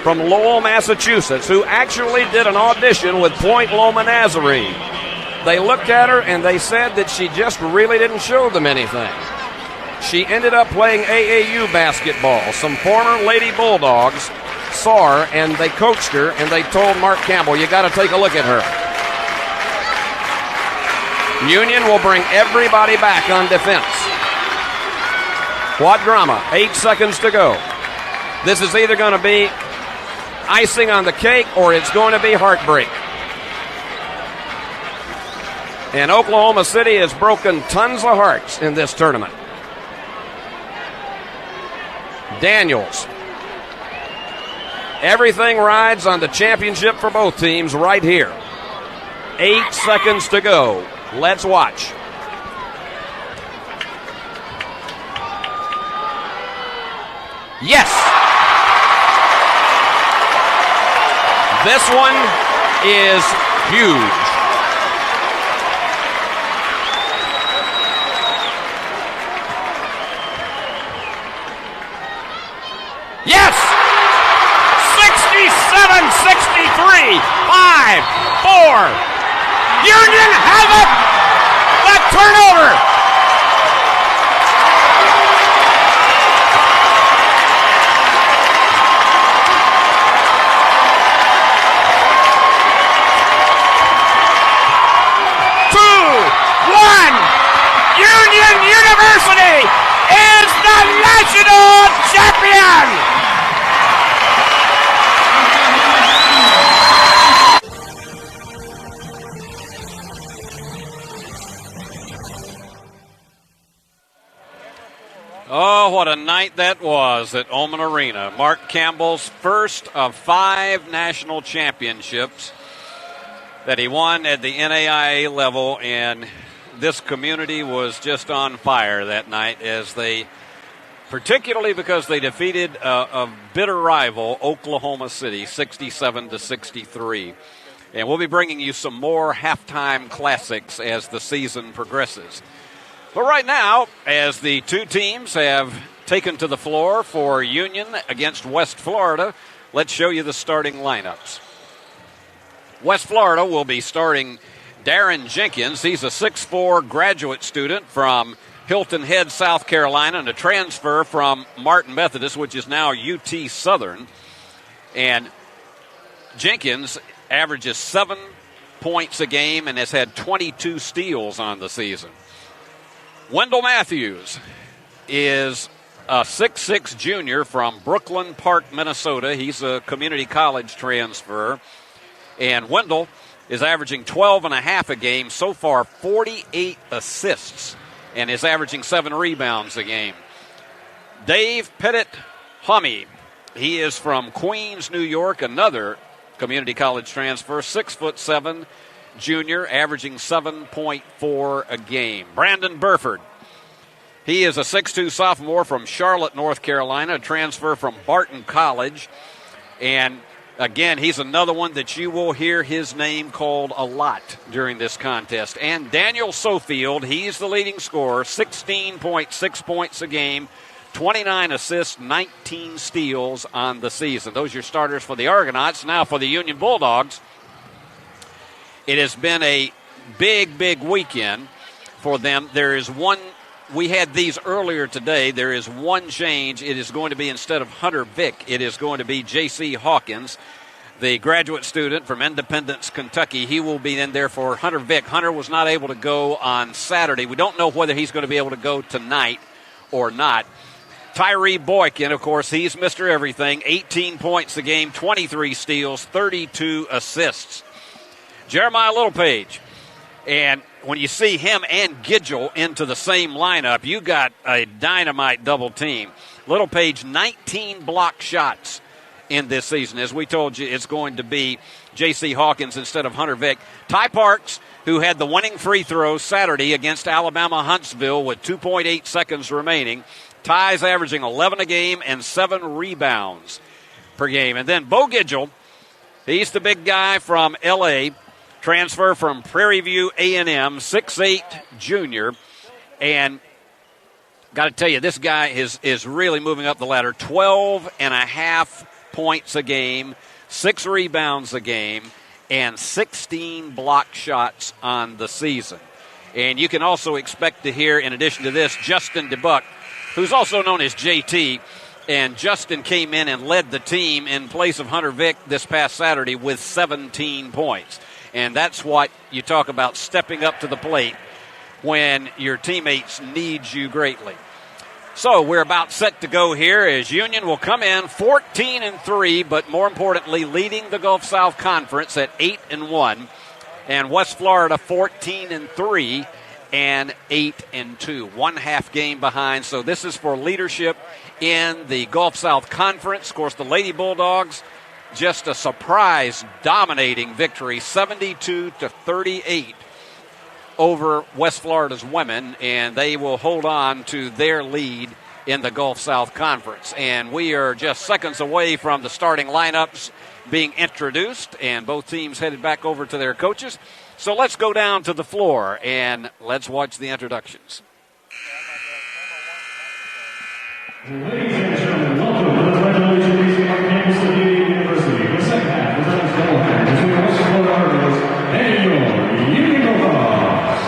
from Lowell, Massachusetts, who actually did an audition with Point Loma Nazarene. They looked at her and they said that she just really didn't show them anything. She ended up playing AAU basketball. Some former Lady Bulldogs saw her and they coached her and they told Mark Campbell, you got to take a look at her. Union will bring everybody back on defense. What drama? 8 seconds to go. This is either going to be icing on the cake or it's going to be heartbreak. And Oklahoma City has broken tons of hearts in this tournament. Daniels. Everything rides on the championship for both teams right here. 8 seconds to go. Let's watch. Yes! This one is huge. Yes! 67-63. 5, 4. Union have it! The turnover! Union University is the national champion! Oh, what a night that was at Oman Arena. Mark Campbell's first of 5 national championships that he won at the NAIA level, and this community was just on fire that night particularly because they defeated a bitter rival, Oklahoma City, 67-63. And we'll be bringing you some more halftime classics as the season progresses. But right now, as the two teams have taken to the floor for Union against West Florida, let's show you the starting lineups. West Florida will be starting Darren Jenkins. He's a 6'4" graduate student from Hilton Head, South Carolina, and a transfer from Martin Methodist, which is now UT Southern. And Jenkins averages 7 points a game and has had 22 steals on the season. Wendell Matthews is a 6'6" junior from Brooklyn Park, Minnesota. He's a community college transfer. And Wendell is averaging 12.5 a game, so far 48 assists, and is averaging 7 rebounds a game. Dave Pettit-Hummey, he is from Queens, New York, another community college transfer, 6'7" junior, averaging 7.4 a game. Brandon Burford, he is a 6'2" sophomore from Charlotte, North Carolina, a transfer from Barton College, and Again, he's another one that you will hear his name called a lot during this contest. And Daniel Sofield, he's the leading scorer, 16.6 points a game, 29 assists, 19 steals on the season. Those are your starters for the Argonauts. Now for the Union Bulldogs, it has been a big, big weekend for them. There is one. We had these earlier today. There is one change. It is going to be, instead of Hunter Vick, it is going to be J.C. Hawkins, the graduate student from Independence, Kentucky. He will be in there for Hunter Vick. Hunter was not able to go on Saturday. We don't know whether he's going to be able to go tonight or not. Tyree Boykin, of course, he's Mr. Everything. 18 points a game, 23 steals, 32 assists. Jeremiah Littlepage. And when you see him and Gidgel into the same lineup, you got a dynamite double team. Littlepage, 19 block shots in this season. As we told you, it's going to be J.C. Hawkins instead of Hunter Vick. Ty Parks, who had the winning free throw Saturday against Alabama Huntsville with 2.8 seconds remaining. Ty's averaging 11 a game and 7 rebounds per game. And then Bo Gidgel, he's the big guy from L.A., transfer from Prairie View A&M, 6'8", junior. And got to tell you, this guy is really moving up the ladder. 12.5 points a game, 6 rebounds a game, and 16 block shots on the season. And you can also expect to hear, in addition to this, Justin DeBuck, who's also known as JT. And Justin came in and led the team in place of Hunter Vick this past Saturday with 17 points. And that's what you talk about, stepping up to the plate when your teammates need you greatly. So we're about set to go here as Union will come in 14-3, but more importantly, leading the Gulf South Conference at 8-1, and West Florida 14-3 and 8-2, 1 half game behind. So this is for leadership in the Gulf South Conference. Of course, the Lady Bulldogs, just a surprise dominating victory, 72-38 over West Florida's women, and they will hold on to their lead in the Gulf South Conference. And we are just seconds away from the starting lineups being introduced, and both teams headed back over to their coaches. So let's go down to the floor and let's watch the introductions. Ladies and gentlemen, welcome to the congratulations on campus of University. The second half of tonight's doubleheader between West Florida Argonauts and your Union Bulldogs.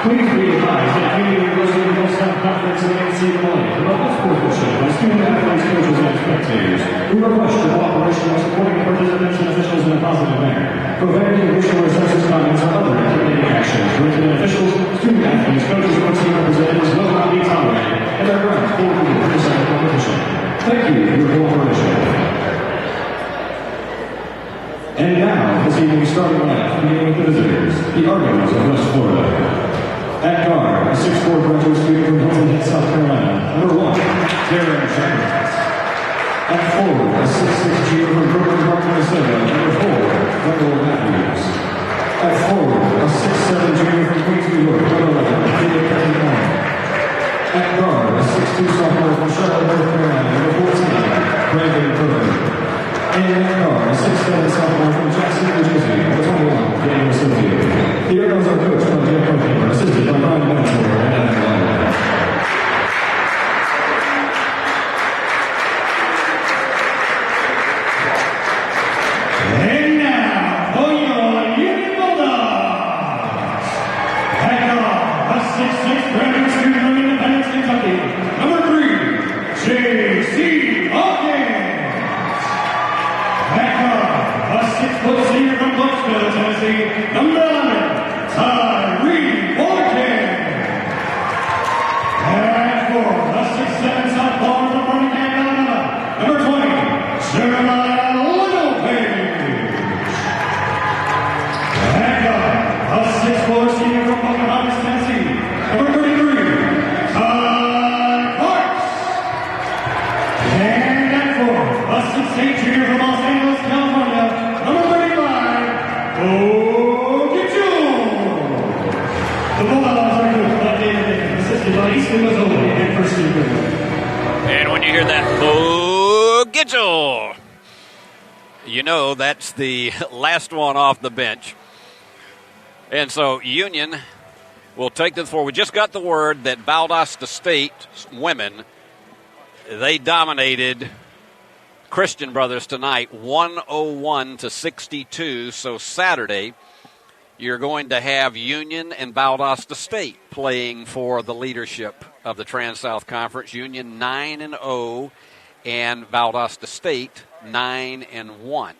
Please be advised that Union University Gulf South Conference and NCAA promote sportsmanship by student athletes, coaches, and spectators. We request your cooperation by supporting participants and officials in a positive manner. Prohibiting additional or sexist comments or other intimidating actions directed at officials, student athletes, coaches, or team representatives will not be tolerated, and their grounds for the second competition. Thank you for your cooperation. And now, this evening's starting lineup, beginning with the visitors, the Argonauts of West Florida. At guard, a 6'4" graduate student from Hilton Head, South Carolina, number 1, Darren Jenkins. At forward, a 6'6" junior from Brooklyn Park, Minnesota, number 4, Michael Matthews. At forward, a 6'7" junior from Queens, New York, number 11, David Peyton. At guard, a 6'2" sophomore from Charlotte, North Carolina, number 14, Brandon Curry. And at guard, a 6'7" sophomore from Jackson, New Jersey, number 21, Daniel Sofield. The Argonauts are coached by Jeff Coaching, assisted by Ryan Mentor and Adam Lyon. And now, for your Union Bulldogs, at guard, a 6'6" graduate student from Independence, Kentucky, number 3, J.C. Hawkins. At guard, a 6' senior from Clarksville, Tennessee, number 11, Tyree Boykin. At forward, a 6'7" sophomore from Birmingham, Alabama, number 20, Jeremiah Littlepage. At guard, a 6'4" senior from Pocahontas, Tennessee, number 33, Ty Parks. And at forward, a 6'8" junior from Los Angeles, California, number 35, Bo Gidgel. The Bulldogs are coached by David Jenkins, assisted by Easton Mazzoli and first team. And when you hear that, Bo Gidgel, you know that's the last one off the bench. And so Union will take to the floor. We just got the word that Valdosta State women, they dominated Christian Brothers tonight, 101-62. So Saturday, you're going to have Union and Valdosta State playing for the leadership of the Trans-South Conference. Union 9-0 and Valdosta State 9-1.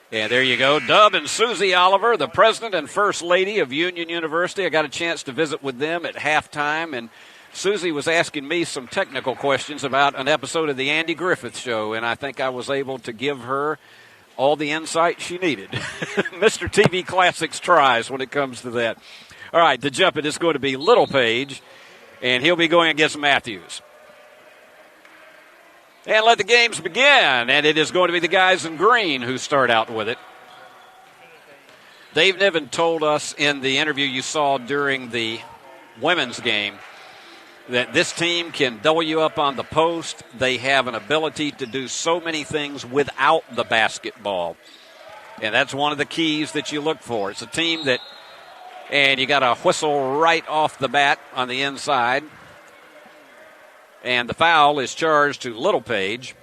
And there you go. Dub and Susie Oliver, the president and first lady of Union University. I got a chance to visit with them at halftime, and Susie was asking me some technical questions about an episode of the Andy Griffith Show, and I think I was able to give her all the insight she needed. Mr. TV Classics tries when it comes to that. All right, to jump it is going to be Littlepage, and he'll be going against Matthews. And let the games begin, and it is going to be the guys in green who start out with it. Dave Niven told us in the interview you saw during the women's game that this team can double you up on the post. They have an ability to do so many things without the basketball, and that's one of the keys that you look for. It's a team that, and you got a whistle right off the bat on the inside. And the foul is charged to Littlepage.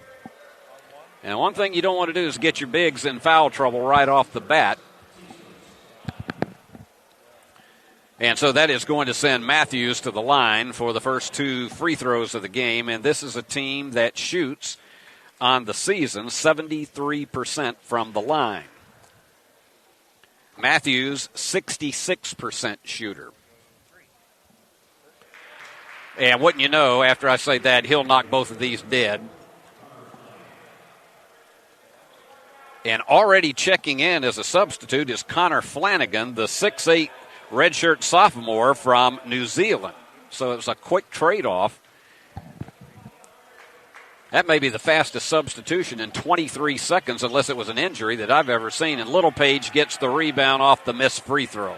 And one thing you don't want to do is get your bigs in foul trouble right off the bat. And so that is going to send Matthews to the line for the first two free throws of the game. And this is a team that shoots on the season 73% from the line. Matthews, 66% shooter. And wouldn't you know, after I say that, he'll knock both of these dead. And already checking in as a substitute is Connor Flanagan, the 6'8" redshirt sophomore from New Zealand. So it was a quick trade-off. That may be the fastest substitution in 23 seconds, unless it was an injury, that I've ever seen. And Littlepage gets the rebound off the missed free throw.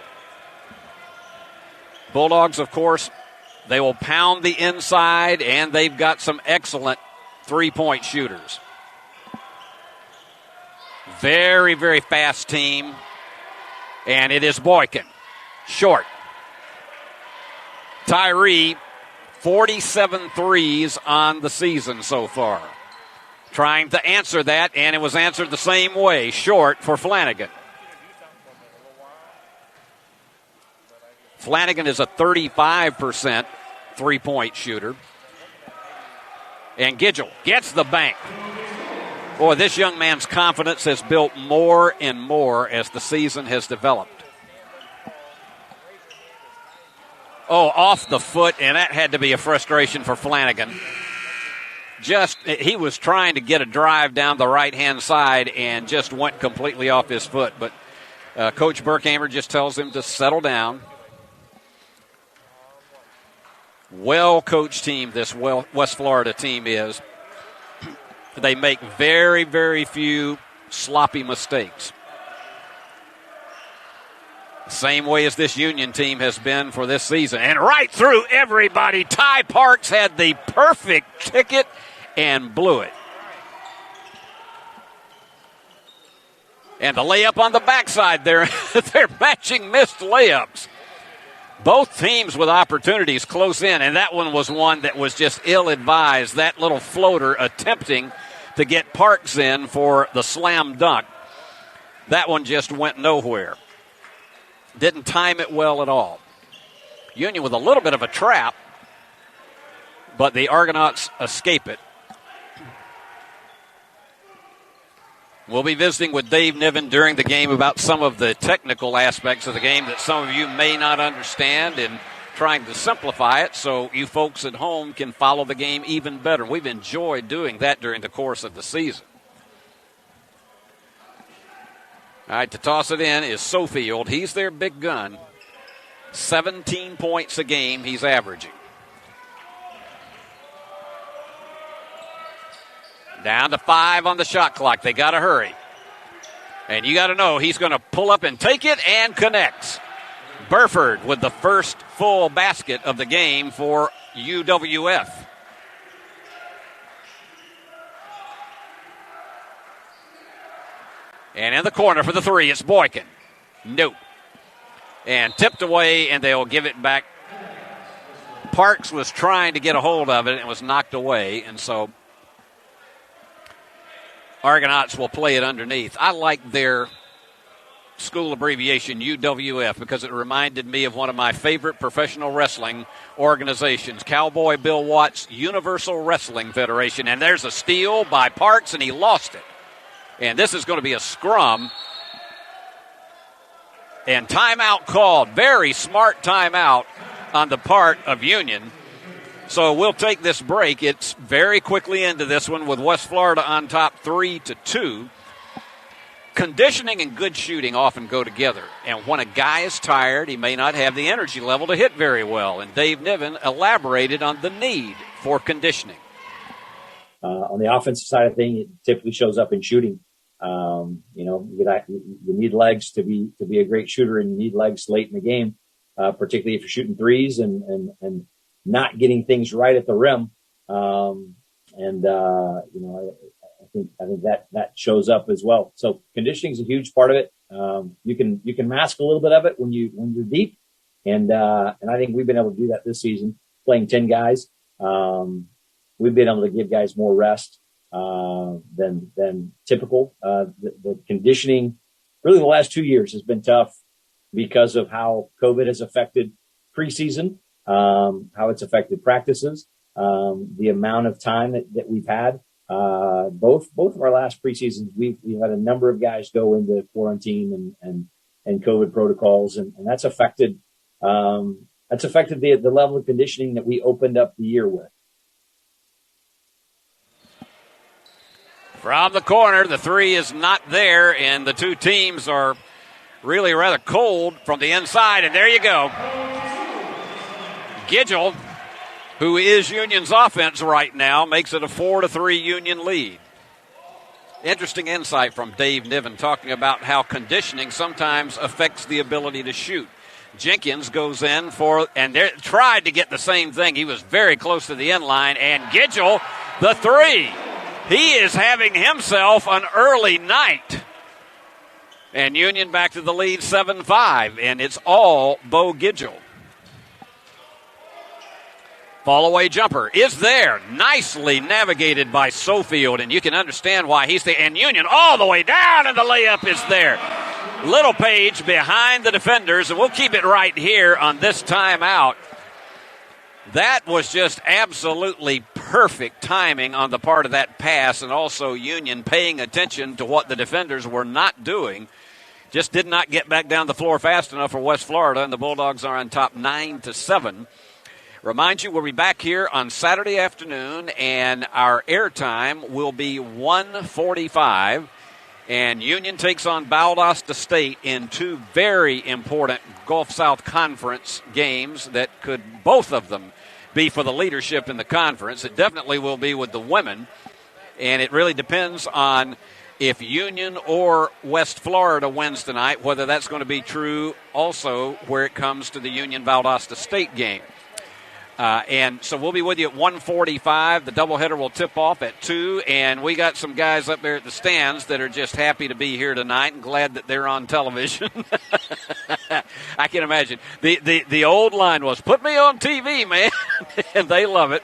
Bulldogs, of course, they will pound the inside, and they've got some excellent three-point shooters. Very, very fast team. And it is Boykin. Short. Tyree, 47 threes on the season so far. Trying to answer that, and it was answered the same way. Short for Flanagan. Flanagan is a 35% three-point shooter. And Gidgel gets the bank. Boy, this young man's confidence has built more and more as the season has developed. Oh, off the foot, and that had to be a frustration for Flanagan. He was trying to get a drive down the right-hand side and just went completely off his foot. But Coach Burkhammer just tells him to settle down. Well-coached team this West Florida team is. They make very, very few sloppy mistakes. Same way as this Union team has been for this season. And right through everybody, Ty Parks had the perfect ticket and blew it. And the layup on the backside there, they're matching missed layups. Both teams with opportunities close in, and that one was one that was just ill-advised. That little floater attempting to get Parks in for the slam dunk. That one just went nowhere. Didn't time it well at all. Union with a little bit of a trap, but the Argonauts escape it. We'll be visiting with Dave Niven during the game about some of the technical aspects of the game that some of you may not understand and trying to simplify it so you folks at home can follow the game even better. We've enjoyed doing that during the course of the season. All right, to toss it in is Sofield. He's their big gun. 17 points a game he's averaging. Down to 5 on the shot clock. They got to hurry. And you got to know he's going to pull up and take it and connects. Burford with the first full basket of the game for UWF. And in the corner for the three, it's Boykin. Nope. And tipped away, and they'll give it back. Parks was trying to get a hold of it and was knocked away, and so Argonauts will play it underneath. I like their school abbreviation, UWF, because it reminded me of one of my favorite professional wrestling organizations, Cowboy Bill Watts Universal Wrestling Federation. And there's a steal by Parks, and he lost it. And this is going to be a scrum. And timeout called. Very smart timeout on the part of Union. So we'll take this break. It's very quickly into this one with West Florida on top 3-2. Conditioning and good shooting often go together. And when a guy is tired, he may not have the energy level to hit very well. And Dave Niven elaborated on the need for conditioning. On the offensive side of things, it typically shows up in shooting. You need legs to be a great shooter, and you need legs late in the game, particularly if you're shooting threes and not getting things right at the rim. I think that shows up as well. So conditioning is a huge part of it. You can mask a little bit of it when you're deep, and I think we've been able to do that this season, playing 10 guys. We've been able to give guys more rest than typical. The conditioning, really, the last 2 years has been tough because of how COVID has affected preseason, how it's affected practices, the amount of time that we've had. Both of our last preseasons, we've had a number of guys go into quarantine and COVID protocols, and that's affected the level of conditioning that we opened up the year with. From the corner, the three is not there, and the two teams are really rather cold from the inside, and there you go. Gidgel, who is Union's offense right now, makes it a 4-3 Union lead. Interesting insight from Dave Niven talking about how conditioning sometimes affects the ability to shoot. Jenkins goes in tried to get the same thing. He was very close to the end line, and Gidgel, the three. He is having himself an early night. And Union back to the lead 7-5, and it's all Bo Gidgel. Fall-away jumper is there. Nicely navigated by Sofield, and you can understand why he's there. And Union all the way down, and the layup is there. Little Page behind the defenders, and we'll keep it right here on this timeout. That was just absolutely perfect timing on the part of that pass, and also Union paying attention to what the defenders were not doing. Just did not get back down the floor fast enough for West Florida, and the Bulldogs are on top 9-7. Remind you, we'll be back here on Saturday afternoon, and our airtime will be 1:45. And Union takes on Valdosta State in two very important Gulf South Conference games that could, both of them, be for the leadership in the conference. It definitely will be with the women, and it really depends on if Union or West Florida wins tonight, whether that's going to be true also where it comes to the Union-Valdosta State game. And so we'll be with you at 1:45. The doubleheader will tip off at 2, and we got some guys up there at the stands that are just happy to be here tonight and glad that they're on television. I can imagine. The old line was, put me on TV, man, and they love it.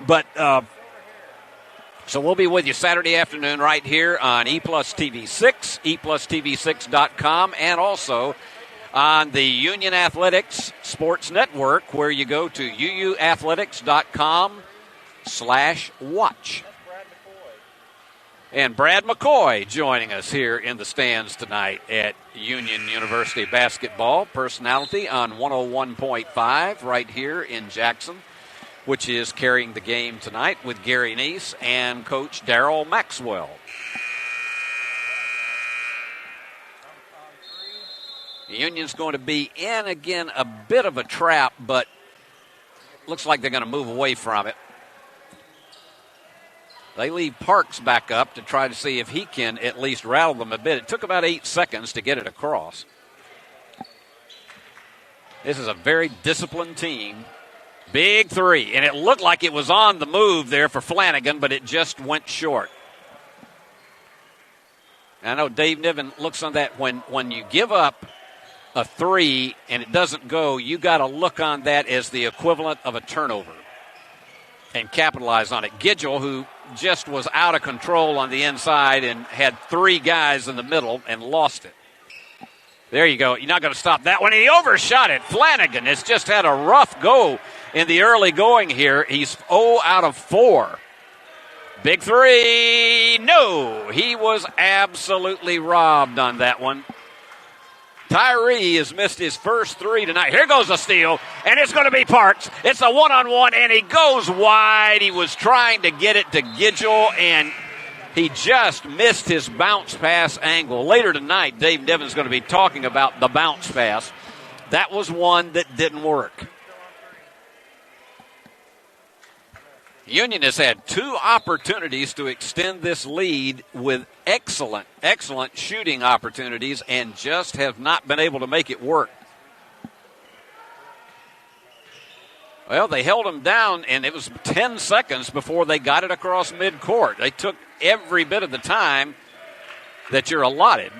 But so we'll be with you Saturday afternoon right here on E-Plus TV6, eplustv6.com, and also on the Union Athletics Sports Network, where you go to uuathletics.com/watch. And Brad McCoy joining us here in the stands tonight at Union University basketball. Personality on 101.5 right here in Jackson, which is carrying the game tonight with Gary Neese and Coach Darrell Maxwell. The Union's going to be in, again, a bit of a trap, but looks like they're going to move away from it. They leave Parks back up to try to see if he can at least rattle them a bit. It took about 8 seconds to get it across. This is a very disciplined team. Big three, and it looked like it was on the move there for Flanagan, but it just went short. I know Dave Niven looks on that. When you give up a 3 and it doesn't go, you got to look on that as the equivalent of a turnover and capitalize on it. Gidgel, who just was out of control on the inside and had 3 guys in the middle and lost it. There you go. You're not going to stop that one. He overshot it. Flanagan has just had a rough go in the early going here. He's 0 out of 4. Big 3. No, he was absolutely robbed on that one. Tyree has missed his first 3 tonight. Here goes a steal, and it's going to be Parks. It's a one-on-one, and he goes wide. He was trying to get it to Gidgel, and he just missed his bounce pass angle. Later tonight, Dave Niven's going to be talking about the bounce pass. That was one that didn't work. Union has had 2 opportunities to extend this lead with excellent shooting opportunities and just have not been able to make it work. Well, they held them down, and it was 10 seconds before they got it across midcourt. They took every bit of the time that you're allotted.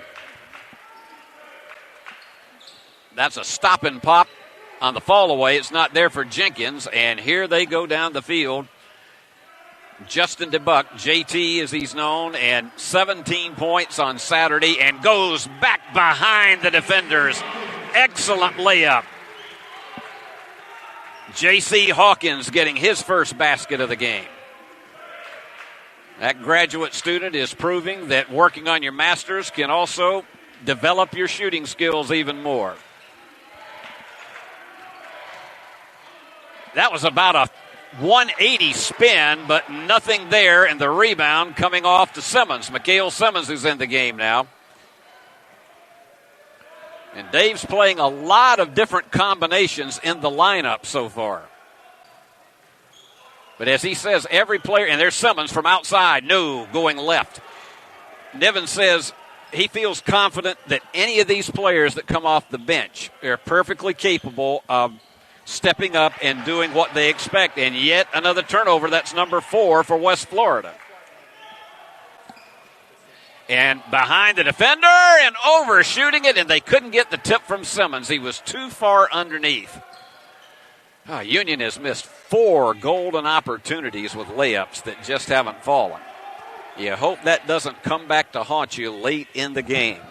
That's a stop and pop on the fall away. It's not there for Jenkins, and here they go down the field. Justin DeBuck, JT as he's known, and 17 points on Saturday and goes back behind the defenders. Excellent layup. J.C. Hawkins getting his first basket of the game. That graduate student is proving that working on your masters can also develop your shooting skills even more. That was about a 180 spin, but nothing there, and the rebound coming off to Simmons. Mikhail Simmons is in the game now. And Dave's playing a lot of different combinations in the lineup so far. But as he says, every player, and there's Simmons from outside, no, going left. Niven says he feels confident that any of these players that come off the bench are perfectly capable of stepping up and doing what they expect. And yet another turnover. That's number 4 for West Florida. And behind the defender and overshooting it, and they couldn't get the tip from Simmons. He was too far underneath. Union has missed 4 golden opportunities with layups that just haven't fallen. You hope that doesn't come back to haunt you late in the game.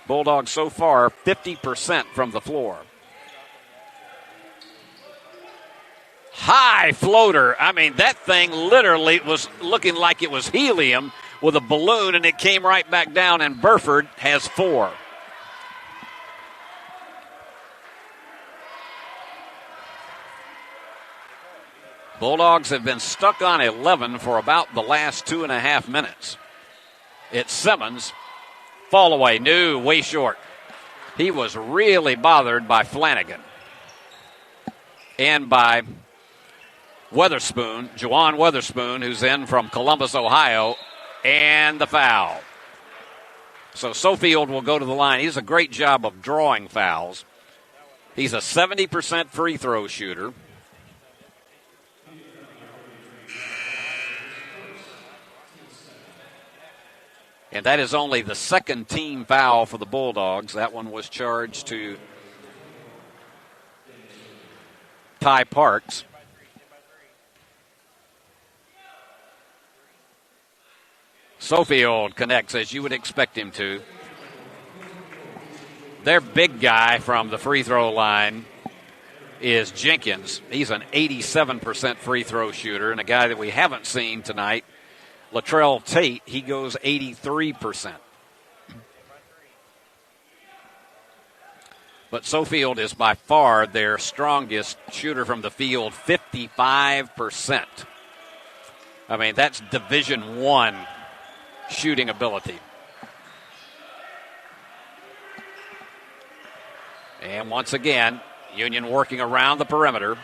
Bulldogs so far 50% from the floor. High floater. I mean, that thing literally was looking like it was helium with a balloon, and it came right back down, and Burford has 4. Bulldogs have been stuck on 11 for about the last 2.5 minutes. It's Simmons. Fall away. No, way short. He was really bothered by Flanagan and by Weatherspoon, Juwan Weatherspoon, who's in from Columbus, Ohio, and the foul. So Sofield will go to the line. He does a great job of drawing fouls. He's a 70% free throw shooter. And that is only the second team foul for the Bulldogs. That one was charged to Ty Parks. Sofield connects as you would expect him to. Their big guy from the free throw line is Jenkins. He's an 87% free throw shooter, and a guy that we haven't seen tonight, Latrell Tate, he goes 83%. But Sofield is by far their strongest shooter from the field, 55%. I mean, that's Division I shooting ability. And once again, Union working around the perimeter.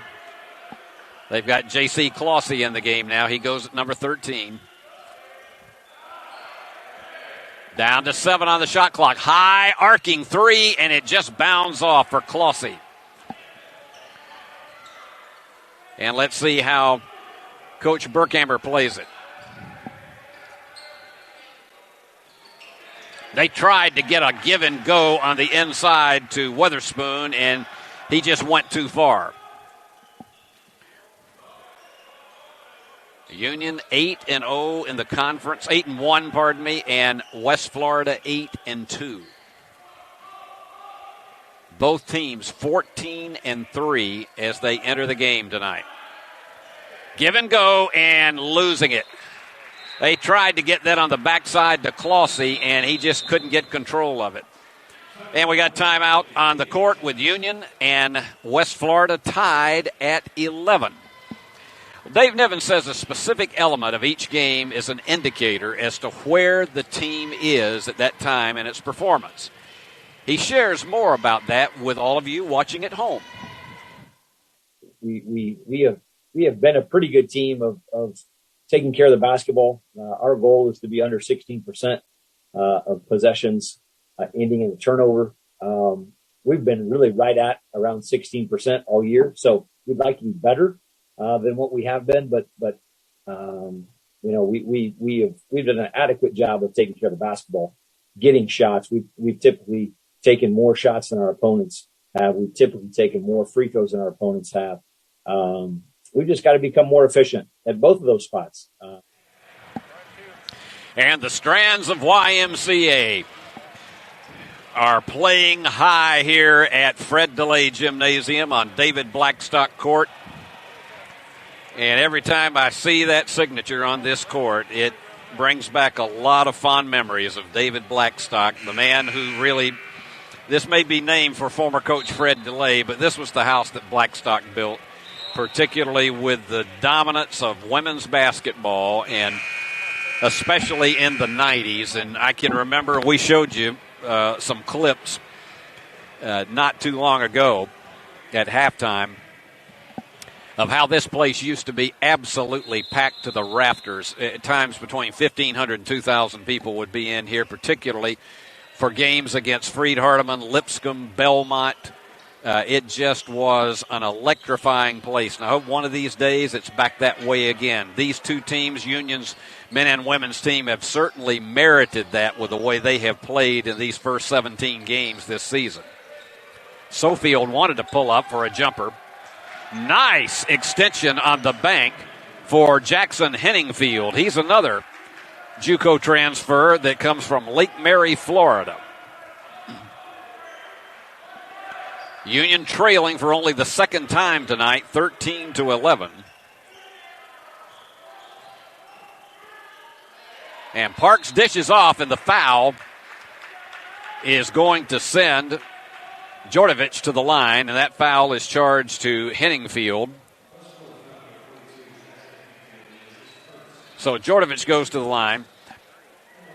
They've got J.C. Clossie in the game now. He goes at number 13. Down to 7 on the shot clock. High arcing 3, and it just bounds off for Clossie. And let's see how Coach Burkhammer plays it. They tried to get a give and go on the inside to Weatherspoon, and he just went too far. Union 8-0 in the conference, 8-1, pardon me, and West Florida 8-2. Both teams 14-3 as they enter the game tonight. Give and go and losing it. They tried to get that on the backside to Clossie, and he just couldn't get control of it. And we got timeout on the court with Union and West Florida tied at 11. Dave Niven says a specific element of each game is an indicator as to where the team is at that time in its performance. He shares more about that with all of you watching at home. We have been a pretty good team of taking care of the basketball. Our goal is to be under 16% of possessions ending in a turnover. We've been really right at around 16% all year, so we'd like to be better than what we have been. But we've done an adequate job of taking care of the basketball, getting shots. We've typically taken more shots than our opponents have. We've typically taken more free throws than our opponents have. We've just got to become more efficient at both of those spots. And the Strands of YMCA are playing high here at Fred DeLay Gymnasium on David Blackstock Court. And every time I see that signature on this court, it brings back a lot of fond memories of David Blackstock, the man who really, this may be named for former coach Fred DeLay, but this was the house that Blackstock built, particularly with the dominance of women's basketball, and especially in the 90s. And I can remember we showed you some clips not too long ago at halftime of how this place used to be absolutely packed to the rafters. At times between 1,500 and 2,000 people would be in here, particularly for games against Freed Hardeman, Lipscomb, Belmont. It just was an electrifying place. And I hope one of these days it's back that way again. These two teams, Union's men and women's team, have certainly merited that with the way they have played in these first 17 games this season. Sofield wanted to pull up for a jumper. Nice extension on the bank for Jackson Henningfield. He's another JUCO transfer that comes from Lake Mary, Florida. Union trailing for only the second time tonight, 13-11. And Parks dishes off, and the foul is going to send Jordovich to the line, and that foul is charged to Henningfield. So Jordovich goes to the line.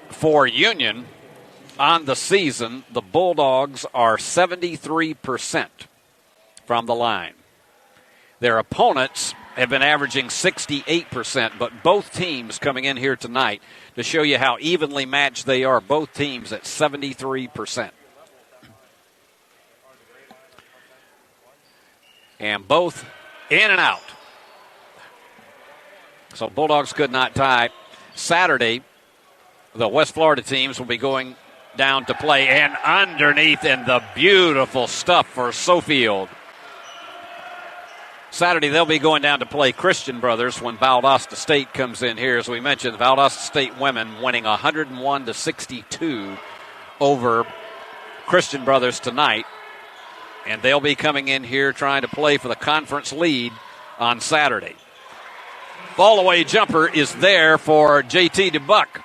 For Union, on the season, the Bulldogs are 73% from the line. Their opponents have been averaging 68%, but both teams coming in here tonight to show you how evenly matched they are, both teams at 73%. And both in and out. So Bulldogs could not tie. Saturday, the West Florida teams will be going down to play, and underneath, and the beautiful stuff for Sofield. Saturday, they'll be going down to play Christian Brothers when Valdosta State comes in here. As we mentioned, Valdosta State women winning 101-62 over Christian Brothers tonight. And they'll be coming in here trying to play for the conference lead on Saturday. Fall-away jumper is there for J.T. DeBuck.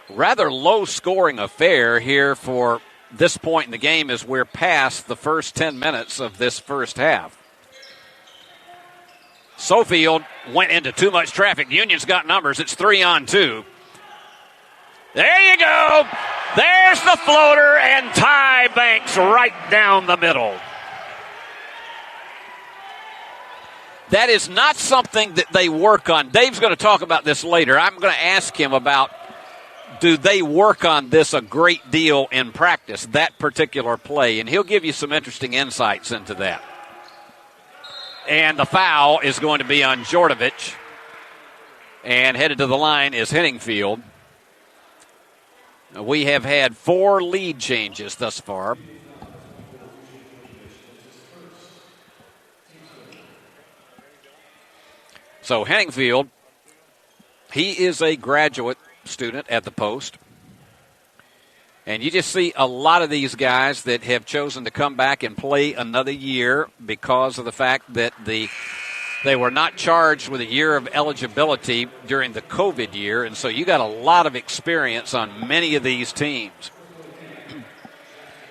Rather low-scoring affair here for this point in the game as we're past the first 10 minutes of this first half. Sofield went into too much traffic. Union's got numbers. It's 3-on-2. There you go. There's the floater, and Ty Banks right down the middle. That is not something that they work on. Dave's going to talk about this later. I'm going to ask him about, do they work on this a great deal in practice, that particular play? And he'll give you some interesting insights into that. And the foul is going to be on Jordovich. And headed to the line is Henningfield. We have had 4 lead changes thus far. So Henningfield, he is a graduate student at the post. And you just see a lot of these guys that have chosen to come back and play another year because of the fact that they were not charged with a year of eligibility during the COVID year. And so you got a lot of experience on many of these teams.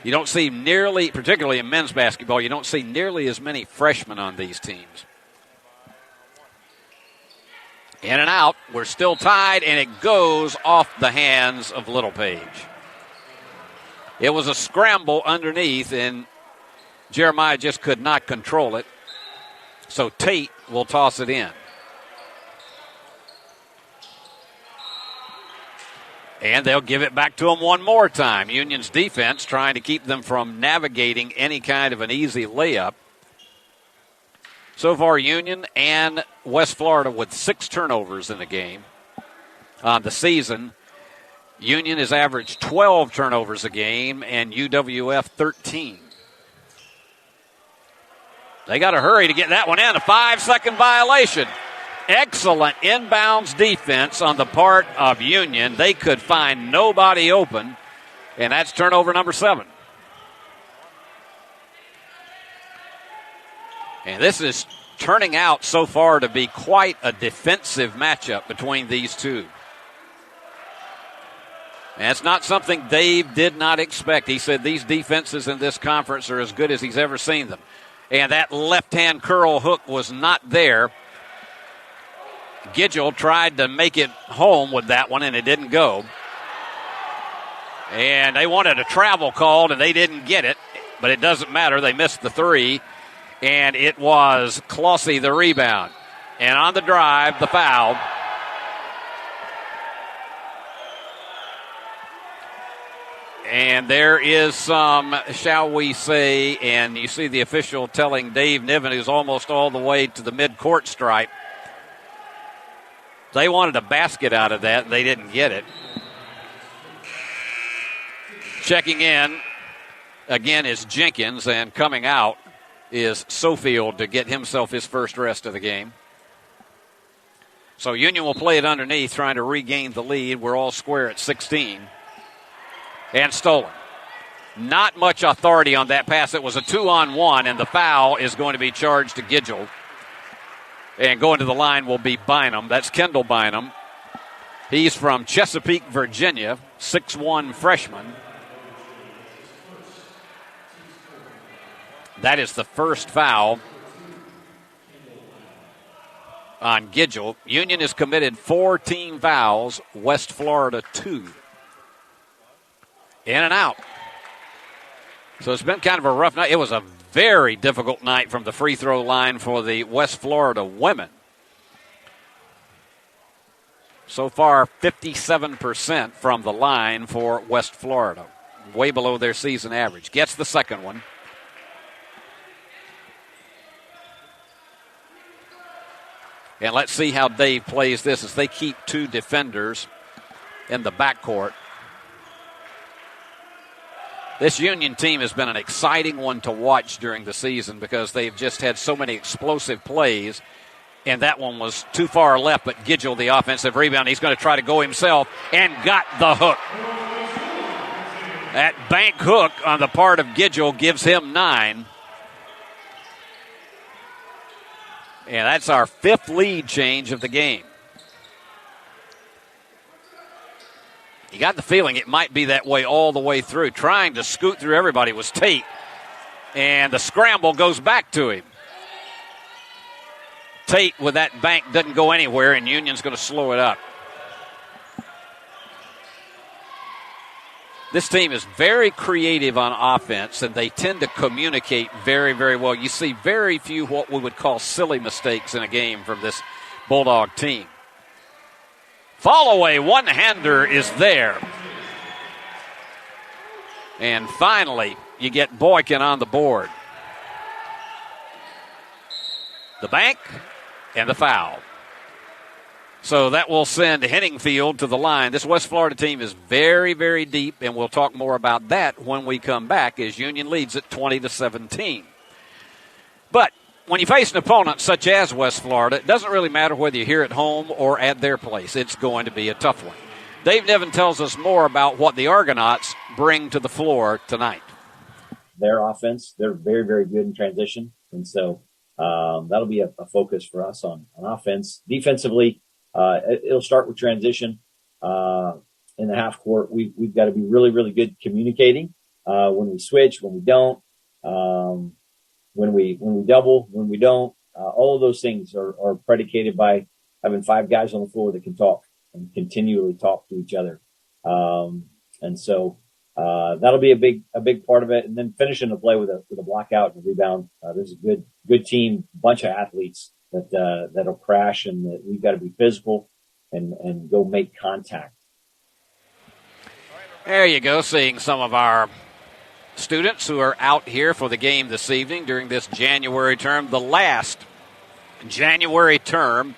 You don't see nearly, particularly in men's basketball, you don't see nearly as many freshmen on these teams. In and out, we're still tied, and it goes off the hands of Littlepage. It was a scramble underneath, and Jeremiah just could not control it. So Tate will toss it in. And they'll give it back to him one more time. Union's defense trying to keep them from navigating any kind of an easy layup. So far, Union and West Florida with 6 turnovers in the game. On the season, Union has averaged 12 turnovers a game and UWF 13. They got to hurry to get that one in. A 5-second violation. Excellent inbounds defense on the part of Union. They could find nobody open, and that's turnover number 7. And this is turning out so far to be quite a defensive matchup between these two. And it's not something Dave did not expect. He said these defenses in this conference are as good as he's ever seen them. And that left-hand curl hook was not there. Gidgel tried to make it home with that one, and it didn't go. And they wanted a travel called, and they didn't get it. But it doesn't matter. They missed the 3. And it was Clossy the rebound. And on the drive, the foul. And there is some, shall we say, and you see the official telling Dave Niven, who's almost all the way to the mid-court stripe, they wanted a basket out of that, and they didn't get it. Checking in, again, is Jenkins, and coming out is Sofield to get himself his first rest of the game. So Union will play it underneath, trying to regain the lead. We're all square at 16. And stolen. Not much authority on that pass. It was a 2-on-1, and the foul is going to be charged to Gidgel. And going to the line will be Bynum. That's Kendall Bynum. He's from Chesapeake, Virginia, 6'1" freshman. That is the first foul on Gidgel. Union has committed 4 team fouls, West Florida 2. In and out. So it's been kind of a rough night. It was a very difficult night from the free throw line for the West Florida women. So far, 57% from the line for West Florida. Way below their season average. Gets the second one. And let's see how Dave plays this as they keep 2 defenders in the backcourt. This Union team has been an exciting one to watch during the season because they've just had so many explosive plays. And that one was too far left, but Gidgel, the offensive rebound, he's going to try to go himself and got the hook. That bank hook on the part of Gidgel gives him 9. And that's our 5th lead change of the game. You got the feeling it might be that way all the way through. Trying to scoot through everybody was Tate. And the scramble goes back to him. Tate with that bank doesn't go anywhere, and Union's going to slow it up. This team is very creative on offense, and they tend to communicate very, very well. You see very few what we would call silly mistakes in a game from this Bulldog team. Fall away, one-hander is there. And finally, you get Boykin on the board. The bank and the foul. So that will send Henningfield to the line. This West Florida team is very, very deep, and we'll talk more about that when we come back as Union leads at 20-17. But when you face an opponent such as West Florida, it doesn't really matter whether you're here at home or at their place. It's going to be a tough one. Dave Niven tells us more about what the Argonauts bring to the floor tonight. Their offense, they're very, very good in transition, and so that'll be a focus for us on offense. Defensively, it'll start with transition. In the half court, we've got to be really, really good communicating when we switch, when we don't, when we double, when we don't. All of those things are predicated by having 5 guys on the floor that can talk and continually talk to each other. And so that'll be a big part of it. And then finishing the play with a blockout and a rebound. There's a good team, bunch of athletes that'll crash, and that we've got to be physical and go make contact. There you go, seeing some of our students who are out here for the game this evening during this January term, the last January term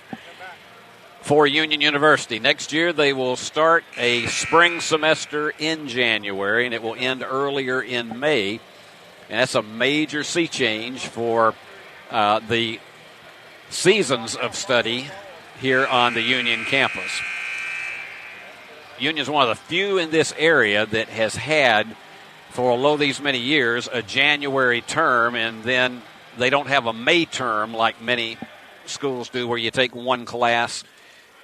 for Union University. Next year they will start a spring semester in January, and it will end earlier in May. And that's a major sea change for the seasons of study here on the Union campus. Union is one of the few in this area that has had, for although these many years, a January term, and then they don't have a May term like many schools do where you take one class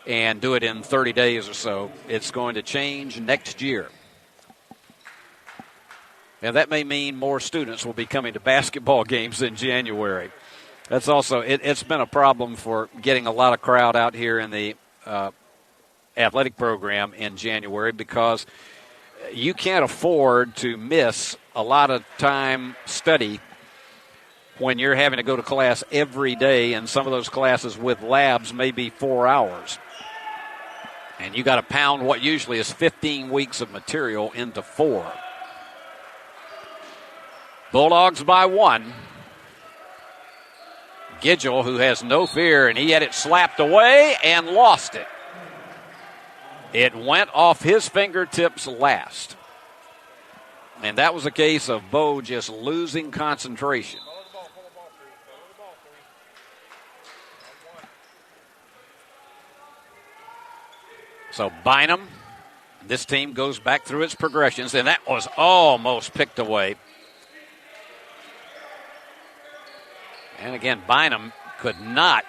and do it in 30 days or so. It's going to change next year. And that may mean more students will be coming to basketball games in January. That's also, it's been a problem for getting a lot of crowd out here in the athletic program in January, because you can't afford to miss a lot of time study when you're having to go to class every day, and some of those classes with labs may be 4 hours. And you got to pound what usually is 15 weeks of material into 4. Bulldogs by 1. Gidgel, who has no fear, and he had it slapped away and lost it. It went off his fingertips last. And that was a case of Bo just losing concentration. So Bynum, this team goes back through its progressions, and that was almost picked away. And again, Bynum could not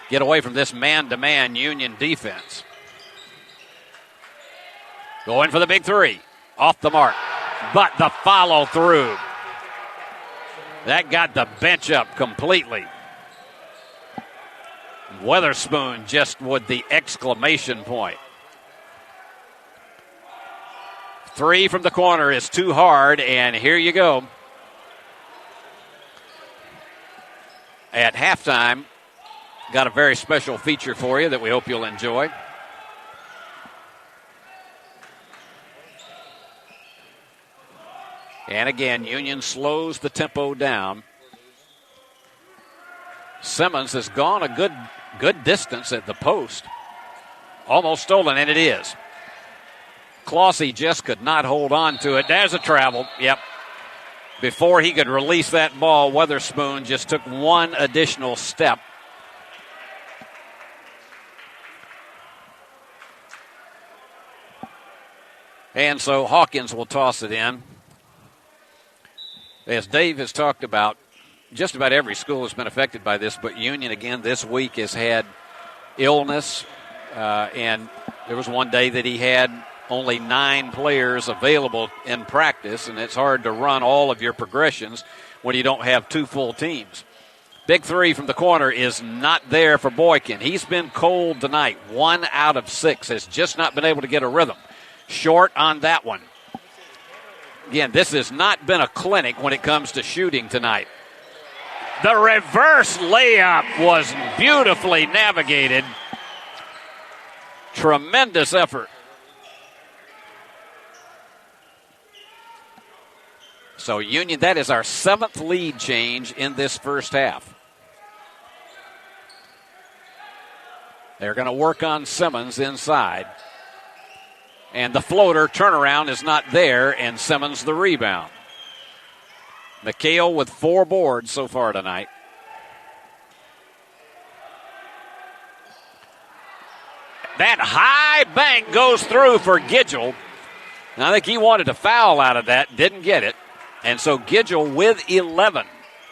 get away from this man-to-man Union defense. Going for the big 3. Off the mark. But the follow-through. That got the bench up completely. Weatherspoon just with the exclamation point. 3 from the corner is too hard, and here you go. At halftime, got a very special feature for you that we hope you'll enjoy. And again, Union slows the tempo down. Simmons has gone a good distance at the post. Almost stolen, and it is. Clossy just could not hold on to it. There's a travel. Yep. Before he could release that ball, Weatherspoon just took one additional step. And so Hawkins will toss it in. As Dave has talked about, just about every school has been affected by this, but Union again this week has had illness. And there was one day that he had only 9 players available in practice, and it's hard to run all of your progressions when you don't have 2 full teams. Big 3 from the corner is not there for Boykin. He's been cold tonight. 1 out of 6 has just not been able to get a rhythm. Short on that one. Again, this has not been a clinic when it comes to shooting tonight. The reverse layup was beautifully navigated. Tremendous effort. So Union, that is our 7th lead change in this first half. They're going to work on Simmons inside. And the floater turnaround is not there, and Simmons the rebound. McHale with 4 boards so far tonight. That high bank goes through for Gidgel. And I think he wanted a foul out of that, didn't get it. And so Gidgel with 11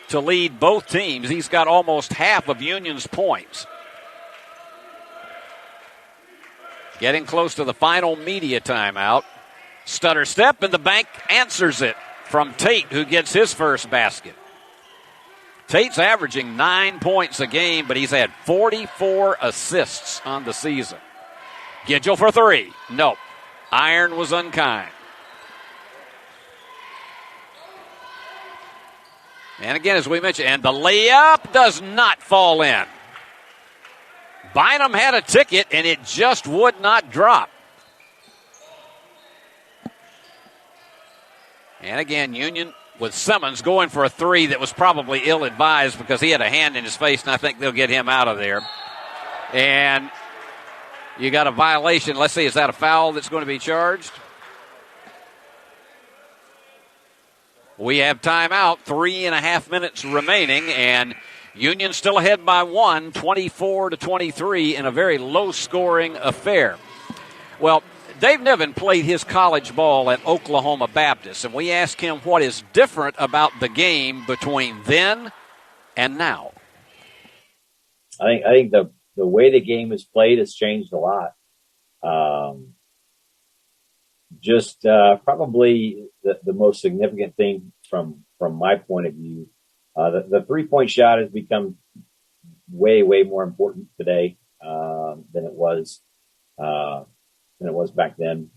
to lead both teams. He's got almost half of Union's points. Getting close to the final media timeout. Stutter step, and the bank answers it from Tate, who gets his first basket. Tate's averaging 9 points a game, but he's had 44 assists on the season. Gidgel for 3. Nope. Iron was unkind. And again, as we mentioned, and the layup does not fall in. Bynum had a ticket, and it just would not drop. And again, Union with Simmons going for a 3 that was probably ill-advised because he had a hand in his face, and I think they'll get him out of there. And you got a violation. Let's see, is that a foul that's going to be charged? We have timeout, 3.5 minutes remaining, and Union still ahead by 1, 24-23 in a very low-scoring affair. Well, Dave Niven played his college ball at Oklahoma Baptist, and we asked him what is different about the game between then and now. I think the way the game is played has changed a lot. Probably the most significant thing from my point of view, the 3-point shot has become way more important today than it was back then.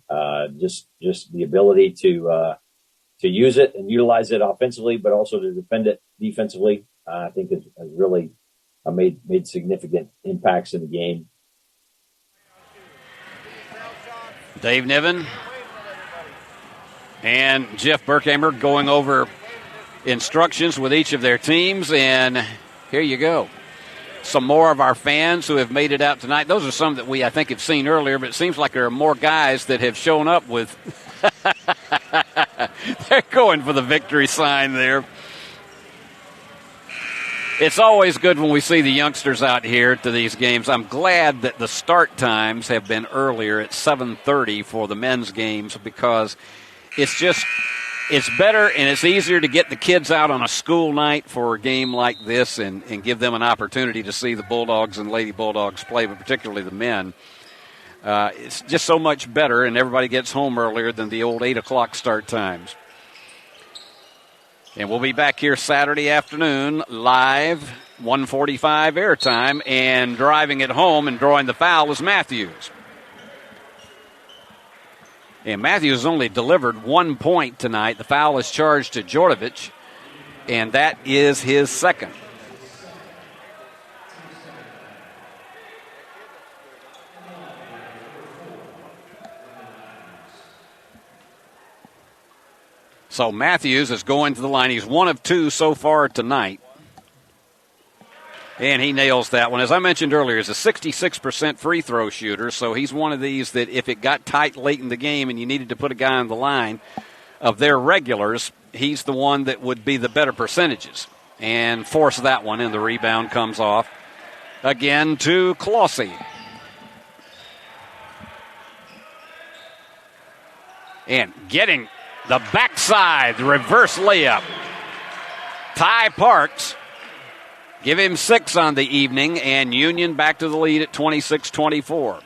Just the ability to use it and utilize it offensively, but also to defend it defensively, I think has really made significant impacts in the game. Dave Niven and Jeff Burkhammer going over instructions with each of their teams, and here you go. Some more of our fans who have made it out tonight. Those are some that we, I think, have seen earlier, but it seems like there are more guys that have shown up with. They're going for the victory sign there. It's always good when we see the youngsters out here to these games. I'm glad that the start times have been earlier at 7:30 for the men's games, because it's better and it's easier to get the kids out on a school night for a game like this and give them an opportunity to see the Bulldogs and Lady Bulldogs play, but particularly the men. It's just so much better, and everybody gets home earlier than the old 8 o'clock start times. And we'll be back here Saturday afternoon, live, 1:45 airtime, and driving it home and drawing the foul is Matthews. And Matthews only delivered 1 point tonight. The foul is charged to Djordjevic, and that is his second. So Matthews is going to the line. He's 1 of 2 so far tonight. And he nails that one. As I mentioned earlier, he's a 66% free throw shooter, so he's one of these that if it got tight late in the game and you needed to put a guy on the line of their regulars, he's the one that would be the better percentages. And force that one, and the rebound comes off again to Clossie. And getting the backside, the reverse layup. Ty Parks, give him 6 on the evening, and Union back to the lead at 26-24.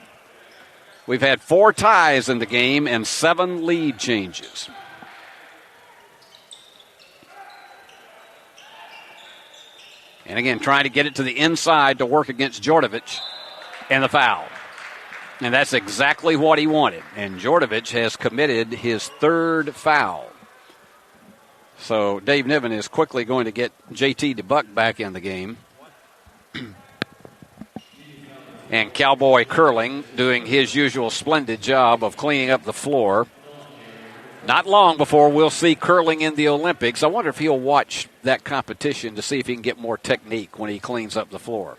We've had 4 ties in the game and 7 lead changes. And again, trying to get it to the inside to work against Djordjevic, and the foul. And that's exactly what he wanted. And Djordjevic has committed his 3rd foul. So Dave Niven is quickly going to get JT DeBuck back in the game. And Cowboy Curling doing his usual splendid job of cleaning up the floor. Not long before we'll see curling in the Olympics. I wonder if he'll watch that competition to see if he can get more technique when he cleans up the floor.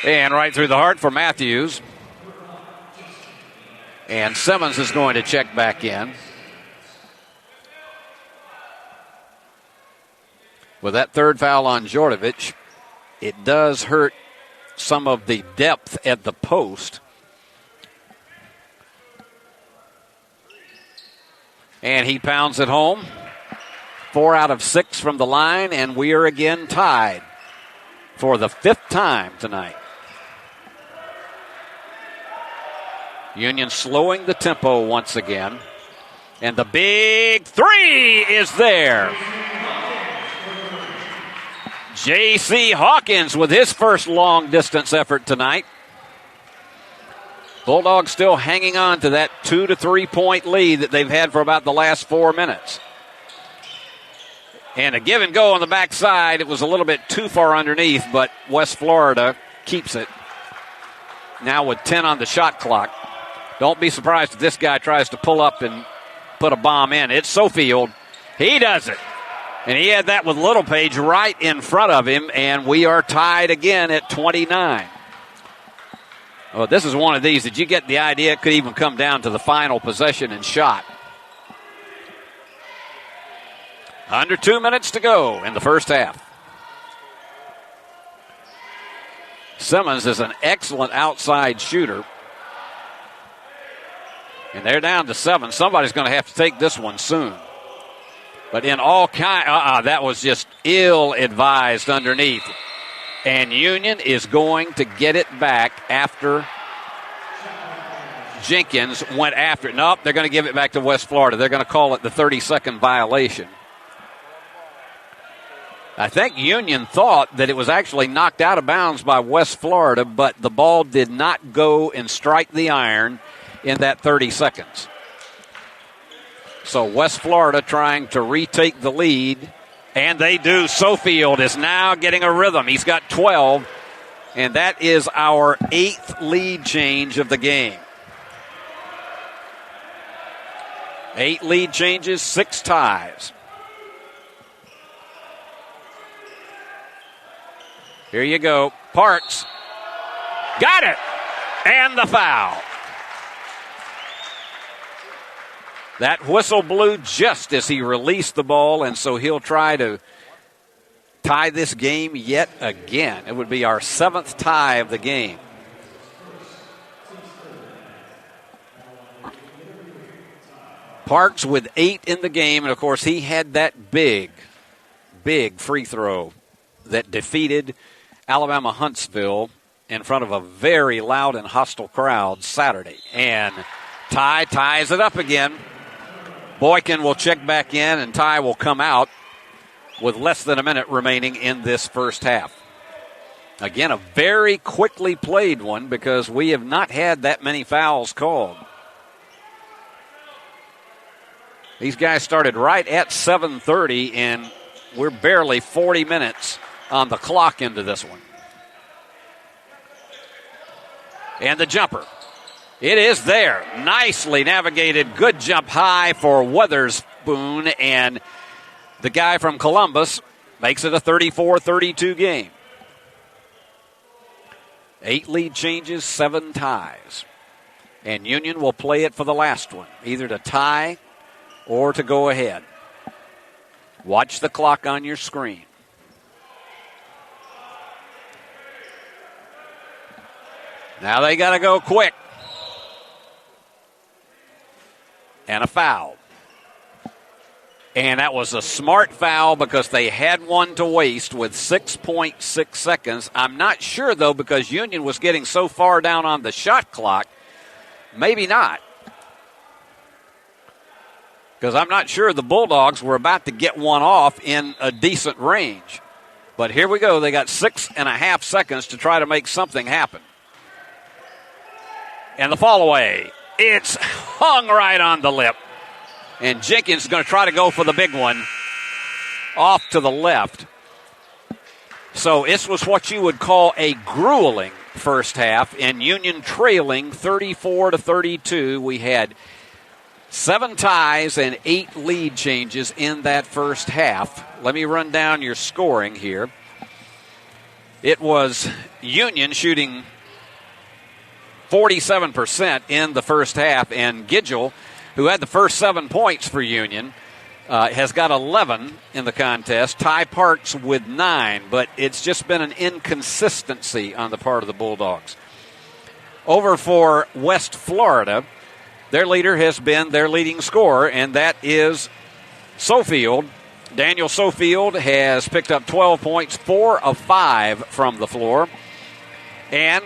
And right through the heart for Matthews. And Simmons is going to check back in. With that third foul on Djordjevic, it does hurt some of the depth at the post. And he pounds it home. 4 out of 6 from the line, and we are again tied for the 5th time tonight. Union slowing the tempo once again. And the big three is there. J.C. Hawkins with his first long-distance effort tonight. Bulldogs still hanging on to that 2 to 3 point lead that they've had for about the last 4 minutes. And a give and go on the backside. It was a little bit too far underneath, but West Florida keeps it. Now with 10 on the shot clock. Don't be surprised if this guy tries to pull up and put a bomb in. It's Sofield. He does it. And he had that with Littlepage right in front of him, and we are tied again at 29. Oh, this is one of these that you get the idea it could even come down to the final possession and shot. Under 2 minutes to go in the first half. Simmons is an excellent outside shooter. And they're down to 7. Somebody's going to have to take this one soon. But in all that was just ill-advised underneath. And Union is going to get it back after Jenkins went after it. Nope, they're going to give it back to West Florida. They're going to call it the 30-second violation. I think Union thought that it was actually knocked out of bounds by West Florida, but the ball did not go and strike the iron in that 30 seconds. So West Florida trying to retake the lead, and they do. Sofield is now getting a rhythm. He's got 12, and that is our 8th lead change of the game. 8 lead changes, 6 ties. Here you go. Parks. Got it. And the foul. That whistle blew just as he released the ball, and so he'll try to tie this game yet again. It would be our 7th tie of the game. Parks with 8 in the game, and of course he had that big free throw that defeated Alabama Huntsville in front of a very loud and hostile crowd Saturday. And Ty ties it up again. Boykin will check back in, and Ty will come out with less than a minute remaining in this first half. Again, a very quickly played one because we have not had that many fouls called. These guys started right at 7:30, and we're barely 40 minutes on the clock into this one. And the jumper. It is there. Nicely navigated. Good jump high for Weatherspoon. And the guy from Columbus makes it a 34-32 game. 8 lead changes, 7 ties. And Union will play it for the last one, either to tie or to go ahead. Watch the clock on your screen. Now they got to go quick. And a foul. And that was a smart foul because they had one to waste with 6.6 seconds. I'm not sure, though, because Union was getting so far down on the shot clock. Maybe not. Because I'm not sure the Bulldogs were about to get one off in a decent range. But here we go. They got 6.5 seconds to try to make something happen. And the fall away. It's hung right on the lip. And Jenkins is going to try to go for the big one off to the left. So this was what you would call a grueling first half, and Union trailing 34-32. We had 7 ties and 8 lead changes in that first half. Let me run down your scoring here. It was Union shooting 47% in the first half, and Gidgel, who had the first 7 points for Union, has got 11 in the contest. Ty Parks with 9, but it's just been an inconsistency on the part of the Bulldogs. Over for West Florida, their leader has been their leading scorer, and that is Sofield. Daniel Sofield has picked up 12 points, 4 of 5 from the floor, and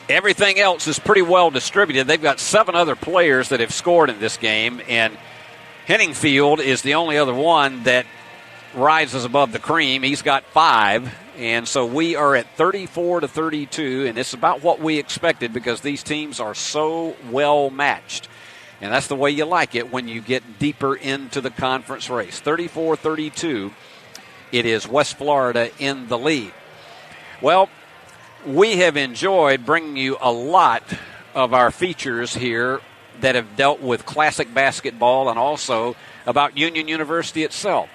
everything else is pretty well distributed. They've got 7 other players that have scored in this game, and Henningfield is the only other one that rises above the cream. He's got 5, and so we are at 34-32, and it's about what we expected because these teams are so well matched. And that's the way you like it when you get deeper into the conference race. 34-32, it is West Florida in the lead. Well, we have enjoyed bringing you a lot of our features here that have dealt with classic basketball and also about Union University itself.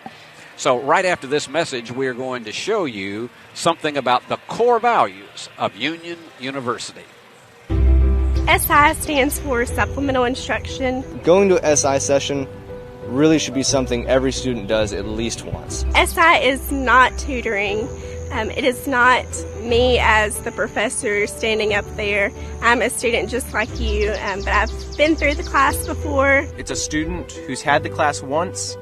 So right after this message, we are going to show you something about the core values of Union University. SI stands for Supplemental Instruction. Going to an SI session really should be something every student does at least once. SI is not tutoring. It is not me as the professor standing up there. I'm a student just like you, but I've been through the class before. It's a student who's had the class once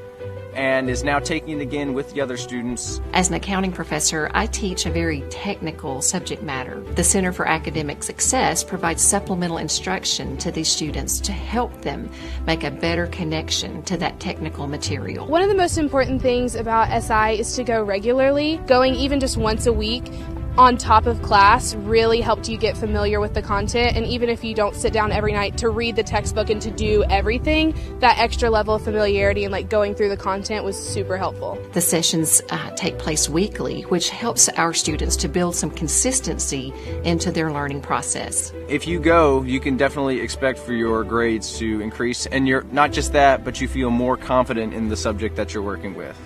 and is now taking it again with the other students. As an accounting professor, I teach a very technical subject matter. The Center for Academic Success provides supplemental instruction to these students to help them make a better connection to that technical material. One of the most important things about SI is to go regularly. Going even just once a week on top of class really helped you get familiar with the content, and even if you don't sit down every night to read the textbook and to do everything, that extra level of familiarity and like going through the content was super helpful. The sessions take place weekly, which helps our students to build some consistency into their learning process. If you go, you can definitely expect for your grades to increase, and you're not just that, but you feel more confident in the subject that you're working with.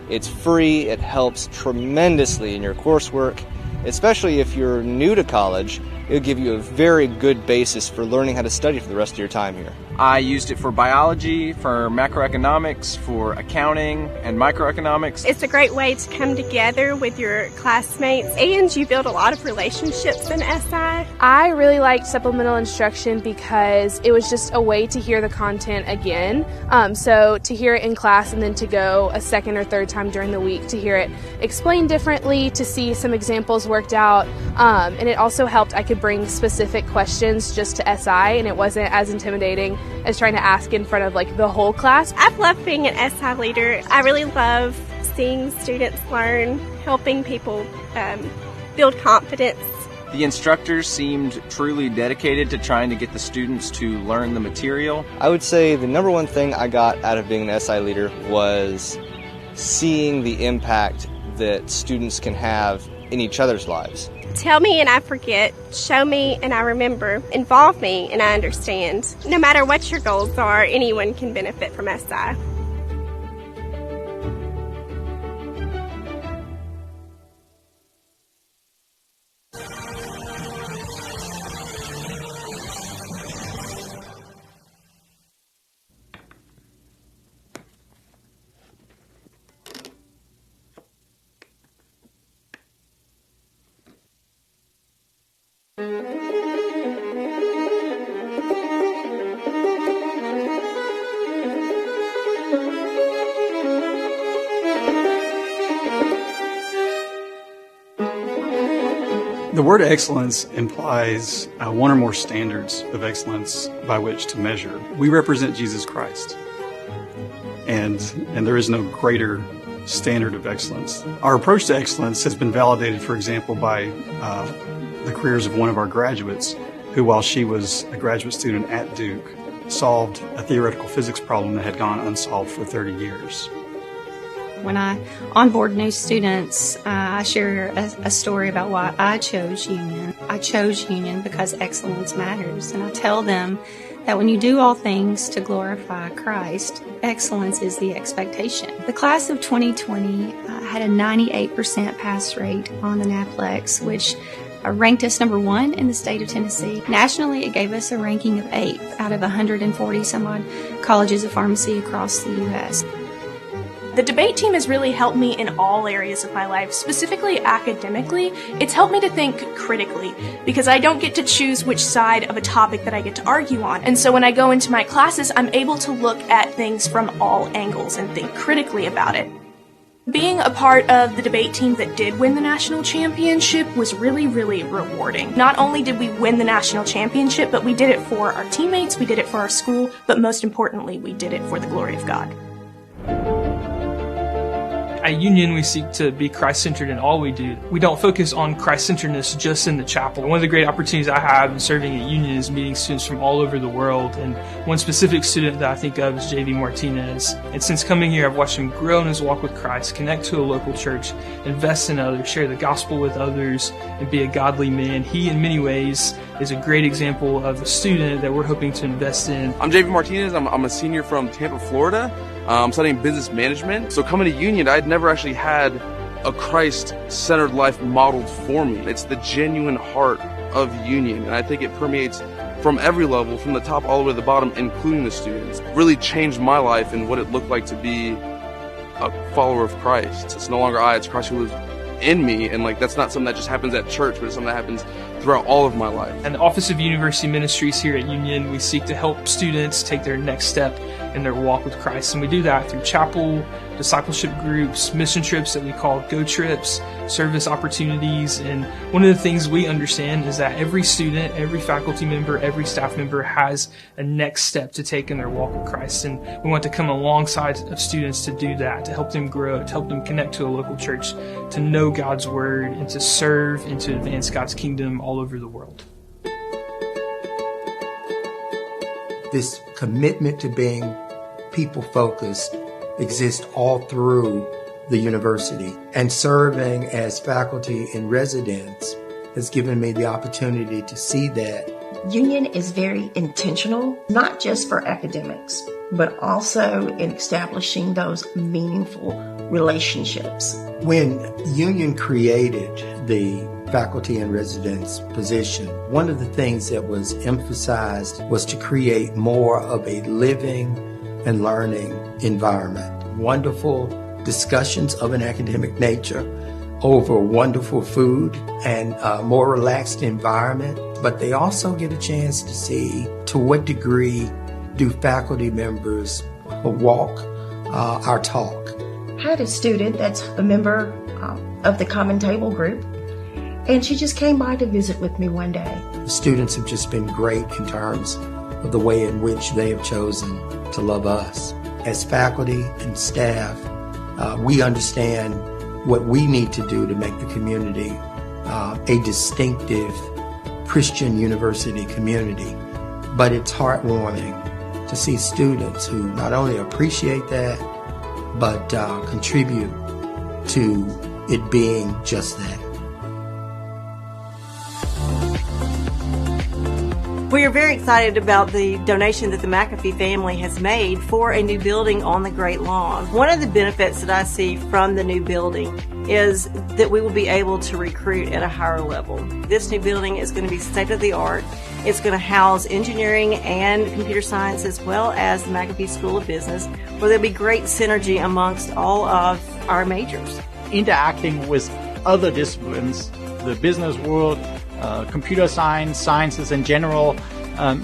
It's free, it helps tremendously in your coursework. Especially if you're new to college, it'll give you a very good basis for learning how to study for the rest of your time here. I used it for biology, for macroeconomics, for accounting, and microeconomics. It's a great way to come together with your classmates, and you build a lot of relationships in SI. I really liked supplemental instruction because it was just a way to hear the content again. So to hear it in class and then to go a second or third time during the week to hear it explained differently, to see some examples worked out, and it also helped I could bring specific questions just to SI, and it wasn't as intimidating as trying to ask in front of like the whole class. I've loved being an SI leader. I really love seeing students learn, helping people build confidence. The instructors seemed truly dedicated to trying to get the students to learn the material. I would say the number one thing I got out of being an SI leader was seeing the impact that students can have in each other's lives. Tell me and I forget, show me and I remember, involve me and I understand. No matter what your goals are, anyone can benefit from SI. The word excellence implies one or more standards of excellence by which to measure. We represent Jesus Christ, and there is no greater standard of excellence. Our approach to excellence has been validated, for example, by the careers of one of our graduates, who, while she was a graduate student at Duke, solved a theoretical physics problem that had gone unsolved for 30 years. When I onboard new students, I share a story about why I chose Union. I chose Union because excellence matters, and I tell them that when you do all things to glorify Christ, excellence is the expectation. The class of 2020 had a 98% pass rate on the NAPLEX, which ranked us number 1 in the state of Tennessee. Nationally, it gave us a ranking of 8th out of 140 some odd colleges of pharmacy across the U.S. The debate team has really helped me in all areas of my life, specifically academically. It's helped me to think critically because I don't get to choose which side of a topic that I get to argue on. And so when I go into my classes, I'm able to look at things from all angles and think critically about it. Being a part of the debate team that did win the national championship was really, really rewarding. Not only did we win the national championship, but we did it for our teammates, we did it for our school, but most importantly, we did it for the glory of God. At Union, we seek to be Christ-centered in all we do. We don't focus on Christ-centeredness just in the chapel. One of the great opportunities I have in serving at Union is meeting students from all over the world. And one specific student that I think of is JV Martinez. And since coming here, I've watched him grow in his walk with Christ, connect to a local church, invest in others, share the gospel with others, and be a godly man. He, in many ways, is a great example of a student that we're hoping to invest in. I'm JV Martinez. I'm a senior from Tampa, Florida. I'm studying business management. So coming to Union, I'd never actually had a Christ-centered life modeled for me. It's the genuine heart of Union, and I think it permeates from every level, from the top all the way to the bottom, including the students. It really changed my life and what it looked like to be a follower of Christ. It's no longer I, it's Christ who lives in me, and that's not something that just happens at church, but it's something that happens throughout all of my life. And the Office of University Ministries here at Union, we seek to help students take their next step in their walk with Christ. And we do that through chapel, discipleship groups, mission trips that we call Go Trips, service opportunities. And one of the things we understand is that every student, every faculty member, every staff member has a next step to take in their walk with Christ. And we want to come alongside of students to do that, to help them grow, to help them connect to a local church, to know God's word, and to serve and to advance God's kingdom all over the world. This commitment to being people-focused exists all through the university, and serving as faculty in residence has given me the opportunity to see that. Union is very intentional, not just for academics, but also in establishing those meaningful relationships. When Union created the faculty in residence position, one of the things that was emphasized was to create more of a living and learning environment. Wonderful discussions of an academic nature over wonderful food and a more relaxed environment, but they also get a chance to see to what degree do faculty members walk our talk. I had a student that's a member of the Common Table group, and she just came by to visit with me one day. The students have just been great in terms of the way in which they have chosen to love us. As faculty and staff, we understand what we need to do to make the community a distinctive Christian university community. But it's heartwarming to see students who not only appreciate that, but contribute to it being just that. We are very excited about the donation that the McAfee family has made for a new building on the Great Lawn. One of the benefits that I see from the new building is that we will be able to recruit at a higher level. This new building is going to be state-of-the-art. It's going to house engineering and computer science as well as the McAfee School of Business, where there'll be great synergy amongst all of our majors. Interacting with other disciplines, the business world, computer science, sciences in general,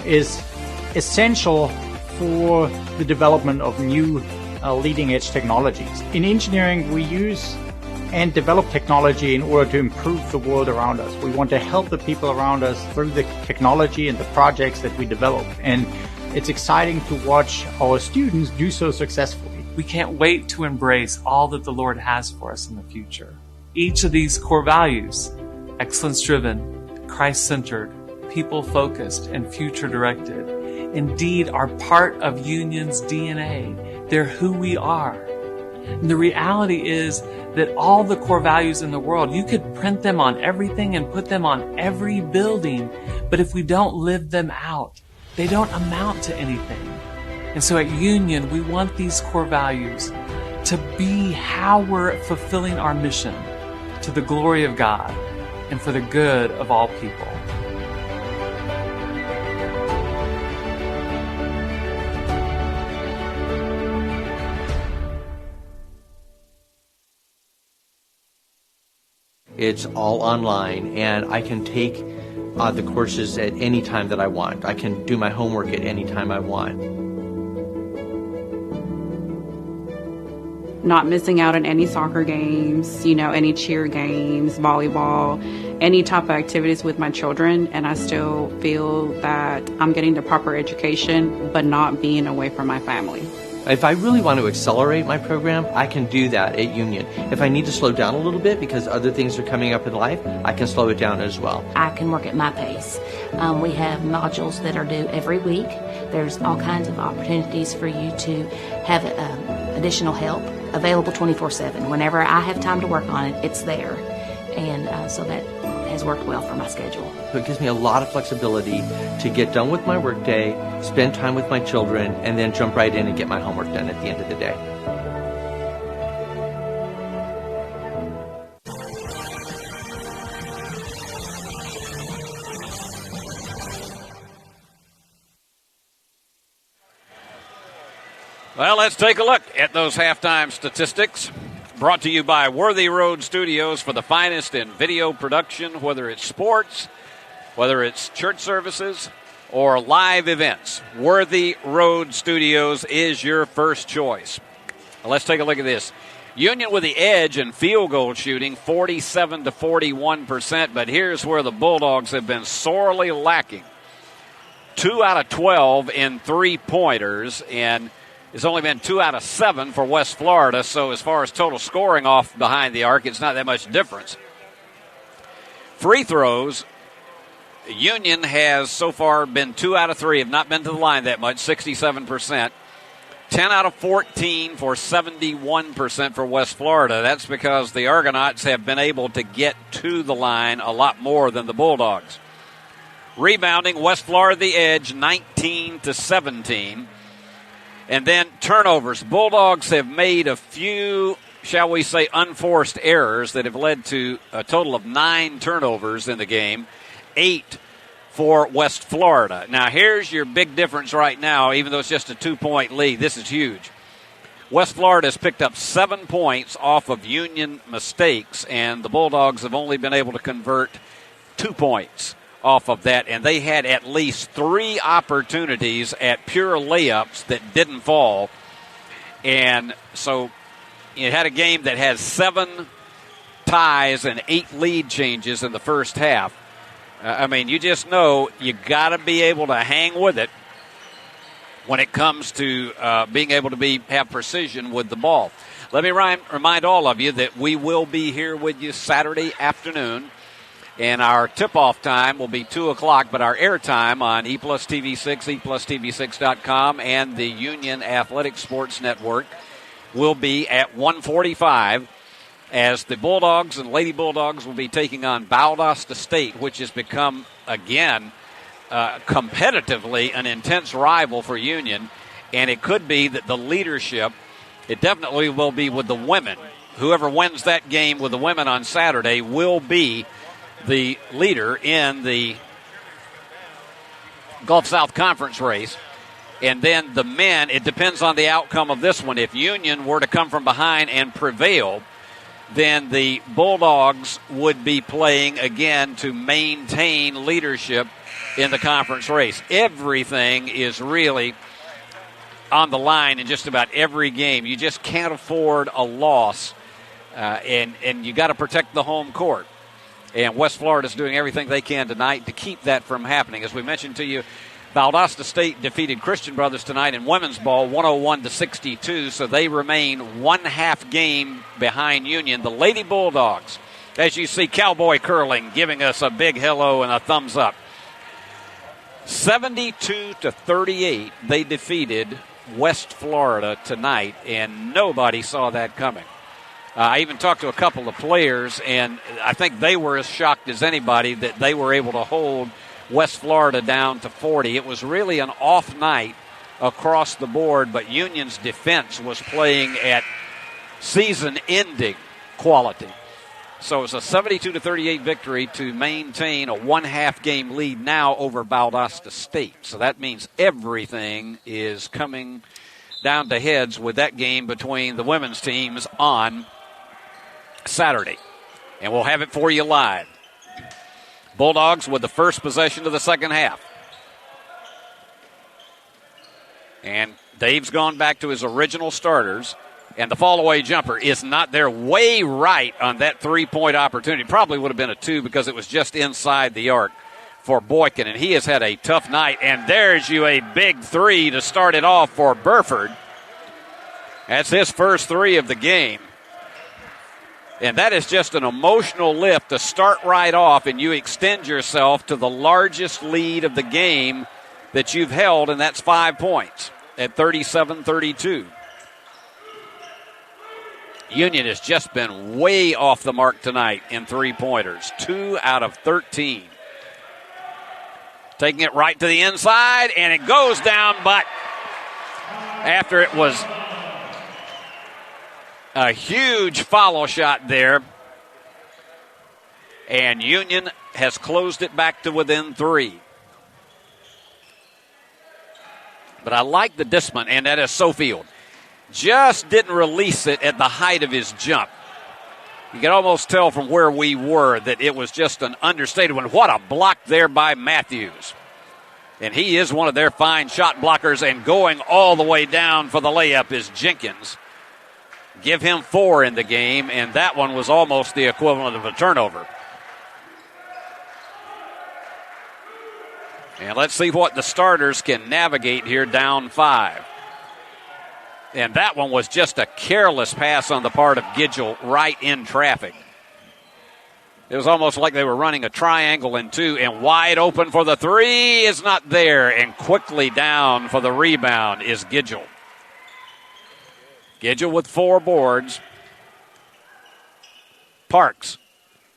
is essential for the development of new leading-edge technologies. In engineering, we use and develop technology in order to improve the world around us. We want to help the people around us through the technology and the projects that we develop. And it's exciting to watch our students do so successfully. We can't wait to embrace all that the Lord has for us in the future. Each of these core values, excellence-driven, Christ-centered, people-focused, and future-directed, indeed are part of Union's DNA. They're who we are. And the reality is that all the core values in the world, you could print them on everything and put them on every building, but if we don't live them out, they don't amount to anything. And so at Union, we want these core values to be how we're fulfilling our mission to the glory of God and for the good of all people. It's all online, and I can take the courses at any time that I want. I can do my homework at any time I want. Not missing out on any soccer games, any cheer games, volleyball, any type of activities with my children, and I still feel that I'm getting the proper education, but not being away from my family. If I really want to accelerate my program, I can do that at Union. If I need to slow down a little bit because other things are coming up in life, I can slow it down as well. I can work at my pace. We have modules that are due every week. There's all kinds of opportunities for you to have additional help available 24/7. Whenever I have time to work on it, it's there. And so that has worked well for my schedule. So it gives me a lot of flexibility to get done with my workday, spend time with my children, and then jump right in and get my homework done at the end of the day. Well, let's take a look at those halftime statistics. Brought to you by Worthy Road Studios for the finest in video production, whether it's sports, whether it's church services, or live events. Worthy Road Studios is your first choice. Well, let's take a look at this. Union with the edge in field goal shooting, 47 to 41%, but here's where the Bulldogs have been sorely lacking. 2 out of 12 in three-pointers, and it's only been 2 out of 7 for West Florida, so as far as total scoring off behind the arc, it's not that much difference. Free throws, Union has so far been 2 out of 3, have not been to the line that much, 67%. 10 out of 14 for 71% for West Florida. That's because the Argonauts have been able to get to the line a lot more than the Bulldogs. Rebounding, West Florida the edge, 19 to 17. And then turnovers. Bulldogs have made a few, shall we say, unforced errors that have led to a total of 9 turnovers in the game, 8 for West Florida. Now, here's your big difference right now, even though it's just a 2-point lead. This is huge. West Florida has picked up 7 points off of Union mistakes, and the Bulldogs have only been able to convert 2 points off of that, and they had at least 3 opportunities at pure layups that didn't fall. And so it had a game that has 7 ties and 8 lead changes in the first half. You just know you got to be able to hang with it when it comes to being able to have precision with the ball. Let me remind all of you that we will be here with you Saturday afternoon. And our tip-off time will be 2 o'clock, but our airtime on E Plus TV6, eplustv6.com, and the Union Athletic Sports Network will be at 1:45 as the Bulldogs and Lady Bulldogs will be taking on Valdosta State, which has become, again, competitively an intense rival for Union. And it could be that the leadership, it definitely will be with the women. Whoever wins that game with the women on Saturday will be the leader in the Gulf South Conference race. And then the men, it depends on the outcome of this one. If Union were to come from behind and prevail, then the Bulldogs would be playing again to maintain leadership in the conference race. Everything is really on the line in just about every game. You just can't afford a loss, and you got to protect the home court. And West Florida is doing everything they can tonight to keep that from happening. As we mentioned to you, Valdosta State defeated Christian Brothers tonight in women's ball 101-62, so they remain 1/2 game behind Union. The Lady Bulldogs, as you see Cowboy Curling giving us a big hello and a thumbs up. 72-38, they defeated West Florida tonight, and nobody saw that coming. I even talked to a couple of players, and I think they were as shocked as anybody that they were able to hold West Florida down to 40. It was really an off night across the board, but Union's defense was playing at season-ending quality. So it's a 72-38 victory to maintain a one-half game lead now over Valdosta State. So that means everything is coming down to heads with that game between the women's teams on Saturday. And we'll have it for you live. Bulldogs with the first possession of the second half. And Dave's gone back to his original starters. And the fall-away jumper is not there, way right on that three-point opportunity. Probably would have been a 2 because it was just inside the arc for Boykin. And he has had a tough night. And there's you a big 3 to start it off for Burford. That's his first 3 of the game. And that is just an emotional lift to start right off, and you extend yourself to the largest lead of the game that you've held, and that's 5 points at 37-32. Union has just been way off the mark tonight in three-pointers. 2 out of 13. Taking it right to the inside, and it goes down, but after it was a huge follow shot there, and Union has closed it back to within 3. But I like the discipline, and that is Sofield. Just didn't release it at the height of his jump. You can almost tell from where we were that it was just an understated one. What a block there by Matthews. And he is one of their fine shot blockers, and going all the way down for the layup is Jenkins. Give him 4 in the game, and that one was almost the equivalent of a turnover. And let's see what the starters can navigate here down 5. And that one was just a careless pass on the part of Gidgel right in traffic. It was almost like they were running a triangle in 2, and wide open for the 3 is not there, and quickly down for the rebound is Gidgel. Gidgel with 4 boards. Parks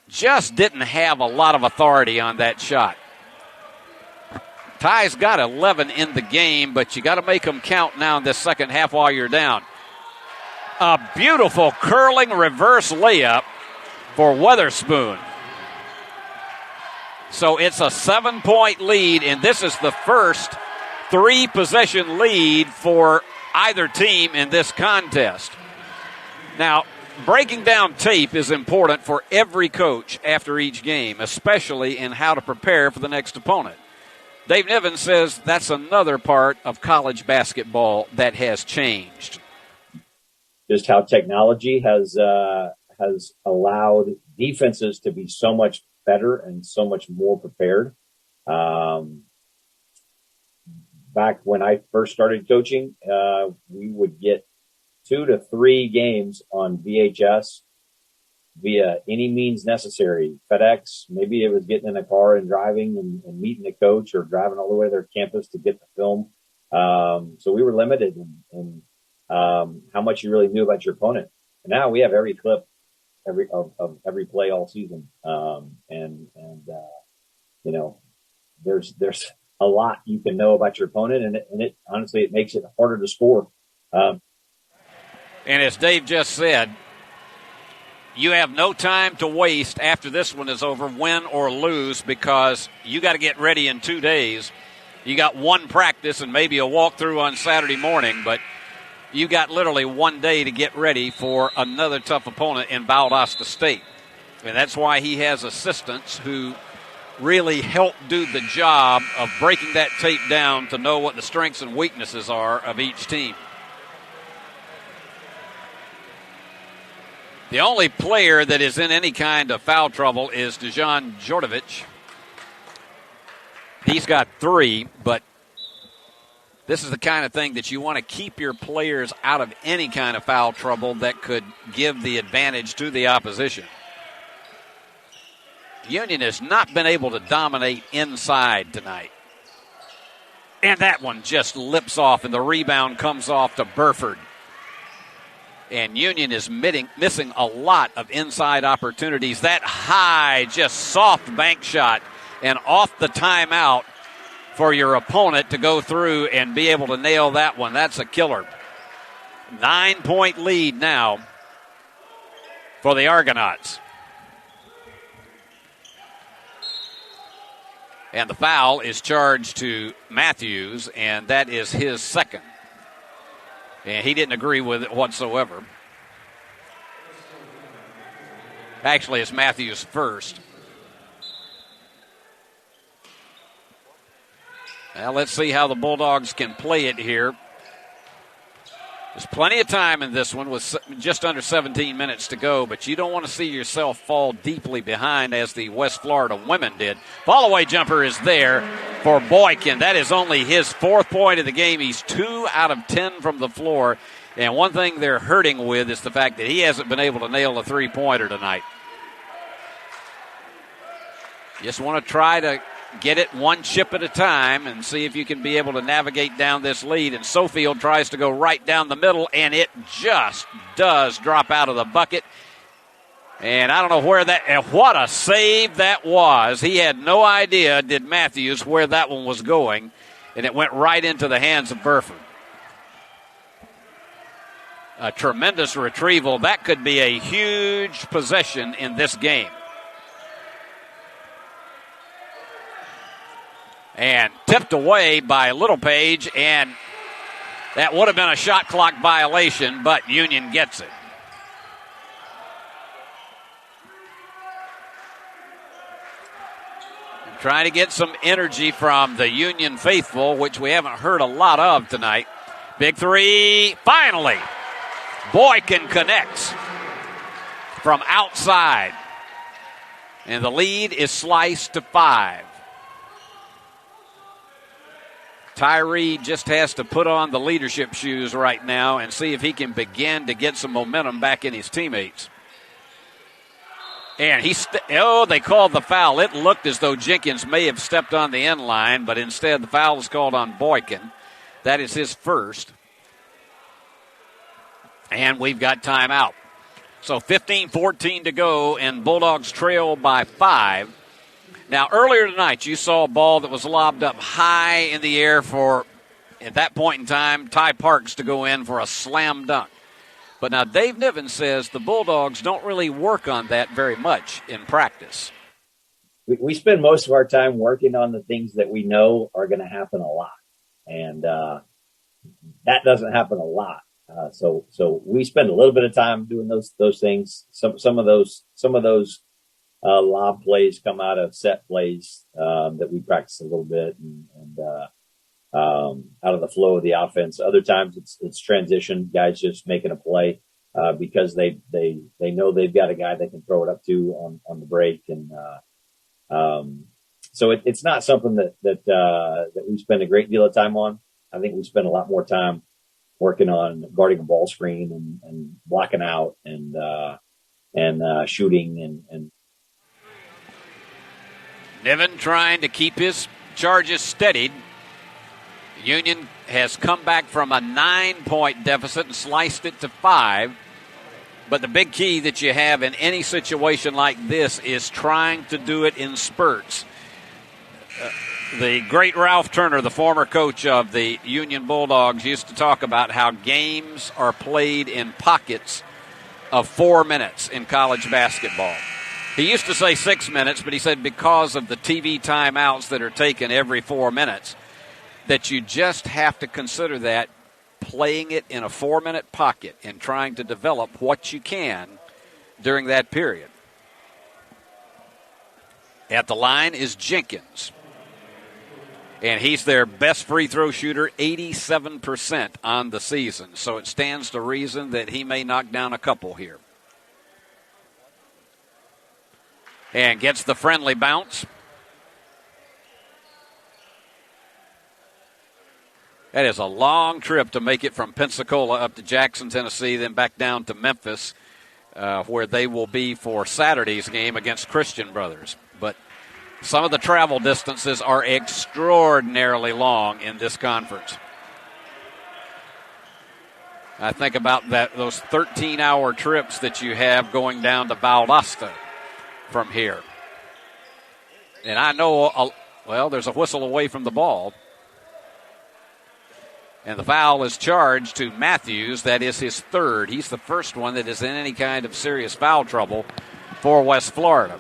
just didn't have a lot of authority on that shot. Ty's got 11 in the game, but you got to make them count now in this second half while you're down. A beautiful curling reverse layup for Weatherspoon. So it's a 7-point lead, and this is the first 3-possession lead for either team in this contest. Now, breaking down tape is important for every coach after each game, especially in how to prepare for the next opponent. Dave Niven says that's another part of college basketball that has changed. Just how technology has allowed defenses to be so much better and so much more prepared. Back when I first started coaching, we would get 2 to 3 games on VHS via any means necessary. FedEx, maybe it was getting in a car and driving and meeting a coach, or driving all the way to their campus to get the film. So we were limited in how much you really knew about your opponent. And now we have every clip of every play all season. You know, there's a lot you can know about your opponent, and it honestly, it makes it harder to score. And as Dave just said, you have no time to waste after this one is over, win or lose, because you got to get ready in 2 days. You got 1 practice and maybe a walkthrough on Saturday morning, but you got literally 1 day to get ready for another tough opponent in Valdosta State. And that's why he has assistants who really help do the job of breaking that tape down to know what the strengths and weaknesses are of each team. The only player that is in any kind of foul trouble is Dejan Djordjevic. He's got 3, but this is the kind of thing that you want to keep your players out of any kind of foul trouble that could give the advantage to the opposition. Union has not been able to dominate inside tonight. And that one just lips off, and the rebound comes off to Burford. And Union is missing a lot of inside opportunities. That high, just soft bank shot and off the timeout for your opponent to go through and be able to nail that one. That's a killer. 9-point lead now for the Argonauts. And the foul is charged to Matthews, and that is his second. And he didn't agree with it whatsoever. Actually, it's Matthews' first. Well, let's see how the Bulldogs can play it here. There's plenty of time in this one with just under 17 minutes to go, but you don't want to see yourself fall deeply behind as the West Florida women did. Fall-away jumper is there for Boykin. That is only his 4th point of the game. He's 2 out of 10 from the floor. And one thing they're hurting with is the fact that he hasn't been able to nail a three-pointer tonight. Just want to try to get it one chip at a time and see if you can be able to navigate down this lead. And Sofield tries to go right down the middle, and it just does drop out of the bucket. And I don't know where that, and what a save that was. He had no idea, did Matthews, where that one was going, and it went right into the hands of Burford. A tremendous retrieval. That could be a huge possession in this game. And tipped away by Littlepage, and that would have been a shot clock violation, but Union gets it. And trying to get some energy from the Union faithful, which we haven't heard a lot of tonight. Big three, finally. Boykin connects from outside. And the lead is sliced to 5. Tyree just has to put on the leadership shoes right now and see if he can begin to get some momentum back in his teammates. And they called the foul. It looked as though Jenkins may have stepped on the end line, but instead the foul is called on Boykin. That is his first. And we've got timeout. So 15-14 to go, and Bulldogs trail by 5. Now, earlier tonight, you saw a ball that was lobbed up high in the air for, at that point in time, Ty Parks to go in for a slam dunk. But now Dave Niven says the Bulldogs don't really work on that very much in practice. We spend most of our time working on the things that we know are going to happen a lot. And that doesn't happen a lot. So we spend a little bit of time doing those things. Some of those lob plays come out of set plays that we practice a little bit and out of the flow of the offense. Other times it's transition, guys just making a play because they know they've got a guy they can throw it up to on the break. And so it's not something that we spend a great deal of time on. I think we spend a lot more time working on guarding a ball screen and blocking out and shooting and Niven trying to keep his charges steadied. Union has come back from a 9-point deficit and sliced it to 5. But the big key that you have in any situation like this is trying to do it in spurts. The great Ralph Turner, the former coach of the Union Bulldogs, used to talk about how games are played in pockets of 4 minutes in college basketball. He used to say 6 minutes, but he said because of the TV timeouts that are taken every 4 minutes, that you just have to consider that playing it in a 4-minute pocket and trying to develop what you can during that period. At the line is Jenkins. And he's their best free throw shooter, 87% on the season. So it stands to reason that he may knock down a couple here. And gets the friendly bounce. That is a long trip to make it from Pensacola up to Jackson, Tennessee, then back down to Memphis, where they will be for Saturday's game against Christian Brothers. But some of the travel distances are extraordinarily long in this conference. I think about those 13-hour trips that you have going down to Valdosta from here. And I know, there's a whistle away from the ball. And the foul is charged to Matthews. That is his third. He's the first one that is in any kind of serious foul trouble for West Florida.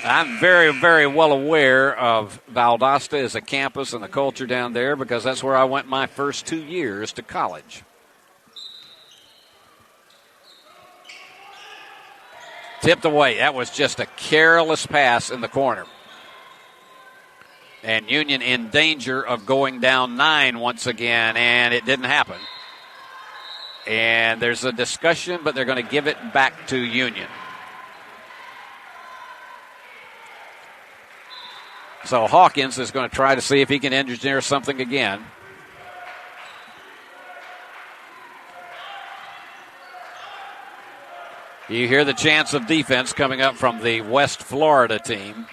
I'm very, very well aware of Valdosta as a campus and the culture down there because that's where I went my first 2 years to college. Tipped away. That was just a careless pass in the corner. And Union in danger of going down 9 once again, and it didn't happen. And there's a discussion, but they're going to give it back to Union. So Hawkins is going to try to see if he can engineer something again. You hear the chants of defense coming up from the West Florida team.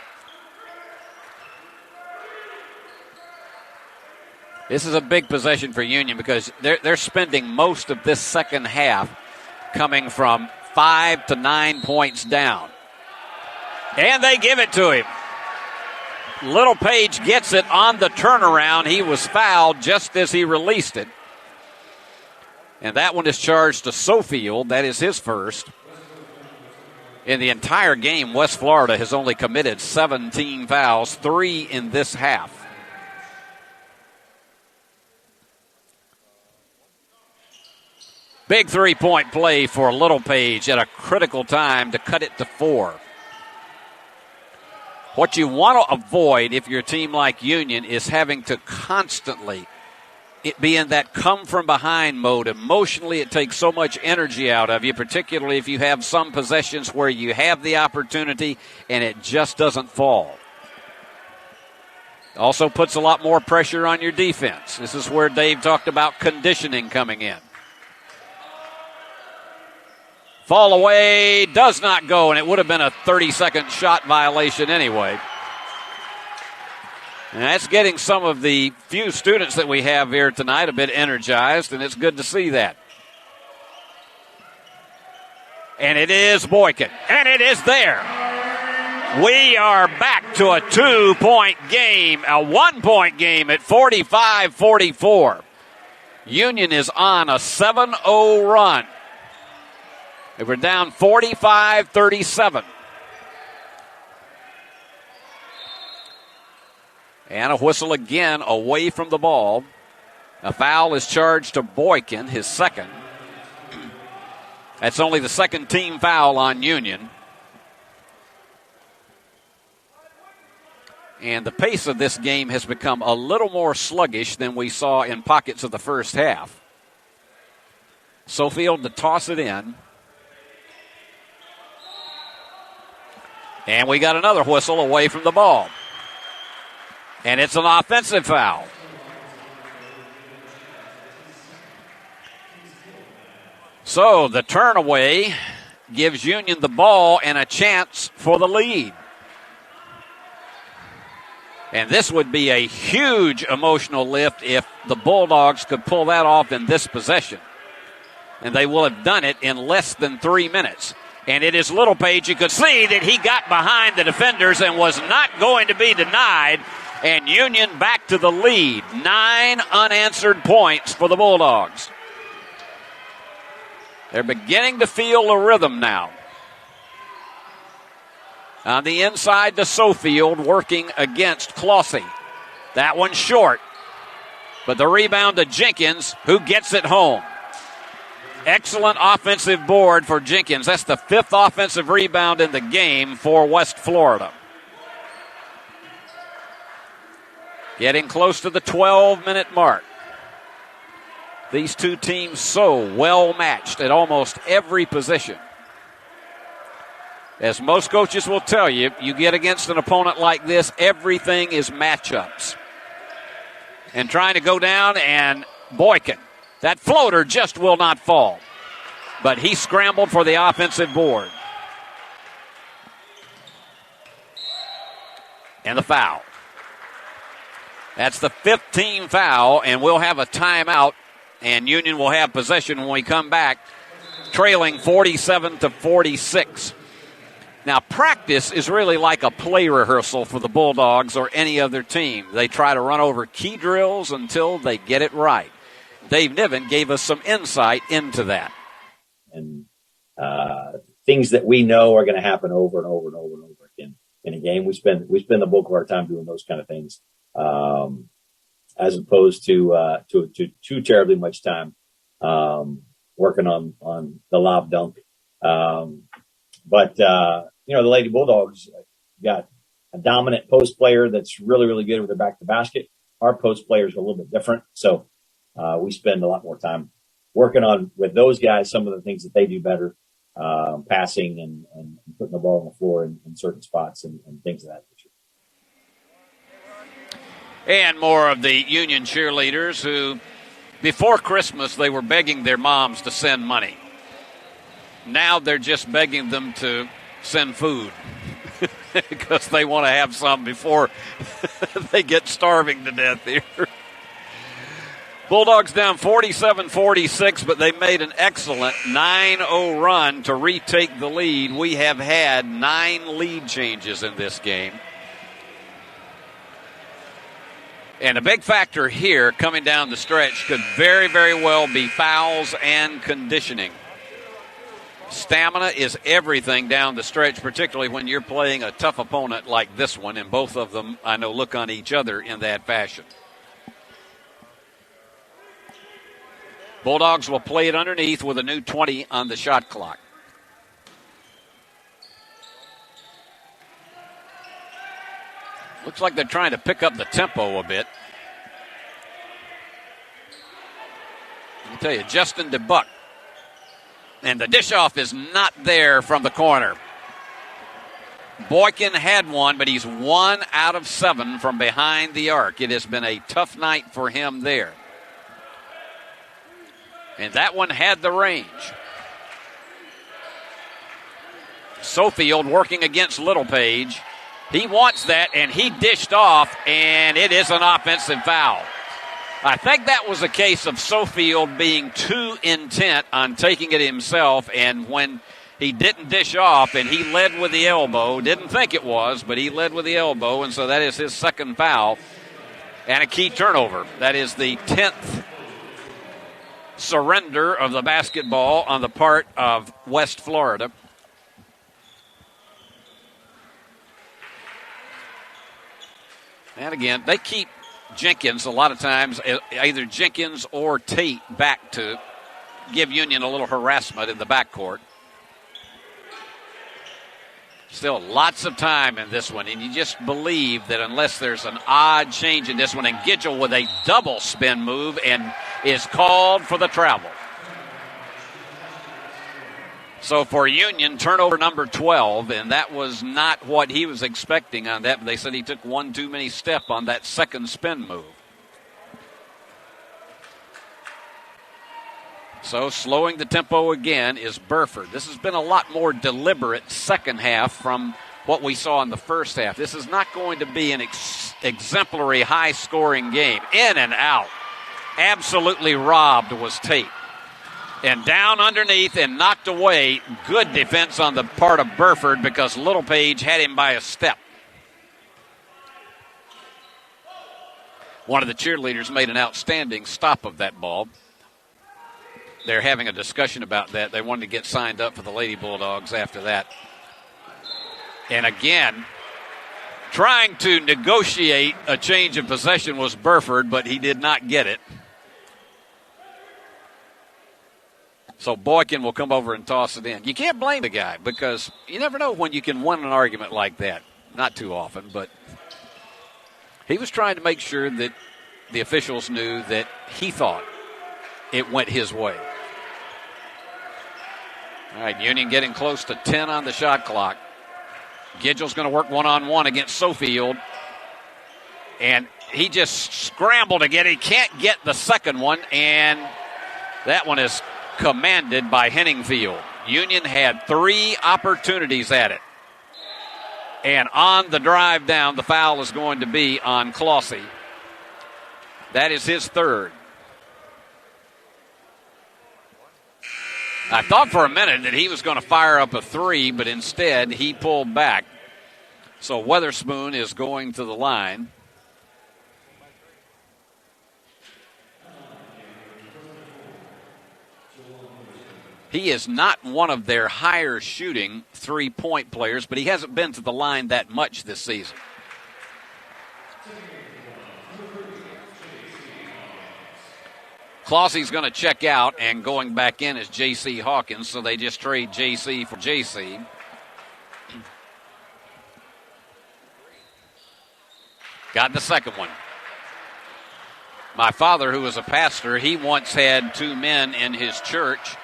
This is a big possession for Union because they're spending most of this second half coming from 5 to 9 points down. And they give it to him. Little Page gets it on the turnaround. He was fouled just as he released it. And that one is charged to Sofield. That is his first. In the entire game, West Florida has only committed 17 fouls, 3 in this half. Big three-point play for Little Page at a critical time to cut it to 4. What you want to avoid if you're a team like Union is having to constantly be in that come-from-behind mode. Emotionally, it takes so much energy out of you, particularly if you have some possessions where you have the opportunity and it just doesn't fall. Also puts a lot more pressure on your defense. This is where Dave talked about conditioning coming in. Fall away does not go, and it would have been a 30-second shot violation anyway. And that's getting some of the few students that we have here tonight a bit energized, and it's good to see that. And it is Boykin, and it is there. We are back to a 2-point game, a 1-point game at 45-44. Union is on a 7-0 run. They were down 45-37. And a whistle again away from the ball. A foul is charged to Boykin, his second. That's only the second team foul on Union. And the pace of this game has become a little more sluggish than we saw in pockets of the first half. Sofield to toss it in. And we got another whistle away from the ball. And it's an offensive foul. So the turnaway gives Union the ball and a chance for the lead. And this would be a huge emotional lift if the Bulldogs could pull that off in this possession. And they will have done it in less than 3 minutes. And it is Little Page. You could see that he got behind the defenders and was not going to be denied. And Union back to the lead. 9 unanswered points for the Bulldogs. They're beginning to feel a rhythm now. On the inside to Sofield, working against Clossy. That one's short. But the rebound to Jenkins, who gets it home. Excellent offensive board for Jenkins. That's the 5th offensive rebound in the game for West Florida. Getting close to the 12-minute mark. These two teams so well matched at almost every position. As most coaches will tell you, you get against an opponent like this, everything is matchups. And trying to go down, and Boykin. That floater just will not fall. But he scrambled for the offensive board. And the foul. That's the 5th team foul, and we'll have a timeout, and Union will have possession when we come back, trailing 47-46. Now, practice is really like a play rehearsal for the Bulldogs or any other team. They try to run over key drills until they get it right. Dave Niven gave us some insight into that. And things that we know are going to happen over and over and over and over again in a game. We spend the bulk of our time doing those kind of things, as opposed to too terribly much time working on the lob dunk. But the Lady Bulldogs got a dominant post player that's really, really good with their back to basket. Our post players are a little bit different. So we spend a lot more time working on with those guys some of the things that they do better, passing and putting the ball on the floor in certain spots and things of that nature. And more of the Union cheerleaders who, before Christmas, they were begging their moms to send money. Now they're just begging them to send food because they want to have some before they get starving to death here. Bulldogs down 47-46, but they made an excellent 9-0 run to retake the lead. We have had 9 lead changes in this game. And a big factor here coming down the stretch could very, very well be fouls and conditioning. Stamina is everything down the stretch, particularly when you're playing a tough opponent like this one, and both of them, I know, look on each other in that fashion. Bulldogs will play it underneath with a new 20 on the shot clock. Looks like they're trying to pick up the tempo a bit. Let me tell you, Justin DeBuck. And the dish-off is not there from the corner. Boykin had one, but he's 1 out of 7 from behind the arc. It has been a tough night for him there. And that one had the range. Sofield working against Littlepage. He wants that, and he dished off, and it is an offensive foul. I think that was a case of Sofield being too intent on taking it himself, and when he didn't dish off and he led with the elbow, didn't think it was, but he led with the elbow, and so that is his second foul and a key turnover. That is the 10th surrender of the basketball on the part of West Florida. And again, they keep Jenkins a lot of times, either Jenkins or Tate, back to give Union a little harassment in the backcourt. Still lots of time in this one, and you just believe that unless there's an odd change in this one, and Gidgel with a double spin move and is called for the travel. So for Union, turnover number 12, and that was not what he was expecting on that. But they said he took one too many step on that second spin move. So slowing the tempo again is Burford. This has been a lot more deliberate second half from what we saw in the first half. This is not going to be an exemplary high-scoring game. In and out. Absolutely robbed was Tate. And down underneath and knocked away. Good defense on the part of Burford because Littlepage had him by a step. One of the cheerleaders made an outstanding stop of that ball. They're having a discussion about that. They wanted to get signed up for the Lady Bulldogs after that. And again, trying to negotiate a change of possession was Burford, but he did not get it. So Boykin will come over and toss it in. You can't blame the guy because you never know when you can win an argument like that. Not too often, but he was trying to make sure that the officials knew that he thought it went his way. All right, Union getting close to 10 on the shot clock. Gidgel's going to work one-on-one against Sofield. And he just scrambled to get it. He can't get the second one, and that one is commanded by Henningfield. Union had 3 opportunities at it. And on the drive down, the foul is going to be on Clossie. That is his third. I thought for a minute that he was going to fire up a three, but instead he pulled back. So Weatherspoon is going to the line. He is not one of their higher shooting three-point players, but he hasn't been to the line that much this season. Clausy's going to check out, and going back in is J.C. Hawkins, so they just trade J.C. for J.C. Got the second one. My father, who was a pastor, he once had two men in his church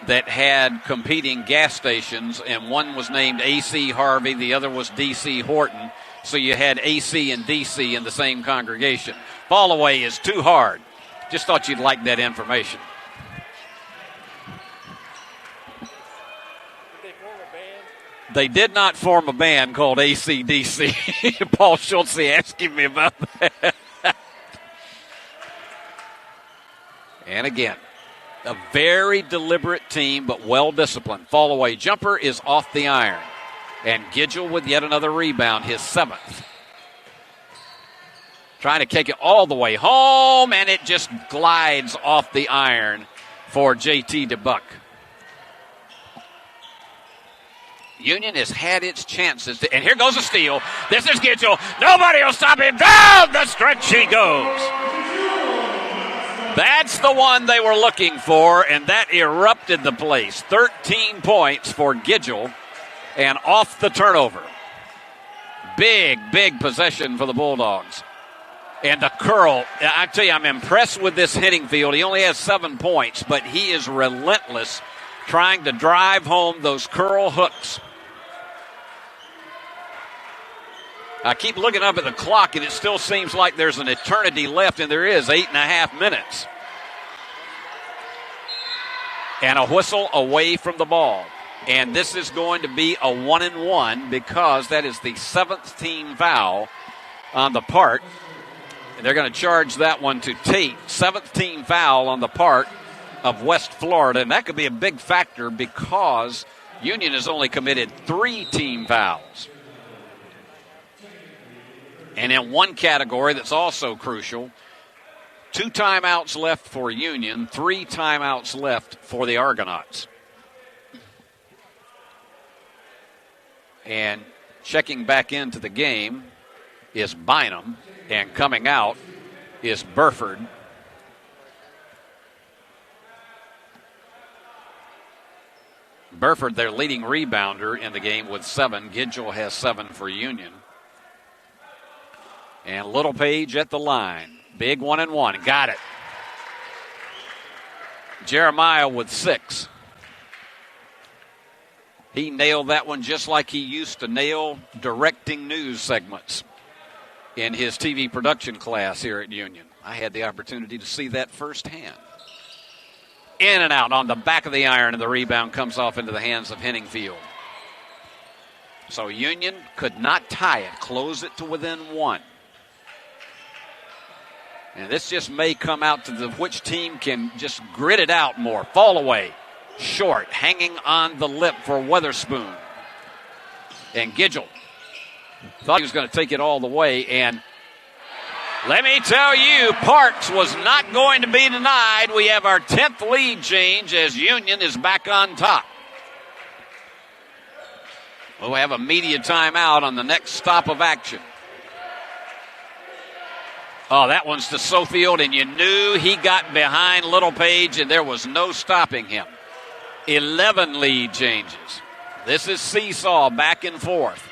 that had competing gas stations, and one was named A.C. Harvey, the other was D.C. Horton, so you had A.C. and D.C. in the same congregation. Ball away is too hard. Just thought you'd like that information. They did not form a band called AC/DC. Paul Schultze asking me about that. And again, a very deliberate team, but well-disciplined. Fall-away jumper is off the iron. And Gidgel with yet another rebound, his seventh. Trying to kick it all the way home, and it just glides off the iron for J.T. DeBuck. Union has had its chances, and here goes a steal. This is Gidgel. Nobody will stop him. Down the stretch he goes. That's the one they were looking for, and that erupted the place. 13 points for Gidgel, and off the turnover. Big, big possession for the Bulldogs. And the curl, I tell you, I'm impressed with this hitting field. He only has 7 points, but he is relentless trying to drive home those curl hooks. I keep looking up at the clock, and it still seems like there's an eternity left, and there is 8.5 minutes. And a whistle away from the ball. And this is going to be a 1-and-1 because that is the 7th team foul on the part. And they're going to charge that one to Tate. 7th team foul on the part of West Florida. And that could be a big factor because Union has only committed 3 team fouls. And in one category that's also crucial, 2 timeouts left for Union, 3 timeouts left for the Argonauts. And checking back into the game is Bynum, and coming out is Burford. Burford, their leading rebounder in the game with 7. Gidgel has 7 for Union. And Littlepage at the line. Big 1-and-1. Got it. Jeremiah with 6. He nailed that one just like he used to nail directing news segments in his TV production class here at Union. I had the opportunity to see that firsthand. In and out on the back of the iron, and the rebound comes off into the hands of Henningfield. So Union could not tie it, close it to within 1. And this just may come out to which team can just grit it out more. Fall away, short, hanging on the lip for Weatherspoon. And Gidgel thought he was going to take it all the way. And let me tell you, Parks was not going to be denied. We have our 10th lead change as Union is back on top. We'll have a media timeout on the next stop of action. Oh, that one's to Sofield, and you knew he got behind Littlepage, and there was no stopping him. 11 lead changes. This is seesaw back and forth.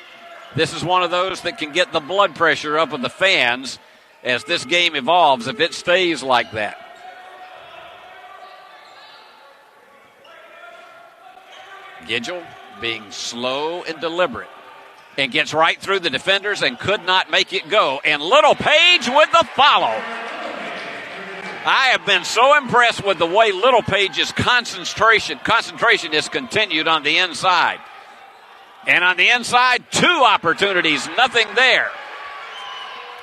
This is one of those that can get the blood pressure up of the fans as this game evolves if it stays like that. Gidgel being slow and deliberate. And gets right through the defenders and could not make it go. And Littlepage with the follow. I have been so impressed with the way Littlepage's concentration has continued on the inside. And on the inside, 2 opportunities, nothing there.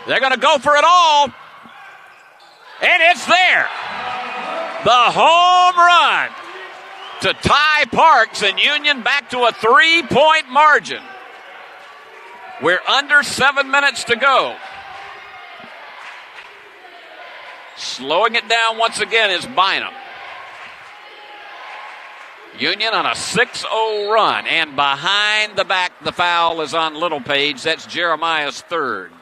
They're going to go for it all. And it's there. The home run. to tie Parks, and Union back to a 3-point margin. We're under 7 minutes to go. Slowing it down once again is Bynum. Union on a 6-0 run, and behind the back, the foul is on Littlepage. That's Jeremiah's third.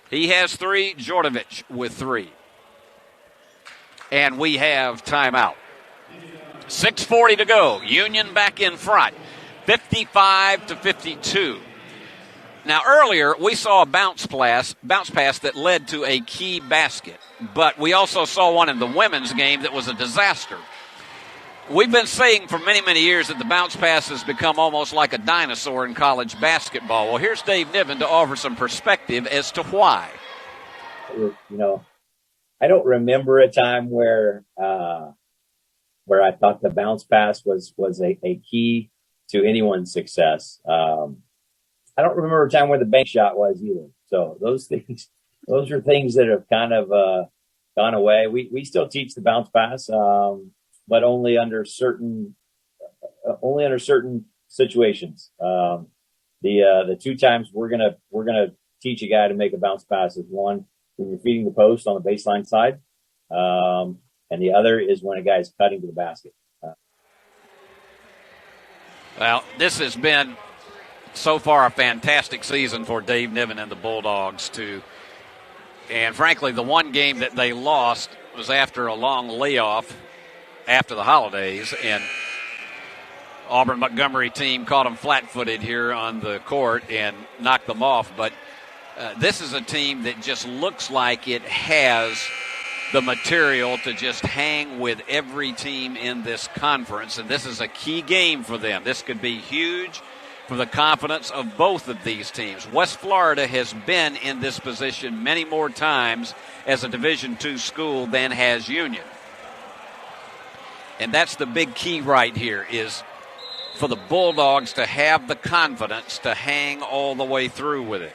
He has 3, Jordovich with 3. And we have timeout. 6:40 to go. Union back in front, 55-52. Now, earlier, we saw a bounce pass that led to a key basket. But we also saw one in the women's game that was a disaster. We've been saying for many, many years that the bounce pass has become almost like a dinosaur in college basketball. Well, here's Dave Niven to offer some perspective as to why. I don't remember a time where I thought the bounce pass was a key to anyone's success. I don't remember a time where the bank shot was either. So those are things that have kind of gone away. We still teach the bounce pass, but only under certain situations. The 2 times we're gonna teach a guy to make a bounce pass is one when you're feeding the post on the baseline side, and the other is when a guy's cutting to the basket. Well, this has been so far a fantastic season for Dave Niven and the Bulldogs too. And frankly, the one game that they lost was after a long layoff after the holidays, and Auburn Montgomery team caught them flat-footed here on the court and knocked them off. But this is a team that just looks like it has the material to just hang with every team in this conference, and this is a key game for them. This could be huge for the confidence of both of these teams. West Florida has been in this position many more times as a Division II school than has Union. And that's the big key right here, is for the Bulldogs to have the confidence to hang all the way through with it.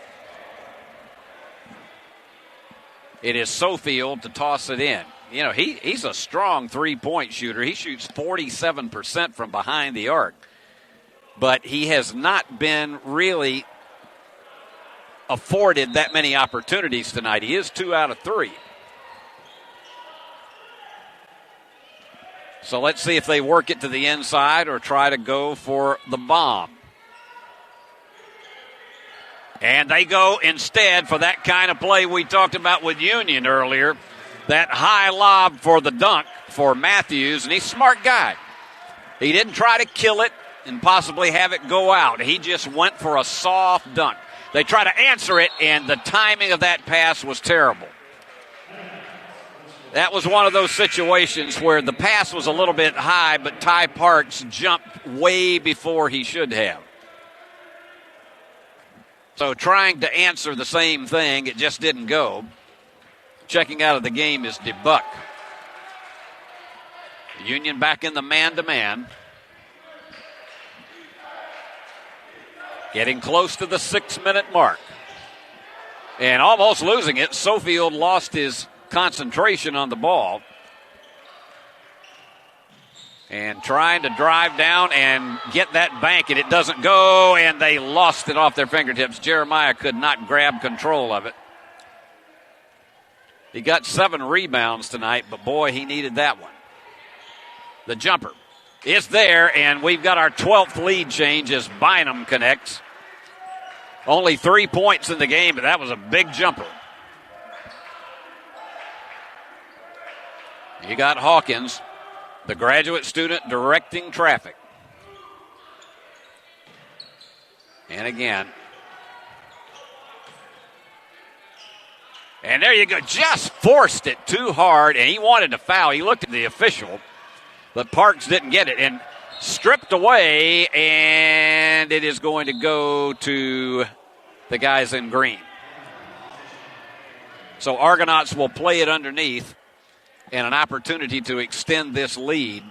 It is Sofield to toss it in. You know, he's a strong three-point shooter. He shoots 47% from behind the arc. But he has not been really afforded that many opportunities tonight. He is 2 out of 3. So let's see if they work it to the inside or try to go for the bomb. And they go instead for that kind of play we talked about with Union earlier. That high lob for the dunk for Matthews, and he's a smart guy. He didn't try to kill it and possibly have it go out. He just went for a soft dunk. They try to answer it, and the timing of that pass was terrible. That was one of those situations where the pass was a little bit high, but Ty Parks jumped way before he should have. So trying to answer the same thing, it just didn't go. Checking out of the game is DeBuck. Union back in the man-to-man. Getting close to the 6-minute mark. And almost losing it. Sofield lost his concentration on the ball. And trying to drive down and get that bank, and it doesn't go, and they lost it off their fingertips. Jeremiah could not grab control of it. He got 7 rebounds tonight, but boy, he needed that one. The jumper is there, and we've got our 12th lead change as Bynum connects. Only 3 points in the game, but that was a big jumper. You got Hawkins, the graduate student directing traffic. And again. And there you go. Just forced it too hard, and he wanted to foul. He looked at the official, but Parks didn't get it. And stripped away, and it is going to go to the guys in green. So Argonauts will play it underneath, and an opportunity to extend this lead.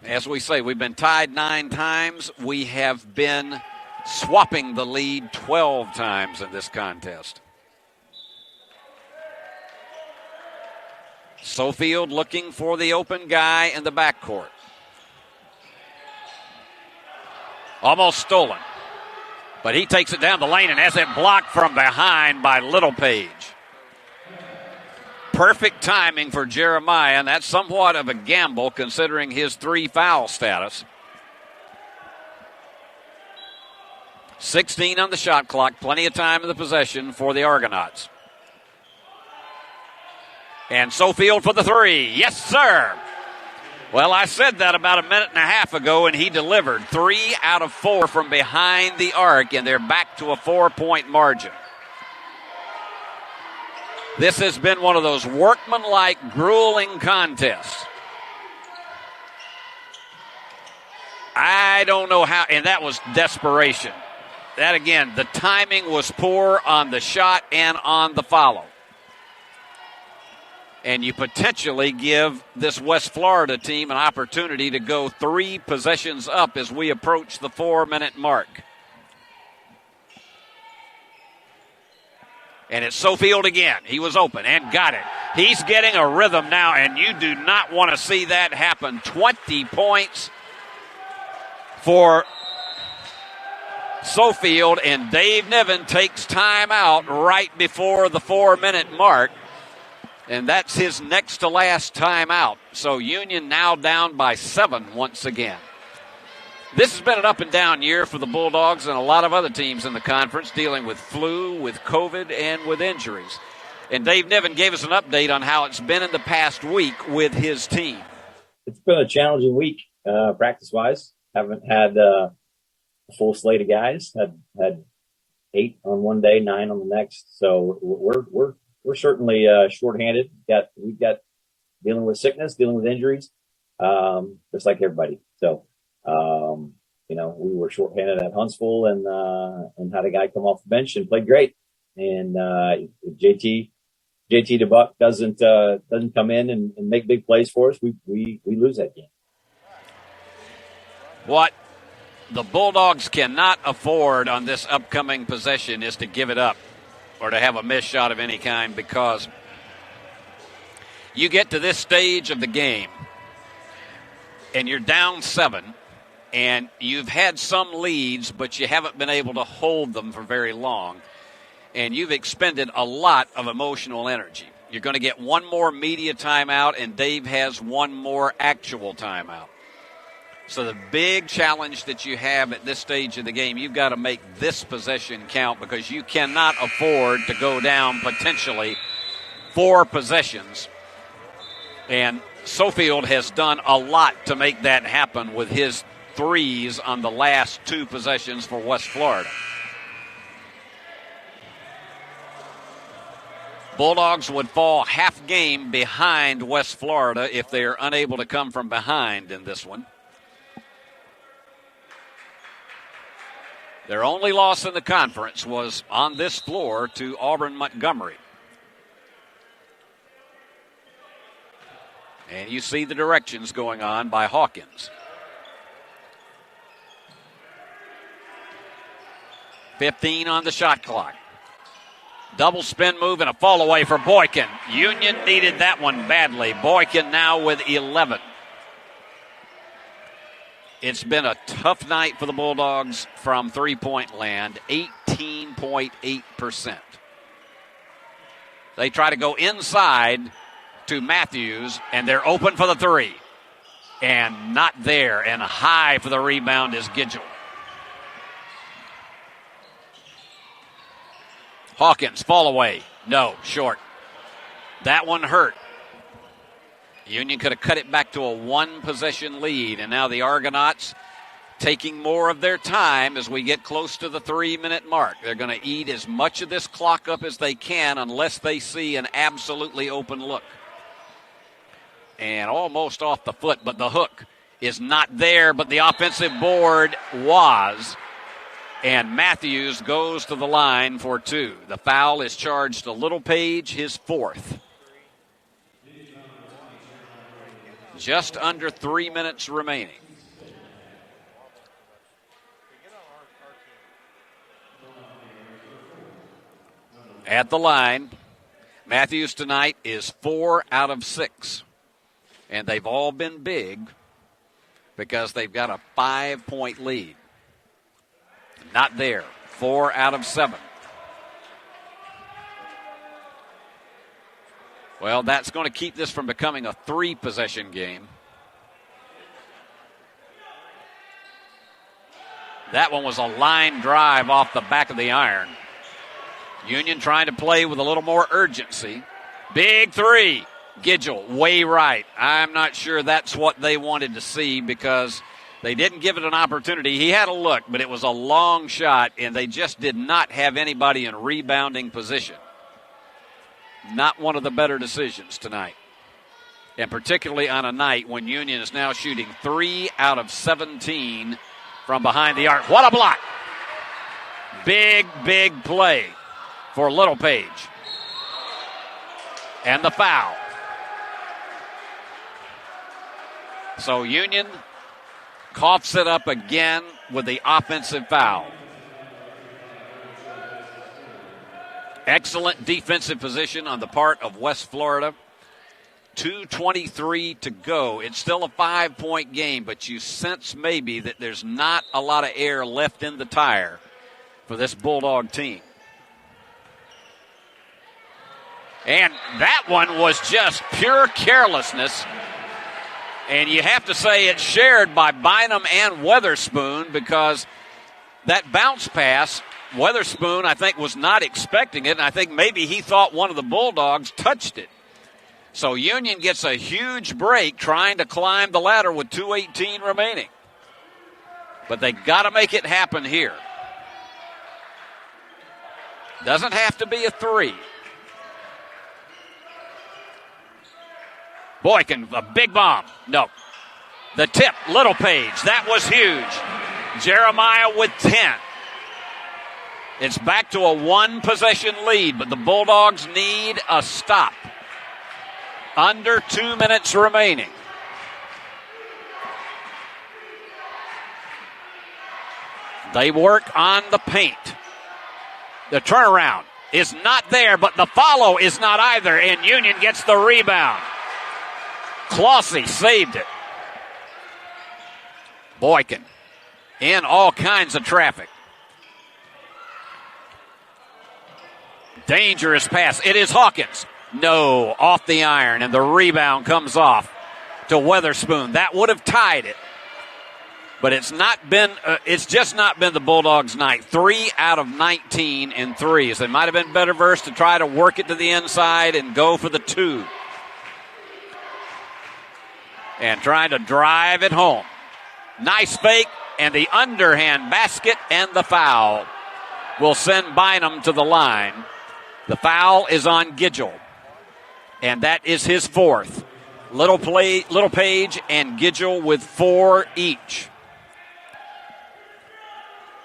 As we say, we've been tied 9 times. We have been swapping the lead 12 times in this contest. Sofield looking for the open guy in the backcourt. Almost stolen. But he takes it down the lane and has it blocked from behind by Littlepage. Perfect timing for Jeremiah, and that's somewhat of a gamble considering his 3 foul status. 16 on the shot clock, plenty of time in the possession for the Argonauts. And Sofield for the 3. Yes, sir. Well, I said that about a minute and a half ago, and he delivered 3 out of 4 from behind the arc, and they're back to a 4-point margin. This has been one of those workmanlike, grueling contests. I don't know how, and that was desperation. That, again, the timing was poor on the shot and on the follow. And you potentially give this West Florida team an opportunity to go 3 possessions up as we approach the 4-minute mark. And it's Sofield again. He was open and got it. He's getting a rhythm now, and you do not want to see that happen. 20 points for Sofield, and Dave Niven takes time out right before the 4-minute mark. And that's his next to last timeout. So Union now down by 7 once again. This has been an up and down year for the Bulldogs and a lot of other teams in the conference dealing with flu, with COVID, and with injuries. And Dave Niven gave us an update on how it's been in the past week with his team. It's been a challenging week, practice-wise. Haven't had a full slate of guys. Had 8 on one day, 9 on the next. So we're certainly shorthanded. We've got dealing with sickness, dealing with injuries, just like everybody. So, we were shorthanded at Huntsville and had a guy come off the bench and played great. And JT DeBuck doesn't come in and make big plays for us. We lose that game. What the Bulldogs cannot afford on this upcoming possession is to give it up or to have a missed shot of any kind, because you get to this stage of the game and you're down 7 and you've had some leads, but you haven't been able to hold them for very long, and you've expended a lot of emotional energy. You're going to get one more media timeout, and Dave has one more actual timeout. So the big challenge that you have at this stage of the game, you've got to make this possession count, because you cannot afford to go down potentially 4 possessions. And Sofield has done a lot to make that happen with his threes on the last 2 possessions for West Florida. Bulldogs would fall half game behind West Florida if they are unable to come from behind in this one. Their only loss in the conference was on this floor to Auburn Montgomery. And you see the directions going on by Hawkins. 15 on the shot clock. Double spin move and a fall away for Boykin. Union needed that one badly. Boykin now with 11. It's been a tough night for the Bulldogs from three-point land, 18.8%. They try to go inside to Matthews, and they're open for the 3. And not there, and high for the rebound is Gidgel. Hawkins, fall away. No, short. That one hurt. Union could have cut it back to a 1-possession lead, and now the Argonauts taking more of their time as we get close to the 3-minute mark. They're going to eat as much of this clock up as they can unless they see an absolutely open look. And almost off the foot, but the hook is not there, but the offensive board was. And Matthews goes to the line for 2. The foul is charged to Littlepage, his 4th. Just under 3 minutes remaining. At the line, Matthews tonight is 4 out of 6. And they've all been big because they've got a 5-point lead. Not there. 4 out of 7. Well, that's going to keep this from becoming a 3-possession game. That one was a line drive off the back of the iron. Union trying to play with a little more urgency. Big three. Gidgel, way right. I'm not sure that's what they wanted to see because they didn't give it an opportunity. He had a look, but it was a long shot, and they just did not have anybody in rebounding position. Not one of the better decisions tonight. And particularly on a night when Union is now shooting 3 out of 17 from behind the arc. What a block! Big, big play for Littlepage. And the foul. So Union coughs it up again with the offensive foul. Excellent defensive position on the part of West Florida. 2:23 to go. It's still a 5-point game, but you sense maybe that there's not a lot of air left in the tire for this Bulldog team. And that one was just pure carelessness. And you have to say it's shared by Bynum and Weatherspoon because that bounce pass, Weatherspoon, I think, was not expecting it, and I think maybe he thought one of the Bulldogs touched it. So Union gets a huge break trying to climb the ladder with 2:18 remaining. But they got to make it happen here. Doesn't have to be a 3. Boykin, a big bomb. No. The tip, Littlepage. That was huge. Jeremiah with 10. It's back to a 1-possession lead, but the Bulldogs need a stop. Under 2 minutes remaining. They work on the paint. The turnaround is not there, but the follow is not either, and Union gets the rebound. Clossy saved it. Boykin in all kinds of traffic. Dangerous pass. It is Hawkins. No, off the iron, and the rebound comes off to Weatherspoon. That would have tied it. But it's just not been the Bulldogs' night. 3 out of 19 in threes. They might have been better versed to try to work it to the inside and go for the 2. And trying to drive it home. Nice fake, and the underhand basket and the foul will send Bynum to the line. The foul is on Gidgel, and that is his 4th. Littlepage and Gidgel with 4 each.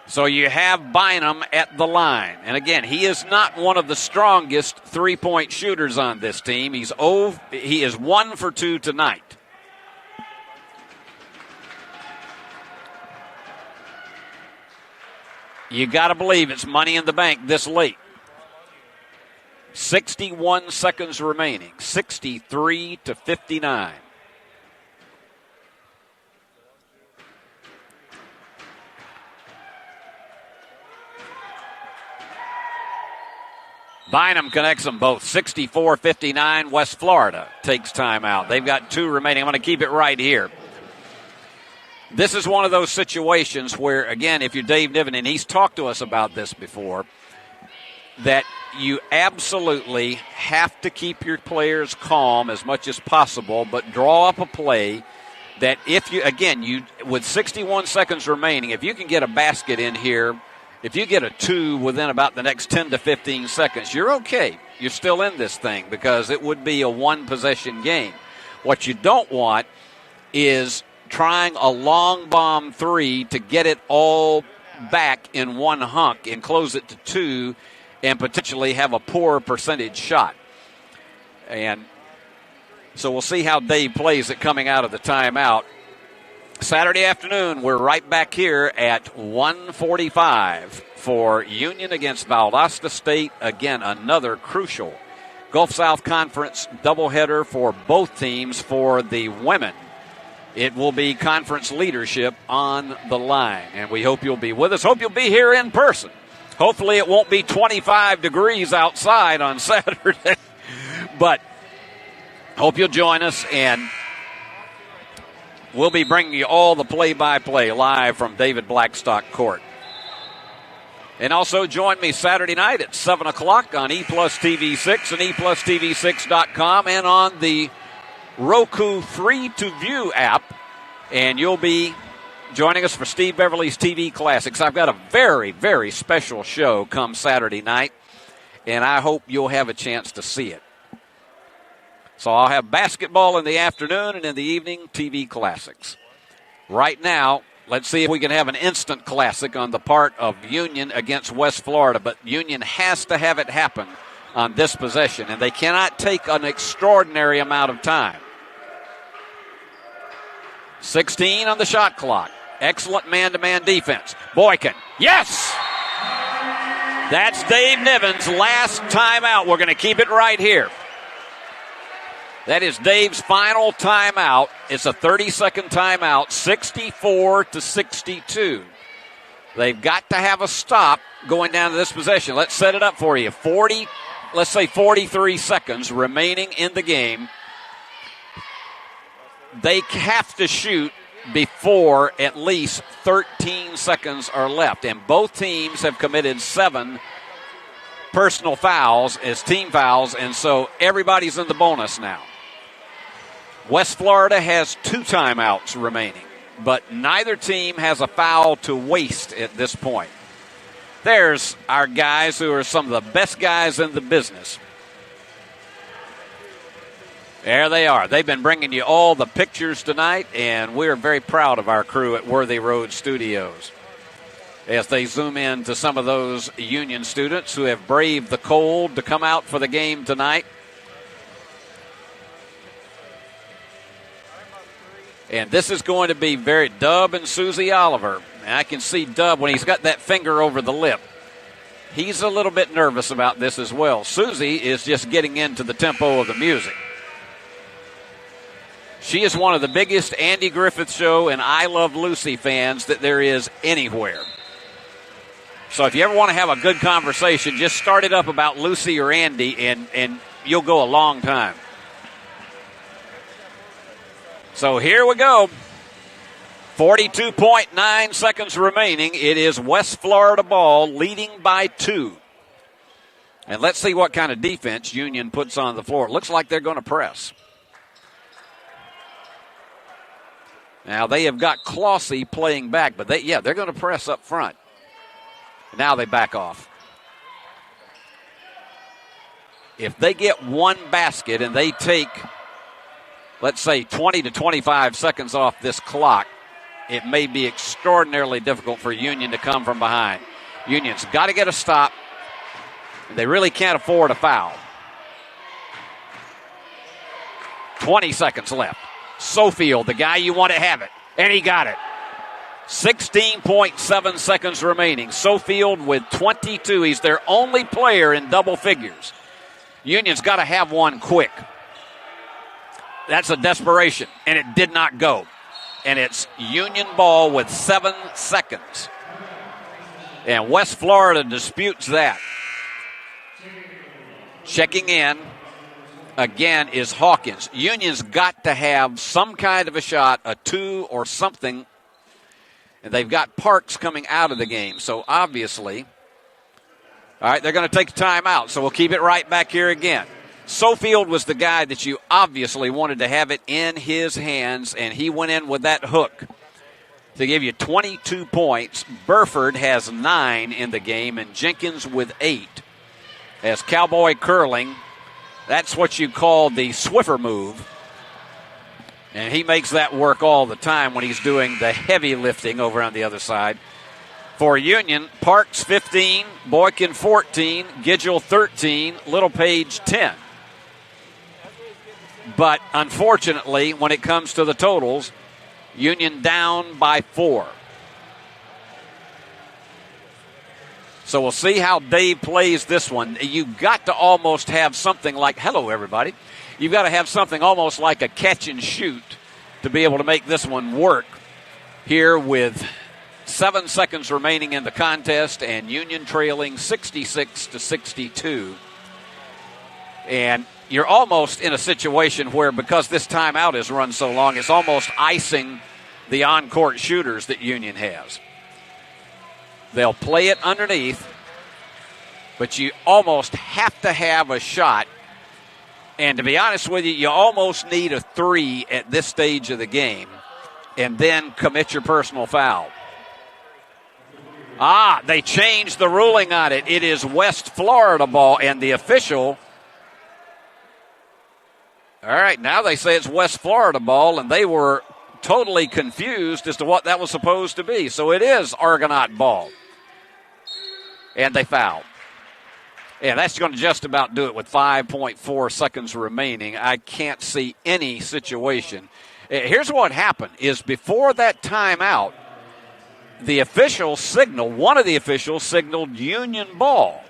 So you have Bynum at the line. And again, he is not one of the strongest 3-point shooters on this team. He is 1 for 2 tonight. You got to believe it's money in the bank this late. 61 seconds remaining. 63-59. Bynum connects them both. 64-59. West Florida takes timeout. They've got 2 remaining. I'm going to keep it right here. This is one of those situations where, again, if you're Dave Niven, and he's talked to us about this before, that you absolutely have to keep your players calm as much as possible, but draw up a play that if you, again, with 61 seconds remaining, if you can get a basket in here, if you get a 2 within about the next 10 to 15 seconds, you're okay. You're still in this thing because it would be a 1-possession game. What you don't want is trying a long bomb 3 to get it all back in one hunk and close it to 2 and potentially have a poor percentage shot. And so we'll see how Dave plays it coming out of the timeout. Saturday afternoon, we're right back here at 1:45 for Union against Valdosta State. Again, another crucial Gulf South Conference doubleheader for both teams. For the women, it will be conference leadership on the line. And we hope you'll be with us. Hope you'll be here in person. Hopefully it won't be 25 degrees outside on Saturday. But hope you'll join us, and we'll be bringing you all the play-by-play live from David Blackstock Court. And also join me Saturday night at 7 o'clock on E Plus TV6 and EPlusTV6.com and on the Roku free-to-view app. And you'll be joining us for Steve Beverly's TV Classics. I've got a very, very special show come Saturday night, and I hope you'll have a chance to see it. So I'll have basketball in the afternoon, and in the evening, TV Classics. Right now, let's see if we can have an instant classic on the part of Union against West Florida. But Union has to have it happen on this possession, and they cannot take an extraordinary amount of time. 16 on the shot clock. Excellent man-to-man defense. Boykin. Yes! That's Dave Niven's last timeout. We're going to keep it right here. That is Dave's final timeout. It's a 30-second timeout, 64-62. They've got to have a stop going down to this possession. Let's set it up for you. 43 seconds remaining in the game. They have to shoot before at least 13 seconds are left. And both teams have committed 7 personal fouls as team fouls, and so everybody's in the bonus now. West Florida has 2 timeouts remaining, but neither team has a foul to waste at this point. There's our guys who are some of the best guys in the business. There they are. They've been bringing you all the pictures tonight, and we're very proud of our crew at Worthy Road Studios as they zoom in to some of those Union students who have braved the cold to come out for the game tonight. And this is going to be very Dub and Susie Oliver. And I can see Dub when he's got that finger over the lip. He's a little bit nervous about this as well. Susie is just getting into the tempo of the music. She is one of the biggest Andy Griffith Show and I Love Lucy fans that there is anywhere. So if you ever want to have a good conversation, just start it up about Lucy or Andy, and you'll go a long time. So here we go. 42.9 seconds remaining. It is West Florida ball, leading by 2. And let's see what kind of defense Union puts on the floor. It looks like they're going to press. Now they have got Clossy playing back, but they're going to press up front. Now they back off. If they get one basket and they take, let's say, 20 to 25 seconds off this clock, it may be extraordinarily difficult for Union to come from behind. Union's got to get a stop. They really can't afford a foul. 20 seconds left. Sofield, the guy you want to have it, and he got it. 16.7 seconds remaining. Sofield with 22. He's their only player in double figures. Union's got to have one quick. That's a desperation, and it did not go. And it's Union ball with 7 seconds. And West Florida disputes that. Checking in again is Hawkins. Union's got to have some kind of a shot, a 2 or something. And they've got Parks coming out of the game. So obviously, all right, they're going to take a timeout. So we'll keep it right back here again. Sofield was the guy that you obviously wanted to have it in his hands, and he went in with that hook to give you 22 points. Burford has 9 in the game, and Jenkins with 8. As Cowboy curling, that's what you call the Swiffer move. And he makes that work all the time when he's doing the heavy lifting over on the other side. For Union, Parks 15, Boykin 14, Gidgel 13, Littlepage 10. But unfortunately, when it comes to the totals, Union down by 4. So we'll see how Dave plays this one. You've got to almost have something like, hello, everybody. You've got to have something almost like a catch and shoot to be able to make this one work here with 7 seconds remaining in the contest and Union trailing 66-62. And you're almost in a situation where, because this timeout is run so long, it's almost icing the on-court shooters that Union has. They'll play it underneath, but you almost have to have a shot. And to be honest with you, you almost need a 3 at this stage of the game and then commit your personal foul. They changed the ruling on it. It is West Florida ball, and the official... All right, now they say it's West Florida ball, and they were totally confused as to what that was supposed to be. So it is Argonaut ball. And they fouled. And that's going to just about do it with 5.4 seconds remaining. I can't see any situation. Here's what happened, is before that timeout, one of the officials signaled Union ball.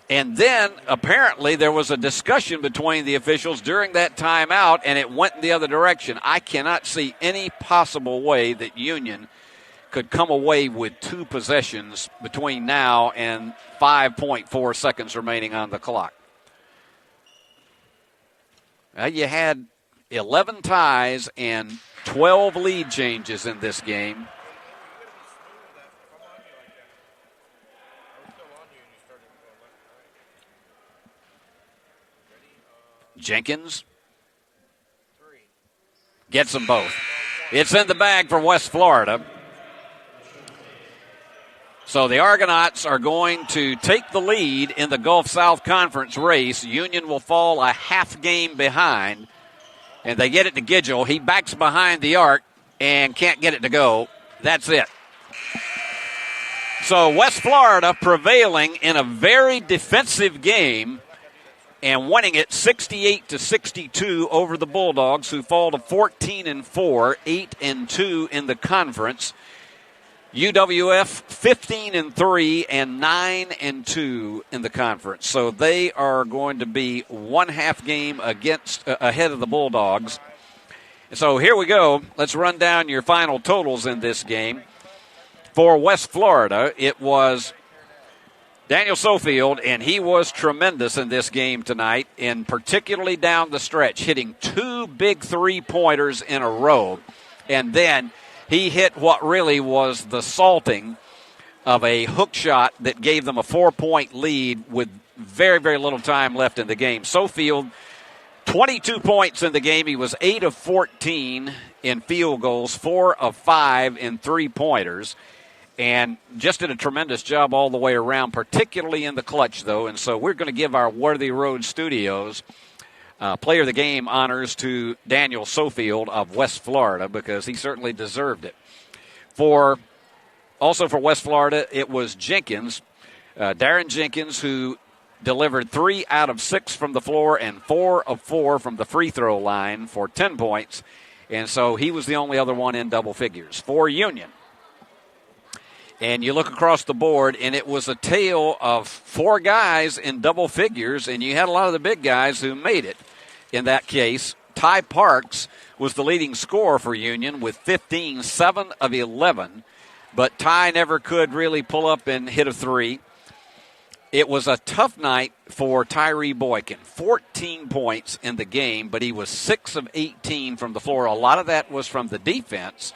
And then apparently there was a discussion between the officials during that timeout, and it went in the other direction. I cannot see any possible way that Union could come away with 2 possessions between now and 5.4 seconds remaining on the clock. You had 11 ties and 12 lead changes in this game. Jenkins gets them both. It's in the bag for West Florida. So the Argonauts are going to take the lead in the Gulf South Conference race. Union will fall a half game behind, and they get it to Gidgel. He backs behind the arc and can't get it to go. That's it. So West Florida prevailing in a very defensive game and winning it 68-62 over the Bulldogs, who fall to 14-4, 8-2 in the conference. UWF 15-3 and 9-2 in the conference. So they are going to be one half game ahead of the Bulldogs. So here we go. Let's run down your final totals in this game. For West Florida, it was Daniel Sofield, and he was tremendous in this game tonight, and particularly down the stretch, hitting 2 big 3-pointers in a row. And then he hit what really was the salting of a hook shot that gave them a 4-point lead with very, very little time left in the game. Sofield, 22 points in the game. He was 8 of 14 in field goals, 4 of 5 in 3-pointers. And just did a tremendous job all the way around, particularly in the clutch, though. And so we're going to give our Worthy Road Studios player of the game honors to Daniel Sofield of West Florida, because he certainly deserved it. Also for West Florida, it was Jenkins, Darren Jenkins, who delivered 3 out of 6 from the floor and 4 of 4 from the free throw line for 10 points. And so he was the only other one in double figures for Union. And you look across the board, and it was a tale of 4 guys in double figures, and you had a lot of the big guys who made it. In that case, Ty Parks was the leading scorer for Union with 15, 7 of 11. But Ty never could really pull up and hit a 3. It was a tough night for Tyree Boykin. 14 points in the game, but he was 6 of 18 from the floor. A lot of that was from the defense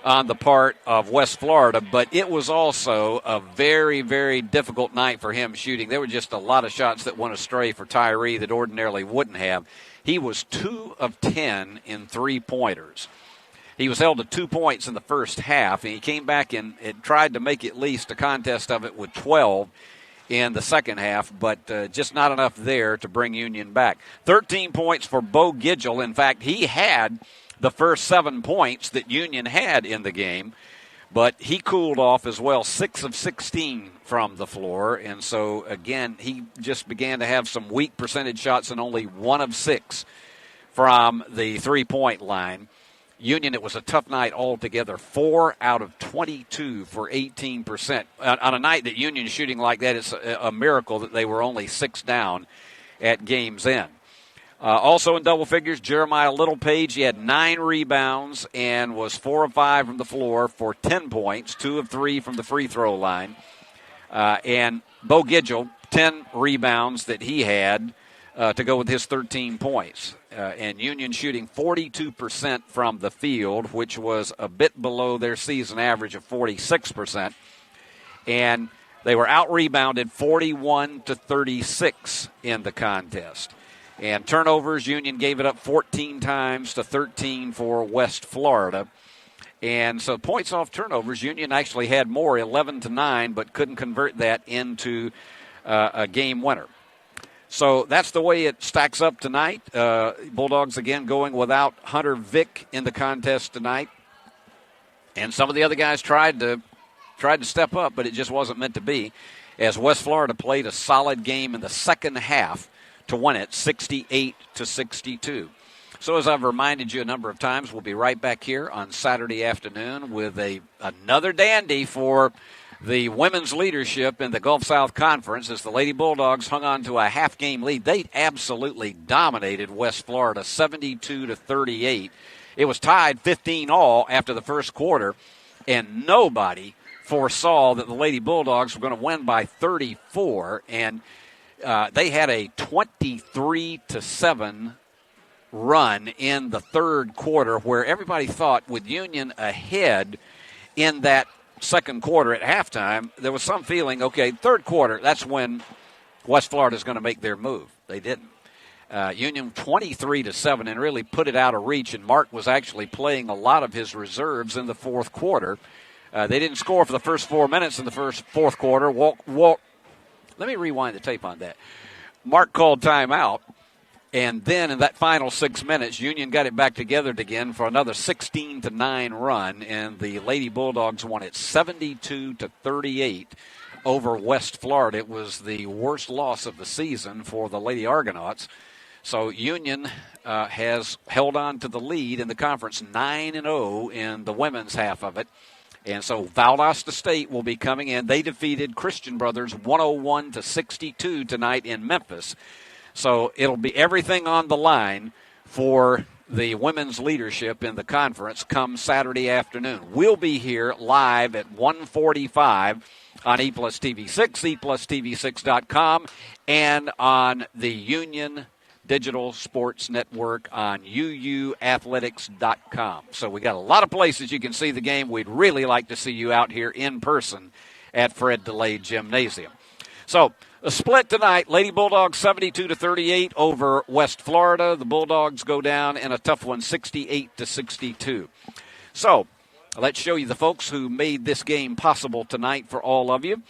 on the part of West Florida, but it was also a very, very difficult night for him shooting. There were just a lot of shots that went astray for Tyree that ordinarily wouldn't have. He was 2 of 10 in 3-pointers. He was held to 2 points in the first half, and he came back and tried to make at least a contest of it with 12 in the second half, but just not enough there to bring Union back. 13 points for Bo Gidgel. In fact, he had the first 7 points that Union had in the game, but he cooled off as well, 6 of 16 from the floor. And so, again, he just began to have some weak percentage shots and only 1 of 6 from the 3-point line. Union, it was a tough night altogether. 4 out of 22 for 18%. On a night that Union's shooting like that, it's a miracle that they were only 6 down at game's end. Also in double figures, Jeremiah Littlepage, he had 9 rebounds and was 4 of 5 from the floor for 10 points, 2 of 3 from the free throw line. And Bo Gidgel, 10 rebounds that he had to go with his 13 points. And Union shooting 42% from the field, which was a bit below their season average of 46%. And they were out-rebounded 41-36 in the contest. And turnovers, Union gave it up 14 times to 13 for West Florida. And so points off turnovers, Union actually had more, 11-9, but couldn't convert that into a game winner. So that's the way it stacks up tonight. Bulldogs again going without Hunter Vick in the contest tonight. And some of the other guys tried to step up, but it just wasn't meant to be, as West Florida played a solid game in the second half to win it 68-62. So as I've reminded you a number of times, we'll be right back here on Saturday afternoon with another dandy for the women's leadership in the Gulf South Conference as the Lady Bulldogs hung on to a half-game lead. They absolutely dominated West Florida 72-38. It was tied 15-all after the first quarter, and nobody foresaw that the Lady Bulldogs were going to win by 34, and they had a 23-7 run in the third quarter where everybody thought with Union ahead in that second quarter at halftime, there was some feeling, okay, third quarter, that's when West Florida is going to make their move. They didn't. Union 23-7 and really put it out of reach, and Mark was actually playing a lot of his reserves in the fourth quarter. They didn't score for the first 4 minutes in the fourth quarter. Let me rewind the tape on that. Mark called timeout, and then in that final 6 minutes, Union got it back together again for another 16-9 run, and the Lady Bulldogs won it 72-38 over West Florida. It was the worst loss of the season for the Lady Argonauts. So Union has held on to the lead in the conference, 9-0 in the women's half of it. And so Valdosta State will be coming in. They defeated Christian Brothers 101-62 tonight in Memphis. So it'll be everything on the line for the women's leadership in the conference come Saturday afternoon. We'll be here live at 1:45 on ePlusTV6, ePlusTV6.com, and on the Union Digital Sports Network on uuathletics.com. So we got a lot of places you can see the game. We'd really like to see you out here in person at Fred DeLay Gymnasium. So a split tonight, Lady Bulldogs 72-38 over West Florida. The Bulldogs go down in a tough one, 68-62. So let's show you the folks who made this game possible tonight for all of you.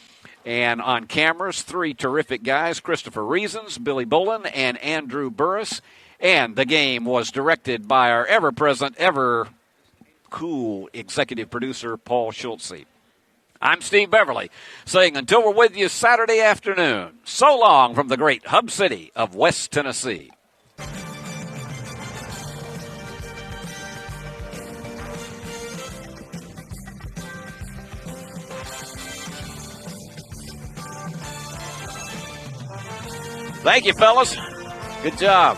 And on cameras, 3 terrific guys, Christopher Reasons, Billy Bolin, and Andrew Burris. And the game was directed by our ever-present, ever-cool executive producer, Paul Schultze. I'm Steve Beverly, saying until we're with you Saturday afternoon, so long from the great hub city of West Tennessee. Thank you, fellas. Good job.